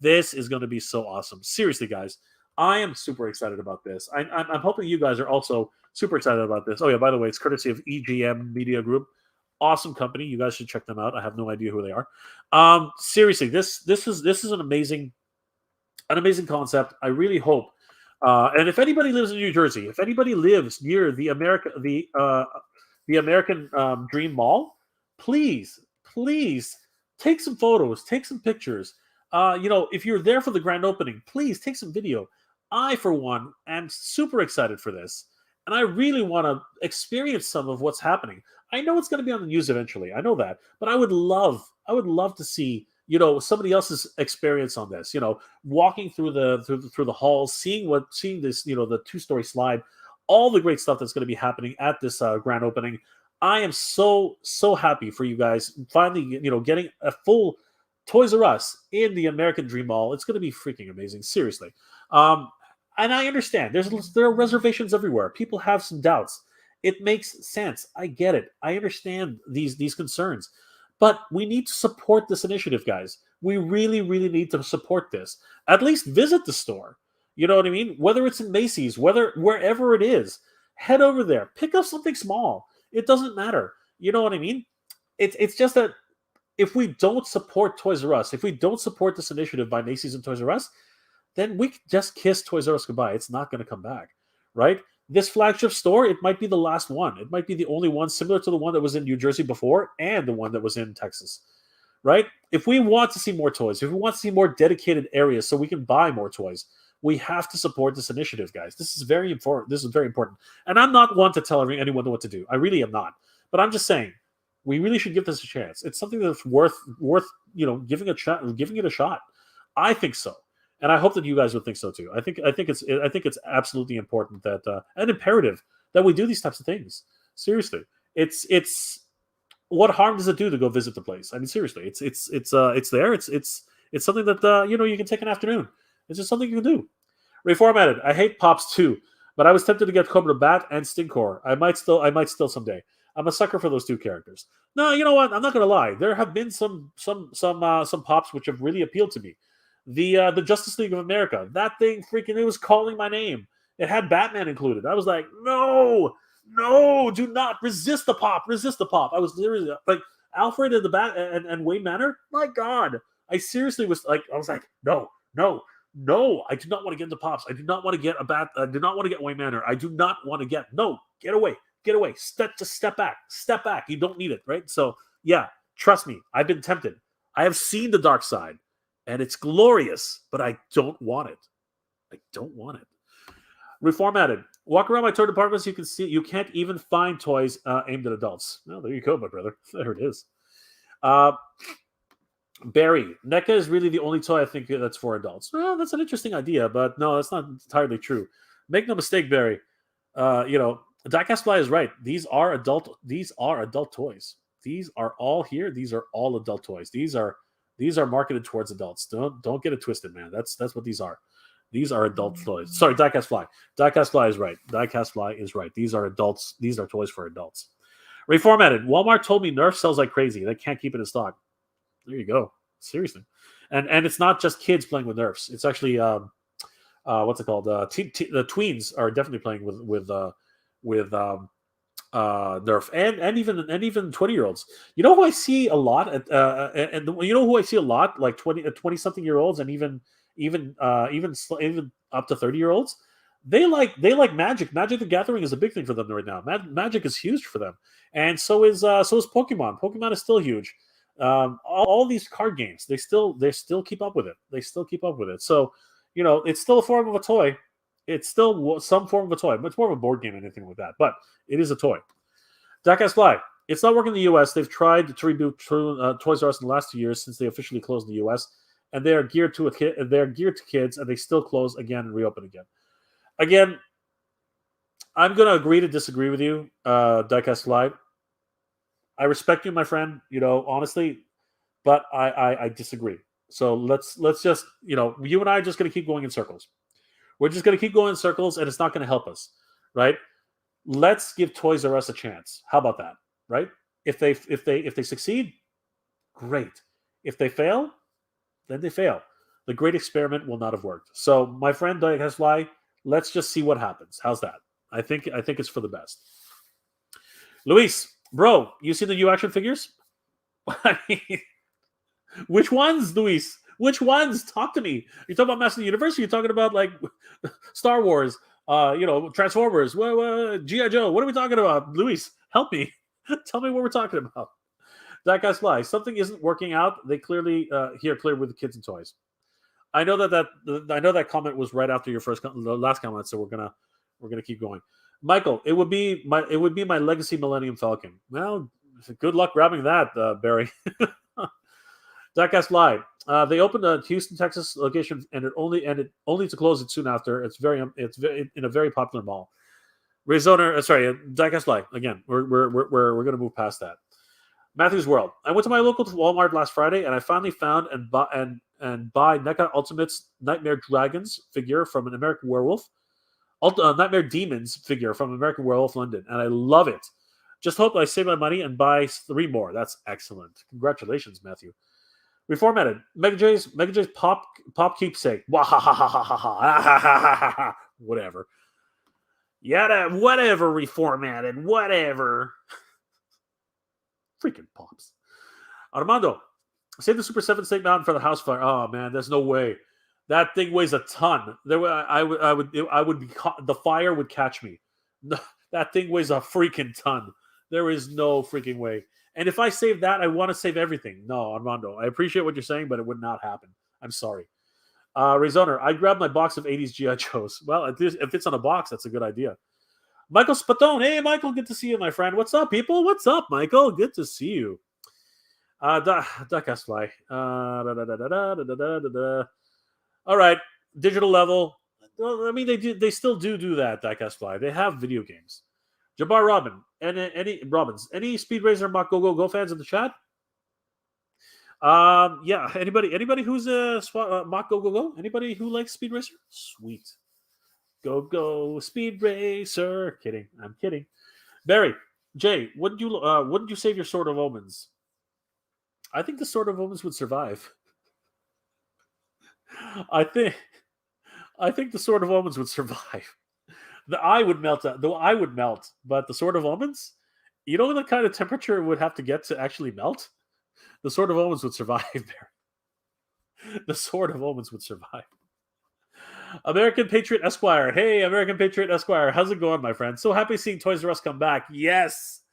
Speaker 1: This is going to be so awesome. Seriously, guys. I am super excited about this. I'm hoping you guys are also super excited about this. Oh, yeah, by the way, it's courtesy of EGM Media Group. Awesome company. You guys should check them out. I have no idea who they are. Seriously, this is an amazing concept. I really hope. And if anybody lives in New Jersey, if anybody lives near the American Dream Mall, please take some photos, take some pictures. If you're there for the grand opening, please take some video. I, for one, am super excited for this, and I really want to experience some of what's happening. I know it's going to be on the news eventually. I know that, but I would love to see somebody else's experience on this. Walking through the halls, seeing this, the two-story slide, all the great stuff that's going to be happening at this grand opening. I am so happy for you guys finally, getting a full Toys R Us in the American Dream Mall. It's going to be freaking amazing, seriously. And I understand there are reservations everywhere. People have some doubts. It makes sense. I get it. I understand these concerns. But we need to support this initiative, guys. We really, really need to support this. At least visit the store. You know what I mean? Whether it's in Macy's, wherever it is, head over there. Pick up something small. It doesn't matter. You know what I mean? It's just that if we don't support Toys R Us, if we don't support this initiative by Macy's and Toys R Us, then we can just kiss Toys R Us goodbye. It's not going to come back, right? This flagship store, it might be the last one. It might be the only one similar to the one that was in New Jersey before and the one that was in Texas, right? If we want to see more toys, if we want to see more dedicated areas so we can buy more toys, we have to support this initiative, guys. This is very important. This is very important. And I'm not one to tell anyone what to do. I really am not. But I'm just saying, we really should give this a chance. It's something that's worth giving it a shot. I think so. And I hope that you guys would think so too. I think it's absolutely important that and imperative that we do these types of things. Seriously, it's what harm does it do to go visit the place? I mean, seriously, it's there. It's something that you can take an afternoon. It's just something you can do. Reformatted. I hate Pops too, but I was tempted to get Cobra Bat and Stinkor. I might still someday. I'm a sucker for those two characters. No, you know what? I'm not gonna lie. There have been some Pops which have really appealed to me. The Justice League of America, that thing freaking, it was calling my name. It had Batman included. I was like, no, do not resist the pop. I was literally like Alfred and the Bat and Wayne Manor. My God, I seriously was like, no. I do not want to get into Pops. I do not want to get a Bat. I do not want to get Wayne Manor. I do not want to get get away. Step back. You don't need it, right? So yeah, trust me, I've been tempted. I have seen the dark side. And it's glorious, but I don't want it. Reformatted. Walk around my toy departments, you can see you can't even find toys aimed at adults. Well, there you go, my brother. There it is. Barry. NECA is really the only toy I think that's for adults. Well, that's an interesting idea, but no, that's not entirely true. Make no mistake, Barry. Diecast Fly is right. These are adult toys. These are all here. These are all adult toys. These are marketed towards adults. Don't get it twisted, man. That's what these are. These are adult toys. Sorry, Diecast Fly. Diecast Fly is right. Diecast Fly is right. These are adults. These are toys for adults. Reformatted. Walmart told me Nerf sells like crazy. They can't keep it in stock. There you go. Seriously, and it's not just kids playing with Nerfs. It's actually what's it called? The tweens are definitely playing with Nerf, and even 20-year-olds. You know who I see a lot, and you know who I see a lot, like 20 something year olds, and even up to 30-year-olds. They like Magic. Magic the Gathering is a big thing for them right now. Magic is huge for them, and so is Pokemon. Pokemon is still huge. All these card games, they still keep up with it. They still keep up with it. So, it's still a form of a toy. It's still some form of a toy. It's more of a board game than anything like that, but it is a toy. Jackass Fly. It's not working in the U.S. They've tried to reboot Toys R Us in the last 2 years since they officially closed in the U.S. and they are geared to kids, and they still close again and reopen again. Again, I'm going to agree to disagree with you, Diecast Fly. I respect you, my friend. Honestly, but I disagree. So let's just you and I are just going to keep going in circles. We're just going to keep going in circles, and it's not going to help us, right? Let's give Toys R Us a chance. How about that, right? If they succeed, great. If they fail, then they fail. The great experiment will not have worked. So, my friend Diecast Fly, let's just see what happens. How's that? I think it's for the best. Luis, bro, you see the new action figures? I mean, which ones, Luis? Which ones? Talk to me. You talking about Master of the Universe? Or you talking about like Star Wars? Transformers? G.I. Joe? What are we talking about, Luis? Help me. Tell me what we're talking about. That guy's fly. Something isn't working out. They clearly here clear with the kids and toys. I know that comment was right after your the last comment, so we're gonna keep going. Michael, it would be my Legacy Millennium Falcon. Well, good luck grabbing that, Barry. That guy's fly. They opened a Houston, Texas location, and it only to close it soon after. It's in a very popular mall. Rezoner, Diecast Fly. Again, we're gonna move past that. Matthew's World. I went to my local Walmart last Friday, and I finally found and buy NECA Ultimate's Nightmare Dragons figure from an American Werewolf, Nightmare Demons figure from American Werewolf London, and I love it. Just hope I save my money and buy 3 more. That's excellent. Congratulations, Matthew. Reformatted. Mega J's pop keepsake. Whatever. Yeah, whatever. Reformatted. Whatever. Freaking pops. Armando, save the Super 7 Snake Mountain for the house fire. Oh man, there's no way. That thing weighs a ton. I would be the fire would catch me. That thing weighs a freaking ton. There is no freaking way. And if I save that, I want to save everything. No, Armando, I appreciate what you're saying, but it would not happen. I'm sorry. Rezoner, I grabbed my box of 80s G.I. Joes. Well, if it's on a box, that's a good idea. Michael Spatone. Hey, Michael, good to see you, my friend. What's up, people? What's up, Michael? Good to see you. Diecast Fly. All right, digital level. I mean, they still do that, Diecast Fly. They have video games. Jabbar Robin. Any Speed Racer Mock Go fans in the chat? Yeah. Anybody who's a Mock Go? Anybody who likes Speed Racer? Sweet. Go Speed Racer. Kidding. I'm kidding. Barry, Jay, wouldn't you save your Sword of Omens? I think the Sword of Omens would survive. I think the Sword of Omens would survive. The eye would melt. But the Sword of Omens, you know the kind of temperature it would have to get to actually melt? The Sword of Omens would survive there. The Sword of Omens would survive. American Patriot Esquire. Hey, American Patriot Esquire. How's it going, my friend? So happy seeing Toys R Us come back. Yes.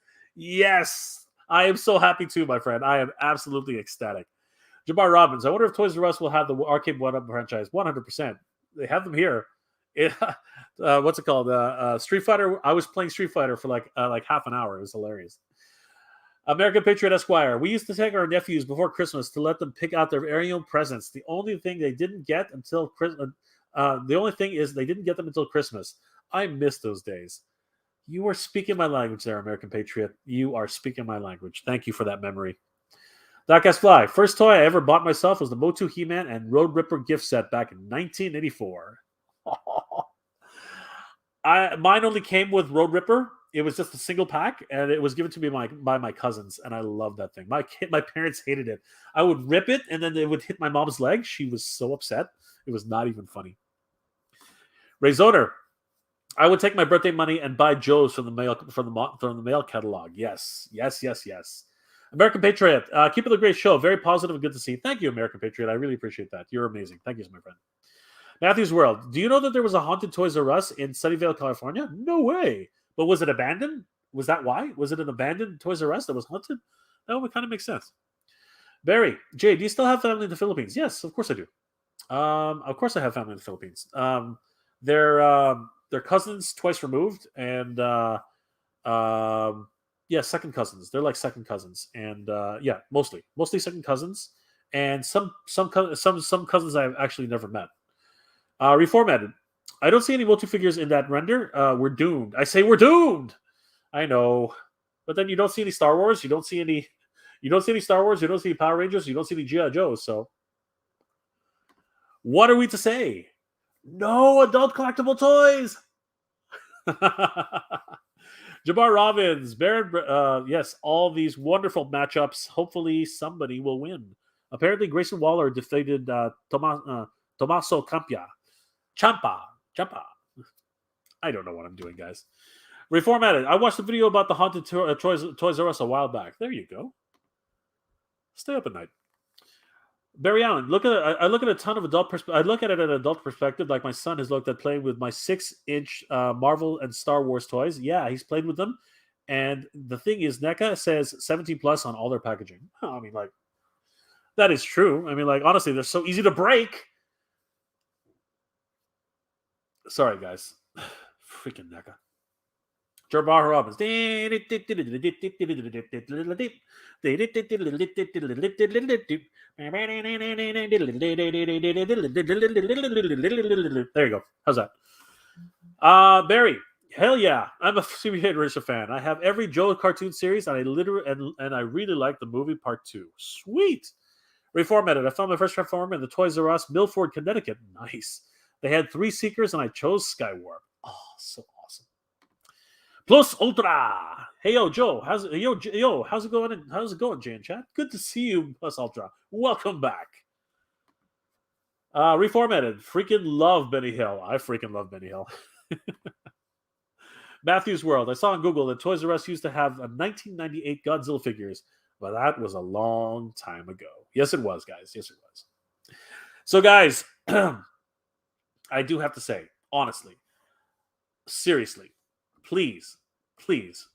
Speaker 1: I am so happy too, my friend. I am absolutely ecstatic. Jabbar Robbins. I wonder if Toys R Us will have the Arcade 1-Up franchise. 100%. They have them here. What's it called? Street Fighter. I was playing Street Fighter for like half an hour. It was hilarious. American Patriot Esquire. We used to take our nephews before Christmas to let them pick out their annual presents. The only thing they didn't get until Christmas. The only thing is they didn't get them until Christmas. I miss those days. You are speaking my language there, American Patriot. You are speaking my language. Thank you for that memory. Darkest Fly. First toy I ever bought myself was the Motu He-Man and Road Ripper gift set back in 1984. Mine only came with Road Ripper it was just a single pack, and it was given to me by my cousins, and I love that thing. My parents hated it. I would rip it, and then it would hit my mom's leg. She was so upset. It was not even funny. Ray Zoder, I would take my birthday money and buy Joe's from the mail catalog. Yes. American Patriot, keep it the great show. Very positive and good to see. Thank you, American Patriot. I really appreciate that. You're amazing. Thank you, my friend. Matthew's World. Do you know that there was a haunted Toys R Us in Sunnyvale, California? No way. But was it abandoned? Was that why? Was it an abandoned Toys R Us that was haunted? That would kind of make sense. Barry, Jay, do you still have family in the Philippines? Yes, of course I do. Of course I have family in the Philippines. They're cousins twice removed, and second cousins. They're like second cousins, and mostly second cousins, and some cousins I've actually never met. Reformatted. I don't see any Motu figures in that render. We're doomed. I say we're doomed. I know, but then you don't see any Star Wars. You don't see any Star Wars. You don't see any Power Rangers. You don't see any G.I. Joes. So, what are we to say? No adult collectible toys. Jabbar Robbins, Baron. Yes, all these wonderful matchups. Hopefully, somebody will win. Apparently, Grayson Waller defeated Tommaso Ciampa. I don't know what I'm doing, guys. Reformatted. I watched the video about the haunted Toys R Us a while back. There you go. Stay up at night. Barry Allen. I look at a ton of adult. I look at it at an adult perspective, like my son has looked at playing with my 6-inch Marvel and Star Wars toys. Yeah, he's played with them, and the thing is, NECA says 17 plus on all their packaging. I mean, like, that is true. I mean, like, honestly, they're so easy to break. Sorry, guys. Freaking NECA. Jabbar Robbins. There you go. How's that? Barry. Hell yeah. I'm a Superhero Racer fan. I have every Joe cartoon series, and I really like the movie Part 2. Sweet. Reformatted. I found my first Transformer in the Toys R Us, Milford, Connecticut. Nice. They had 3 Seekers, and I chose Skywarp. Oh, so awesome. Plus Ultra. Hey, yo, Joe. How's it going? How's it going, Jay and Chat? Good to see you, Plus Ultra. Welcome back. Reformatted. Freaking love Benny Hill. I freaking love Benny Hill. Matthew's World. I saw on Google that Toys R Us used to have a 1998 Godzilla figures, but that was a long time ago. Yes, it was, guys. Yes, it was. So, guys, I do have to say, honestly, seriously, please,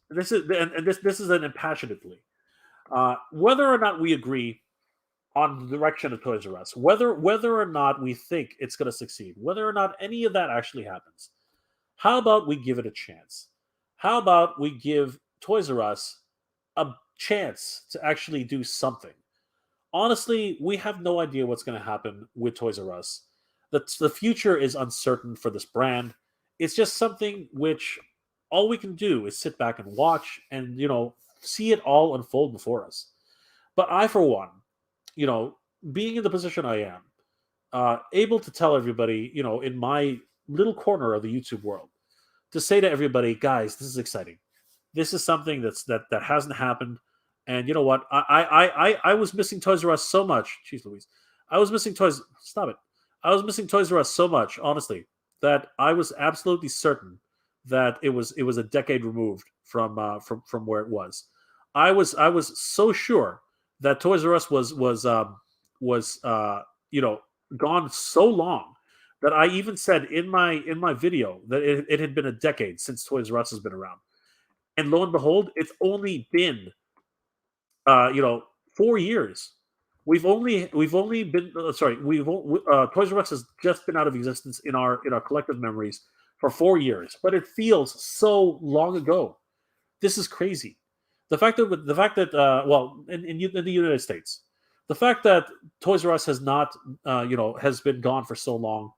Speaker 1: this is an impassionate plea. Whether or not we agree on the direction of Toys R Us, whether or not we think it's going to succeed, whether or not any of that actually happens, how about we give it a chance? How about we give Toys R Us a chance to actually do something? Honestly, we have no idea what's going to happen with Toys R Us. The future is uncertain for this brand. It's just something which all we can do is sit back and watch and, see it all unfold before us. But I, for one, being in the position I am, able to tell everybody, in my little corner of the YouTube world, to say to everybody, guys, this is exciting. This is something that hasn't happened. And you know what? I was missing Toys R Us so much. Jeez Louise. I was missing Toys. Stop it. I was missing Toys R Us so much, honestly, that I was absolutely certain that it was a decade removed from where it was. I was so sure that Toys R Us was gone so long that I even said in my video that it had been a decade since Toys R Us has been around. And lo and behold, it's only been 4 years. We've only been Toys R Us has just been out of existence in our collective memories for 4 years, but it feels so long ago. This is crazy. The fact that in the United States, the fact that Toys R Us has not has been gone for so long,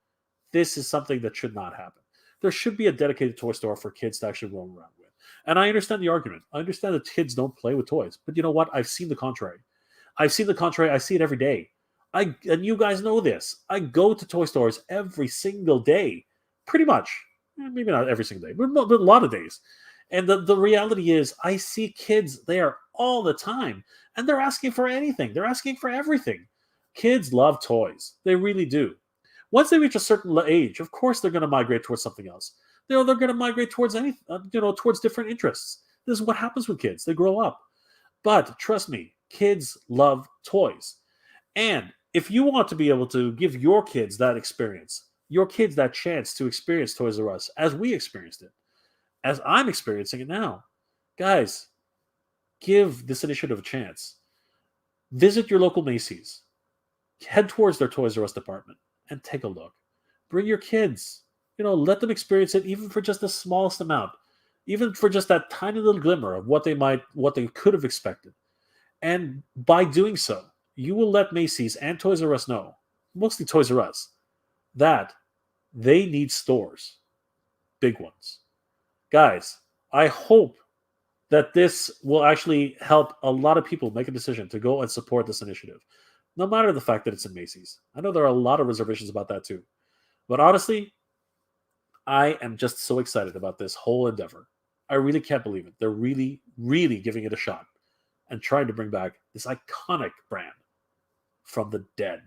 Speaker 1: this is something that should not happen. There should be a dedicated toy store for kids to actually roam around with. And I understand the argument. I understand that kids don't play with toys, but you know what? I've seen the contrary. I see it every day. And you guys know this. I go to toy stores every single day, pretty much. Maybe not every single day, but a lot of days. And the reality is, I see kids there all the time, and they're asking for anything. They're asking for everything. Kids love toys. They really do. Once they reach a certain age, of course, they're going to migrate towards something else. They're going to migrate towards towards different interests. This is what happens with kids. They grow up. But trust me, kids love toys. And if you want to be able to give your kids that experience, your kids that chance to experience Toys R Us as we experienced it, as I'm experiencing it now, guys, give this initiative a chance. Visit your local Macy's, head towards their Toys R Us department, and take a look. Bring your kids. Let them experience it, even for just the smallest amount, even for just that tiny little glimmer of what they could have expected. And by doing so, you will let Macy's and Toys R Us know, mostly Toys R Us, that they need stores, big ones. Guys, I hope that this will actually help a lot of people make a decision to go and support this initiative, no matter the fact that it's in Macy's. I know there are a lot of reservations about that too. But honestly, I am just so excited about this whole endeavor. I really can't believe it. They're really, really giving it a shot and trying to bring back this iconic brand from the dead.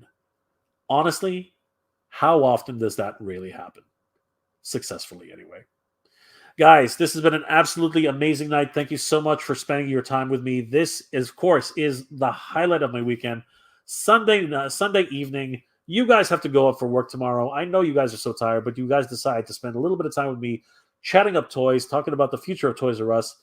Speaker 1: Honestly, how often does that really happen? Successfully, anyway. Guys, this has been an absolutely amazing night. Thank you so much for spending your time with me. This, of course, is the highlight of my weekend. Sunday evening. You guys have to go up for work tomorrow. I know you guys are so tired, but you guys decide to spend a little bit of time with me, chatting up toys, talking about the future of Toys R Us.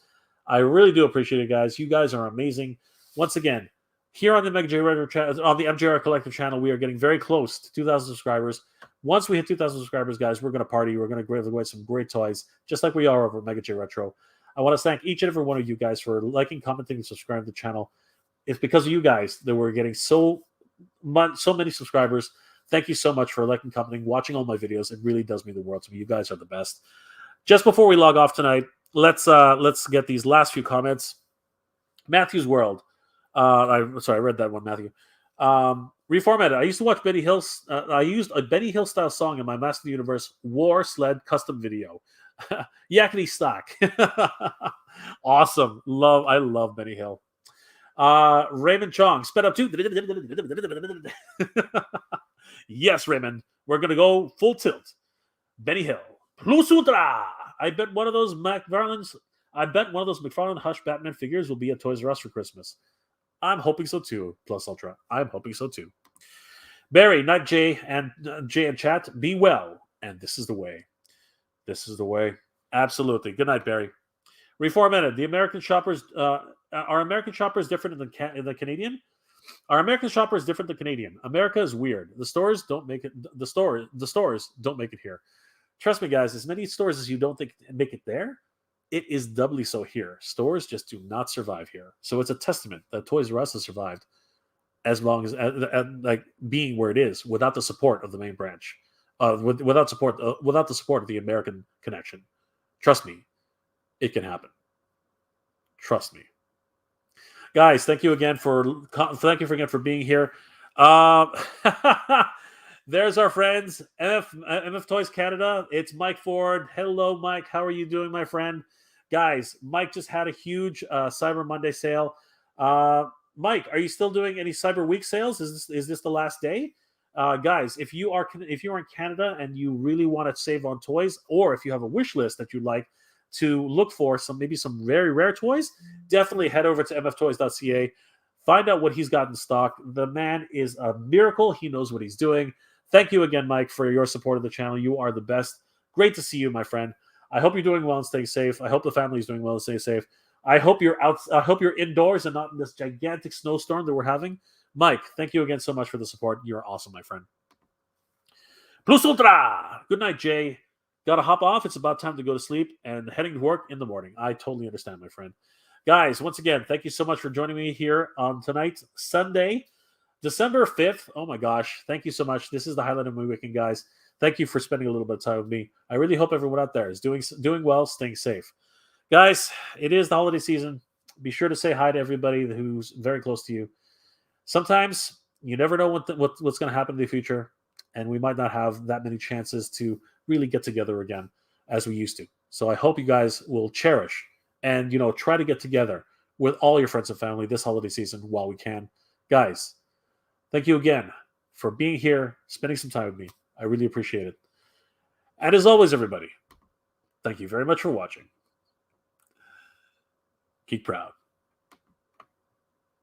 Speaker 1: I really do appreciate it, guys. You guys are amazing. Once again, here on the on the MJR Collective channel, we are getting very close to 2,000 subscribers. Once we hit 2,000 subscribers, guys, we're going to party. We're going to give away some great toys, just like we are over Mega J Retro. I want to thank each and every one of you guys for liking, commenting, and subscribing to the channel. It's because of you guys that we're getting so many subscribers. Thank you so much for liking, commenting, watching all my videos. It really does mean the world to me. You guys are the best. Just before we log off tonight, let's get these last few comments. Matthew's World. I read that one, Matthew. Reformatted. I used to watch Benny Hill's. I used a Benny Hill style song in my Master of the Universe War Sled custom video. Yakety stock. Awesome. I love Benny Hill. Raymond Chong, sped up too. Yes, Raymond. We're gonna go full tilt. Benny Hill. Plus Ultra. I bet one of those McFarlane's Hush Batman figures will be at Toys R Us for Christmas. I'm hoping so too. Plus Ultra. I'm hoping so too. Barry, Night Jay, and chat. Be well, and this is the way. This is the way. Absolutely. Good night, Barry. Reformatted. The American shoppers. Are American shoppers different than the Canadian? Are American shoppers different than Canadian? America is weird. The stores don't make it. The stores don't make it here. Trust me, guys. As many stores as you don't think make it there, it is doubly so here. Stores just do not survive here. So it's a testament that Toys R Us has survived as long as like being where it is without the support of the main branch, without the support of the American connection. Trust me, it can happen. Trust me. Guys, thank you again for being here. There's our friends, MF Toys Canada. It's Mike Ford. Hello, Mike. How are you doing, my friend? Guys, Mike just had a huge Cyber Monday sale. Mike, are you still doing any Cyber Week sales? Is this the last day? Guys, if you are in Canada and you really want to save on toys, or if you have a wish list that you'd like to look for some very rare toys, definitely head over to mftoys.ca. Find out what he's got in stock. The man is a miracle. He knows what he's doing. Thank you again, Mike, for your support of the channel. You are the best. Great to see you, my friend. I hope you're doing well and staying safe. I hope the family's doing well and staying safe. I hope you're out. I hope you're indoors and not in this gigantic snowstorm that we're having. Mike, thank you again so much for the support. You're awesome, my friend. Plus Ultra. Good night, Jay. Got to hop off. It's about time to go to sleep and heading to work in the morning. I totally understand, my friend. Guys, once again, thank you so much for joining me here on tonight, Sunday, December 5th. Oh my gosh. Thank you so much. This is the highlight of my weekend, guys. Thank you for spending a little bit of time with me. I really hope everyone out there is doing well, staying safe. Guys, it is the holiday season. Be sure to say hi to everybody who's very close to you. Sometimes you never know what's going to happen in the future, and we might not have that many chances to really get together again as we used to. So I hope you guys will cherish and, try to get together with all your friends and family this holiday season while we can. Guys, thank you again for being here, spending some time with me. I really appreciate it. And as always, everybody, thank you very much for watching. Geek proud.